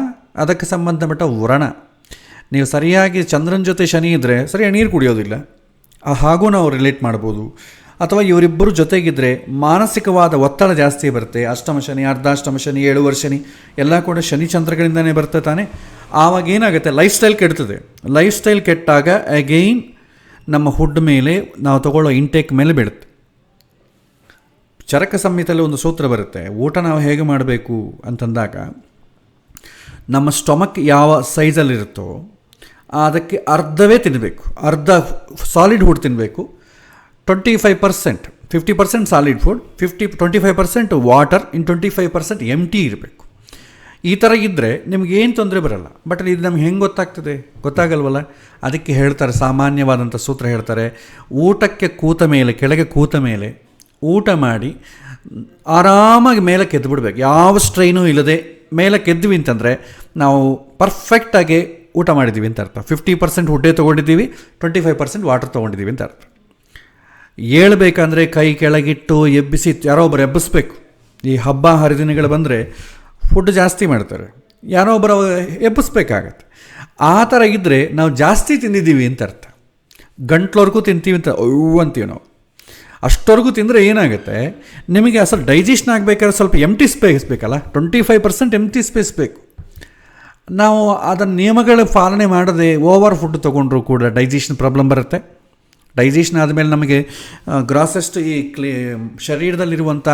[SPEAKER 1] ಅದಕ್ಕೆ ಸಂಬಂಧಪಟ್ಟ ವ್ರಣ. ನೀವು ಸರಿಯಾಗಿ ಚಂದ್ರನ ಜೊತೆ ಶನಿ ಇದ್ದರೆ ಸರಿಯಾಗಿ ನೀರು ಕುಡಿಯೋದಿಲ್ಲ, ಹಾಗೂ ನಾವು ರಿಲೇಟ್ ಮಾಡ್ಬೋದು. ಅಥವಾ ಇವರಿಬ್ಬರು ಜೊತೆಗಿದ್ದರೆ ಮಾನಸಿಕವಾದ ಒತ್ತಡ ಜಾಸ್ತಿ ಬರುತ್ತೆ. ಅಷ್ಟಮ ಶನಿ, ಅರ್ಧಾಷ್ಟಮ ಶನಿ, 7 ವರ್ಷ ಶನಿ ಎಲ್ಲ ಕೂಡ ಶನಿ ಚಂದ್ರಗಳಿಂದನೇ ಬರುತ್ತೆ ತಾನೆ. ಆವಾಗ ಏನಾಗುತ್ತೆ, ಲೈಫ್ ಸ್ಟೈಲ್ ಕೆಡ್ತದೆ. ಲೈಫ್ ಸ್ಟೈಲ್ ಕೆಟ್ಟಾಗ ಅಗೈನ್ ನಮ್ಮ ಫುಡ್ ಮೇಲೆ ನಾವು ತಗೊಳ್ಳೋ ಇಂಟೇಕ್ ಮೇಲೆ ಬೀಳುತ್ತೆ. ಚರಕ ಸಂಹಿತೆಯಲ್ಲಿ ಒಂದು ಸೂತ್ರ ಬರುತ್ತೆ, ಊಟ ನಾವು ಹೇಗೆ ಮಾಡಬೇಕು ಅಂತಂದಾಗ ನಮ್ಮ ಸ್ಟೊಮಕ್ ಯಾವ ಸೈಜಲ್ಲಿರುತ್ತೋ ಅದಕ್ಕೆ ಅರ್ಧವೇ ತಿನ್ನಬೇಕು, ಅರ್ಧ ಸಾಲಿಡ್ ಫುಡ್ ತಿನ್ನಬೇಕು, 25% 50% ಸಾಲಿಡ್ ಫುಡ್, 25% ವಾಟರ್, 25% ಎಂಟಿ ಇರಬೇಕು. ಈ ಥರ ಇದ್ದರೆ ನಿಮ್ಗೆ ಏನು ತೊಂದರೆ ಬರಲ್ಲ. ಬಟ್ ಇದು ನಮ್ಗೆ ಹೆಂಗೆ ಗೊತ್ತಾಗ್ತದೆ, ಗೊತ್ತಾಗಲ್ವಲ್ಲ. ಅದಕ್ಕೆ ಹೇಳ್ತಾರೆ, ಸಾಮಾನ್ಯವಾದಂಥ ಸೂತ್ರ ಹೇಳ್ತಾರೆ, ಊಟಕ್ಕೆ ಕೂತ ಮೇಲೆ, ಕೆಳಗೆ ಕೂತ ಮೇಲೆ ಊಟ ಮಾಡಿ ಆರಾಮಾಗಿ ಮೇಲೆ ಕೆದ್ದು ಬಿಡಬೇಕು, ಯಾವ ಸ್ಟ್ರೈನೂ ಇಲ್ಲದೆ ಮೇಲಕ್ಕೆ ಎದ್ವಿ ಅಂತಂದರೆ ನಾವು ಪರ್ಫೆಕ್ಟಾಗಿ ಊಟ ಮಾಡಿದ್ದೀವಿ ಅಂತ ಅರ್ಥ. 50% ಹುಡ್ಡೆ ತೊಗೊಂಡಿದ್ದೀವಿ, 25% ವಾಟರ್ ತೊಗೊಂಡಿದ್ದೀವಿ ಅಂತ ಅರ್ಥ. ಏಳಬೇಕಂದ್ರೆ ಕೈ ಕೆಳಗಿಟ್ಟು ಎಬ್ಬಿಸಿ ಯಾರೋ ಒಬ್ಬರು ಎಬ್ಬಿಸ್ಬೇಕು. ಈ ಹಬ್ಬ ಹರಿದಿನಗಳು ಬಂದರೆ ಫುಡ್ ಜಾಸ್ತಿ ಮಾಡ್ತಾರೆ, ಯಾರೋ ಒಬ್ಬರು ಎಬ್ಬಿಸ್ಬೇಕಾಗತ್ತೆ. ಆ ಥರ ಇದ್ದರೆ ನಾವು ಜಾಸ್ತಿ ತಿಂದಿದ್ದೀವಿ ಅಂತ ಅರ್ಥ. ಗಂಟ್ಲವರೆಗೂ ತಿಂತೀವಿ ಅಂತ ಅಂತೀವಿ ನಾವು. ಅಷ್ಟವರೆಗೂ ತಿಂದರೆ ಏನಾಗುತ್ತೆ, ನಿಮಗೆ ಅಸಲು ಡೈಜೆಷನ್ ಆಗಬೇಕಾದ್ರೆ ಸ್ವಲ್ಪ ಎಂಟಿ ಸ್ಪೇಸ್ ಬೇಕಲ್ಲ, 25% ಎಂಟಿ ಸ್ಪೇಸ್ ಬೇಕು. ನಾವು ಅದನ್ನು ನಿಯಮಗಳ ಪಾಲನೆ ಮಾಡದೆ ಓವರ್ ಫುಡ್ ತೊಗೊಂಡ್ರೂ ಕೂಡ ಡೈಜೆಷನ್ ಪ್ರಾಬ್ಲಮ್ ಬರುತ್ತೆ. ಡೈಜೆಷನ್ ಆದಮೇಲೆ ನಮಗೆ ಗ್ರಾಸೆಸ್ಟ್ ಈ ಶರೀರದಲ್ಲಿರುವಂಥ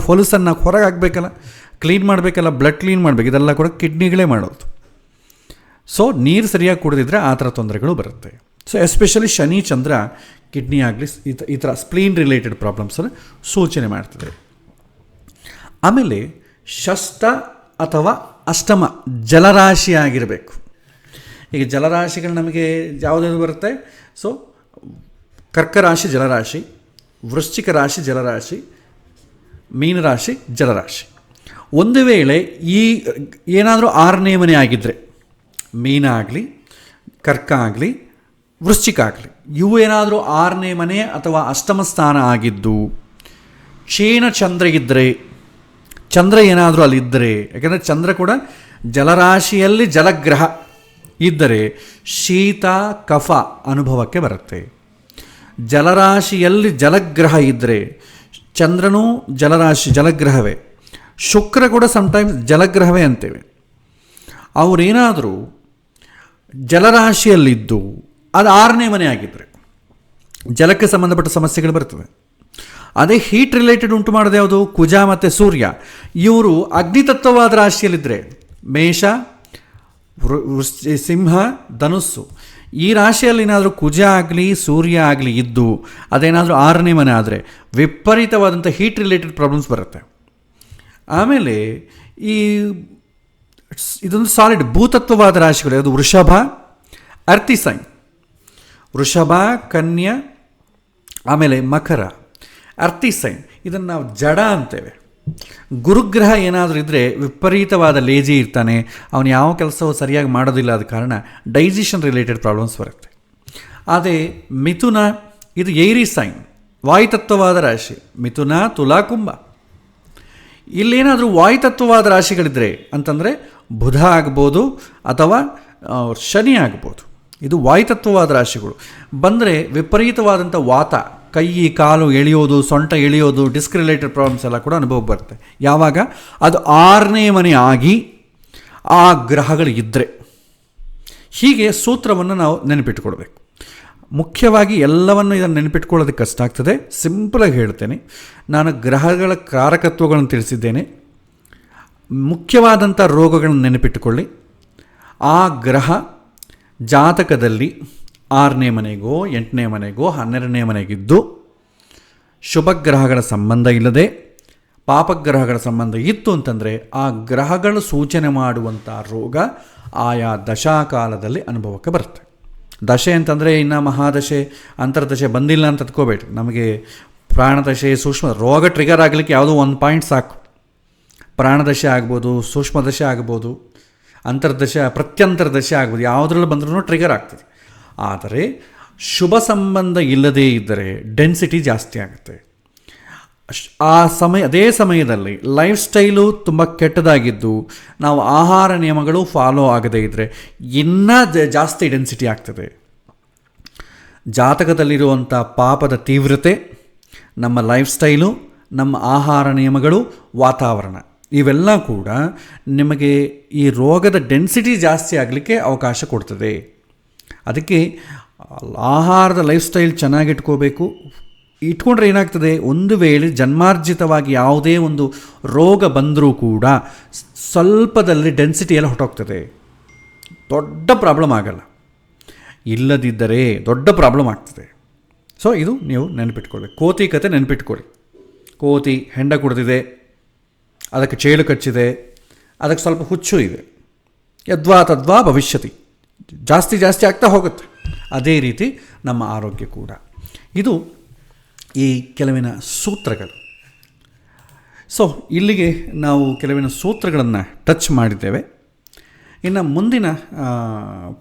[SPEAKER 1] ಹೊಲಸನ್ನು ಹೊರಗೆ ಹಾಕಬೇಕಲ್ಲ, ಕ್ಲೀನ್ ಮಾಡಬೇಕಲ್ಲ, ಬ್ಲಡ್ ಕ್ಲೀನ್ ಮಾಡಬೇಕು. ಇದೆಲ್ಲ ಕೂಡ ಕಿಡ್ನಿಗಳೇ ಮಾಡೋದು. ಸೊ ನೀರು ಸರಿಯಾಗಿ ಕುಡಿದಿದ್ರೆ ಆ ಥರ ತೊಂದರೆಗಳು ಬರುತ್ತೆ. ಸೊ ಎಸ್ಪೆಷಲಿ ಶನಿ ಚಂದ್ರ ಕಿಡ್ನಿ ಆಗಲಿ ಈ ಥರ ಸ್ಪ್ಲೀನ್ ರಿಲೇಟೆಡ್ ಪ್ರಾಬ್ಲಮ್ಸನ್ನು ಸೂಚನೆ ಮಾಡ್ತದೆ. ಆಮೇಲೆ ಷಷ್ಠ ಅಥವಾ ಅಷ್ಟಮ ಜಲರಾಶಿ ಆಗಿರಬೇಕು. ಈಗ ಜಲರಾಶಿಗಳು ನಮಗೆ ಯಾವುದಾದ್ರು ಬರುತ್ತೆ. ಸೊ ಕರ್ಕರಾಶಿ ಜಲರಾಶಿ, ವೃಶ್ಚಿಕ ರಾಶಿ ಜಲರಾಶಿ, ಮೀನರಾಶಿ ಜಲರಾಶಿ. ಒಂದು ವೇಳೆ ಈ ಏನಾದರೂ 6ನೇ ಮನೆ ಆಗಿದ್ದರೆ, ಮೀನ ಆಗಲಿ, ಕರ್ಕ ಆಗಲಿ, ವೃಶ್ಚಿಕ ಆಗಲಿ, ಇವು ಏನಾದರೂ 6ನೇ ಮನೆ ಅಥವಾ ಅಷ್ಟಮ ಸ್ಥಾನ ಆಗಿದ್ದು, ಕ್ಷೀಣ ಚಂದ್ರ ಇದ್ದರೆ, ಚಂದ್ರ ಏನಾದರೂ ಅಲ್ಲಿದ್ದರೆ, ಯಾಕೆಂದರೆ ಚಂದ್ರ ಕೂಡ ಜಲರಾಶಿಯಲ್ಲಿ ಜಲಗ್ರಹ ಇದ್ದರೆ ಶೀತ ಕಫ ಅನುಭವಕ್ಕೆ ಬರುತ್ತೆ. ಜಲರಾಶಿಯಲ್ಲಿ ಜಲಗ್ರಹ ಇದ್ದರೆ, ಚಂದ್ರನೂ ಜಲಗ್ರಹವೇ, ಶುಕ್ರ ಕೂಡ ಸಮ್ಟೈಮ್ಸ್ ಜಲಗ್ರಹವೇ ಅಂತೇವೆ. ಅವರೇನಾದರೂ ಜಲರಾಶಿಯಲ್ಲಿದ್ದು ಅದು 6ನೇ ಮನೆ ಆಗಿದ್ದರೆ ಜಲಕ್ಕೆ ಸಂಬಂಧಪಟ್ಟ ಸಮಸ್ಯೆಗಳು ಬರ್ತವೆ. ಅದೇ ಹೀಟ್ ರಿಲೇಟೆಡ್ ಉಂಟು ಮಾಡೋದು ಯಾವುದು, ಕುಜ ಮತ್ತು ಸೂರ್ಯ. ಇವರು ಅಗ್ನಿತತ್ವವಾದ ರಾಶಿಯಲ್ಲಿದ್ದರೆ, ಮೇಷ, ಸಿಂಹ, ಧನುಸ್ಸು, ಈ ರಾಶಿಯಲ್ಲೇನಾದರೂ ಕುಜ ಆಗಲಿ ಸೂರ್ಯ ಆಗಲಿ ಇದ್ದು ಅದೇನಾದರೂ 6ನೇ ಮನೆ ಆದರೆ ವಿಪರೀತವಾದಂಥ ಹೀಟ್ ರಿಲೇಟೆಡ್ ಪ್ರಾಬ್ಲಮ್ಸ್ ಬರುತ್ತೆ. ಆಮೇಲೆ ಇದೊಂದು ಸಾಲಿಡ್ ಭೂತತ್ವವಾದ ರಾಶಿಗಳು, ಅದು ವೃಷಭ, ಅರ್ಥಿ ಸೈನ್, ವೃಷಭ, ಕನ್ಯಾ, ಆಮೇಲೆ ಮಕರ, ಅರ್ಥಿ ಸೈನ್. ಇದನ್ನು ನಾವು ಜಡ ಅಂತೇವೆ. ಗುರುಗ್ರಹ ಏನಾದರೂ ಇದ್ದರೆ ವಿಪರೀತವಾದ ಲೇಜಿ ಇರ್ತಾನೆ, ಅವನು ಯಾವ ಕೆಲಸವೂ ಸರಿಯಾಗಿ ಮಾಡೋದಿಲ್ಲ. ಆದ ಕಾರಣ ಡೈಜೆಷನ್ ರಿಲೇಟೆಡ್ ಪ್ರಾಬ್ಲಮ್ಸ್ ಬರುತ್ತೆ. ಅದೇ ಮಿಥುನ, ಇದು ಏರಿ ಸೈನ್, ವಾಯುತತ್ವವಾದ ರಾಶಿ, ಮಿಥುನ, ತುಲಾ, ಕುಂಭ. ಇಲ್ಲೇನಾದರೂ ವಾಯುತತ್ವವಾದ ರಾಶಿಗಳಿದ್ದರೆ ಅಂತಂದರೆ ಬುಧ ಆಗ್ಬೋದು ಅಥವಾ ಶನಿ ಆಗ್ಬೋದು. ಇದು ವಾಯುತತ್ವವಾದ ರಾಶಿಗಳು ಬಂದರೆ ವಿಪರೀತವಾದಂಥ ವಾತ, ಕೈ ಕಾಲು ಎಳೆಯೋದು, ಸೊಂಟ ಎಳೆಯೋದು, ಡಿಸ್ಕ್ ರಿಲೇಟೆಡ್ ಪ್ರಾಬ್ಲಮ್ಸ್ ಎಲ್ಲ ಕೂಡ ಅನುಭವ ಬರುತ್ತೆ. ಯಾವಾಗ ಅದು 6ನೇ ಮನೆ ಆಗಿ ಆ ಗ್ರಹಗಳು ಇದ್ದರೆ. ಹೀಗೆ ಸೂತ್ರವನ್ನು ನಾವು ನೆನಪಿಟ್ಕೊಳ್ಬೇಕು. ಮುಖ್ಯವಾಗಿ ಎಲ್ಲವನ್ನು ಇದನ್ನು ನೆನಪಿಟ್ಕೊಳ್ಳೋದಕ್ಕೆ ಕಷ್ಟ ಆಗ್ತದೆ. ಸಿಂಪಲಾಗಿ ಹೇಳ್ತೇನೆ, ನಾನು ಗ್ರಹಗಳ ಕಾರಕತ್ವಗಳನ್ನು ತಿಳಿಸಿದ್ದೇನೆ. ಮುಖ್ಯವಾದಂಥ ರೋಗಗಳನ್ನು ನೆನಪಿಟ್ಟುಕೊಳ್ಳಿ. ಆ ಗ್ರಹ ಜಾತಕದಲ್ಲಿ 6ನೇ ಮನೆಗೋ 8ನೇ ಮನೆಗೋ 12ನೇ ಮನೆಗಿದ್ದು ಶುಭಗ್ರಹಗಳ ಸಂಬಂಧ ಇಲ್ಲದೆ ಪಾಪಗ್ರಹಗಳ ಸಂಬಂಧ ಇತ್ತು ಅಂತಂದರೆ ಆ ಗ್ರಹಗಳು ಸೂಚನೆ ಮಾಡುವಂಥ ರೋಗ ಆಯಾ ದಶಾಕಾಲದಲ್ಲಿ ಅನುಭವಕ್ಕೆ ಬರುತ್ತೆ. ದಶೆ ಅಂತಂದರೆ ಇನ್ನು ಮಹಾದಶೆ ಅಂತರ್ದಶೆ ಬಂದಿಲ್ಲ ಅಂತ ಅಂದ್ಕೋಬೇಡಿ. ನಮಗೆ ಪ್ರಾಣದಶೆ, ಸೂಕ್ಷ್ಮ ರೋಗ ಟ್ರಿಗರ್ ಆಗಲಿಕ್ಕೆ ಯಾವುದೋ ಒಂದು ಪಾಯಿಂಟ್ ಸಾಕು. ಪ್ರಾಣದಶೆ ಆಗ್ಬೋದು, ಸೂಕ್ಷ್ಮದಶೆ ಆಗ್ಬೋದು, ಅಂತರ್ದಶೆ, ಪ್ರತ್ಯಂತರ್ದಶೆ ಆಗ್ಬೋದು, ಯಾವುದ್ರಲ್ಲಿ ಬಂದ್ರೂ ಟ್ರಿಗರ್ ಆಗ್ತದೆ. ಆದರೆ ಶುಭ ಸಂಬಂಧ ಇಲ್ಲದೇ ಇದ್ದರೆ ಡೆನ್ಸಿಟಿ ಜಾಸ್ತಿ ಆಗುತ್ತೆ. ಅದೇ ಸಮಯದಲ್ಲಿ ಲೈಫ್ ಸ್ಟೈಲು ತುಂಬ ಕೆಟ್ಟದಾಗಿದ್ದು ನಾವು ಆಹಾರ ನಿಯಮಗಳು ಫಾಲೋ ಆಗದೇ ಇದ್ದರೆ ಇನ್ನೂ ಜಾಸ್ತಿ ಡೆನ್ಸಿಟಿ ಆಗ್ತದೆ. ಜಾತಕದಲ್ಲಿರುವಂಥ ಪಾಪದ ತೀವ್ರತೆ, ನಮ್ಮ ಲೈಫ್ ಸ್ಟೈಲು, ನಮ್ಮ ಆಹಾರ ನಿಯಮಗಳು, ವಾತಾವರಣ ಇವೆಲ್ಲ ಕೂಡ ನಿಮಗೆ ಈ ರೋಗದ ಡೆನ್ಸಿಟಿ ಜಾಸ್ತಿ ಆಗಲಿಕ್ಕೆ ಅವಕಾಶ ಕೊಡ್ತದೆ. ಅದಕ್ಕೆ ಆಹಾರದ ಲೈಫ್ ಸ್ಟೈಲ್ ಚೆನ್ನಾಗಿಟ್ಕೋಬೇಕು. ಇಟ್ಕೊಂಡ್ರೆ ಏನಾಗ್ತದೆ, ಒಂದು ವೇಳೆ ಜನ್ಮಾರ್ಜಿತವಾಗಿ ಯಾವುದೇ ಒಂದು ರೋಗ ಬಂದರೂ ಕೂಡ ಸ್ವಲ್ಪದಲ್ಲಿ ಡೆನ್ಸಿಟಿ ಎಲ್ಲ ಹೊಟ್ಟೋಗ್ತದೆ, ದೊಡ್ಡ ಪ್ರಾಬ್ಲಮ್ ಆಗಲ್ಲ. ಇಲ್ಲದಿದ್ದರೆ ದೊಡ್ಡ ಪ್ರಾಬ್ಲಮ್ ಆಗ್ತದೆ. ಸೊ ಇದು ನೀವು ನೆನಪಿಟ್ಕೊಳ್ಳಿ. ಕೋತಿ ಕತೆ ನೆನಪಿಟ್ಕೊಳ್ಳಿ. ಕೋತಿ ಹೆಂಡ ಕುಡಿದಿದೆ, ಅದಕ್ಕೆ ಚೇಳು ಕಚ್ಚಿದೆ, ಅದಕ್ಕೆ ಸ್ವಲ್ಪ ಹುಚ್ಚು ಇದೆ, ಯದ್ವಾ ತದ್ವಾ ಭವಿಷ್ಯತಿ, ಜಾಸ್ತಿ ಜಾಸ್ತಿ ಆಗ್ತಾ ಹೋಗುತ್ತೆ. ಅದೇ ರೀತಿ ನಮ್ಮ ಆರೋಗ್ಯ ಕೂಡ. ಇದು ಈ ಕೆಲವಿನ ಸೂತ್ರಗಳು. ಸೊ ಇಲ್ಲಿಗೆ ನಾವು ಕೆಲವಿನ ಸೂತ್ರಗಳನ್ನು ಟಚ್ ಮಾಡಿದ್ದೇವೆ. ಇನ್ನು ಮುಂದಿನ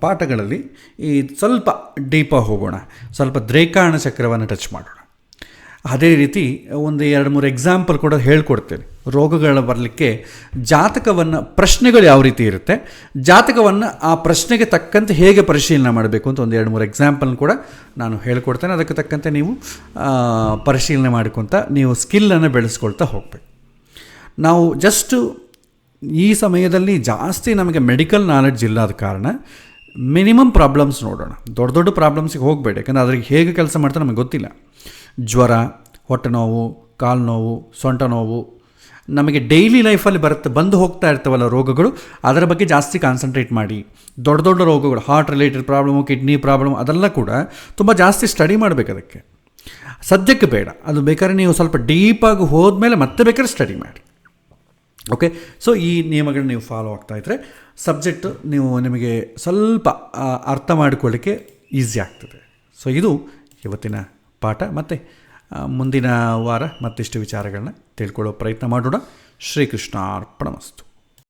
[SPEAKER 1] ಪಾಠಗಳಲ್ಲಿ ಈ ಸ್ವಲ್ಪ ಡೀಪಾಗಿ ಹೋಗೋಣ, ಸ್ವಲ್ಪ ದ್ರೇಕಾಣ ಚಕ್ರವನ್ನು ಟಚ್ ಮಾಡೋಣ. ಅದೇ ರೀತಿ ಒಂದು 2-3 ಎಕ್ಸಾಂಪಲ್ ಕೂಡ ಹೇಳ್ಕೊಡ್ತೇನೆ. ರೋಗಗಳ ಬರಲಿಕ್ಕೆ ಜಾತಕವನ್ನು, ಪ್ರಶ್ನೆಗಳು ಯಾವ ರೀತಿ ಇರುತ್ತೆ, ಜಾತಕವನ್ನು ಆ ಪ್ರಶ್ನೆಗೆ ತಕ್ಕಂತೆ ಹೇಗೆ ಪರಿಶೀಲನೆ ಮಾಡಬೇಕು ಅಂತ ಒಂದು 2-3 ಎಕ್ಸಾಂಪಲ್ನ ಕೂಡ ನಾನು ಹೇಳ್ಕೊಡ್ತೇನೆ. ಅದಕ್ಕೆ ತಕ್ಕಂತೆ ನೀವು ಪರಿಶೀಲನೆ ಮಾಡ್ಕೊತ ನೀವು ಸ್ಕಿಲ್ಲನ್ನು ಬೆಳೆಸ್ಕೊಳ್ತಾ ಹೋಗಬೇಕು. ನಾವು ಜಸ್ಟು ಈ ಸಮಯದಲ್ಲಿ ಜಾಸ್ತಿ ನಮಗೆ ಮೆಡಿಕಲ್ ನಾಲೆಡ್ಜ್ ಇಲ್ಲದ ಕಾರಣ ಮಿನಿಮಮ್ ಪ್ರಾಬ್ಲಮ್ಸ್ ನೋಡೋಣ. ದೊಡ್ಡ ದೊಡ್ಡ ಪ್ರಾಬ್ಲಮ್ಸಿಗೆ ಹೋಗಬೇಡಿ, ಯಾಕಂದರೆ ಅದ್ರಿಗೆ ಹೇಗೆ ಕೆಲಸ ಮಾಡ್ತಾರೆ ನಮಗೆ ಗೊತ್ತಿಲ್ಲ. ಜ್ವರ, ಹೊಟ್ಟೆ ನೋವು, ಕಾಲು ನೋವು, ಸೊಂಟ ನೋವು ನಮಗೆ ಡೈಲಿ ಲೈಫಲ್ಲಿ ಬಂದು ಹೋಗ್ತಾ ಇರ್ತವಲ್ಲ ರೋಗಗಳು, ಅದರ ಬಗ್ಗೆ ಜಾಸ್ತಿ ಕಾನ್ಸಂಟ್ರೇಟ್ ಮಾಡಿ. ದೊಡ್ಡ ದೊಡ್ಡ ರೋಗಗಳು, heart related problem, kidney problem, ಅದೆಲ್ಲ ಕೂಡ ತುಂಬ ಜಾಸ್ತಿ ಸ್ಟಡಿ ಮಾಡಬೇಕು. ಅದಕ್ಕೆ ಸದ್ಯಕ್ಕೆ ಬೇಡ, ಅದು ಬೇಕಾದ್ರೆ ನೀವು ಸ್ವಲ್ಪ ಡೀಪಾಗಿ ಹೋದ್ಮೇಲೆ ಮತ್ತೆ ಬೇಕಾದ್ರೆ ಸ್ಟಡಿ ಮಾಡಿ. ಓಕೆ, ಸೊ ಈ ನಿಯಮಗಳನ್ನ ನೀವು ಫಾಲೋ ಆಗ್ತಾಯಿದ್ರೆ ಸಬ್ಜೆಕ್ಟು ನಿಮಗೆ ಸ್ವಲ್ಪ ಅರ್ಥ ಮಾಡಿಕೊಳ್ಳಿಕ್ಕೆ ಈಸಿ ಆಗ್ತದೆ. ಸೊ ಇದು ಇವತ್ತಿನ ಪಾಠ. ಮತ್ತು ಮುಂದಿನ ವಾರ ಮತ್ತಿಷ್ಟು ವಿಚಾರಗಳನ್ನ ತಿಳ್ಕೊಳ್ಳೋ ಪ್ರಯತ್ನ ಮಾಡೋಣ. ಶ್ರೀಕೃಷ್ಣಾರ್ಪಣಮಸ್ತು.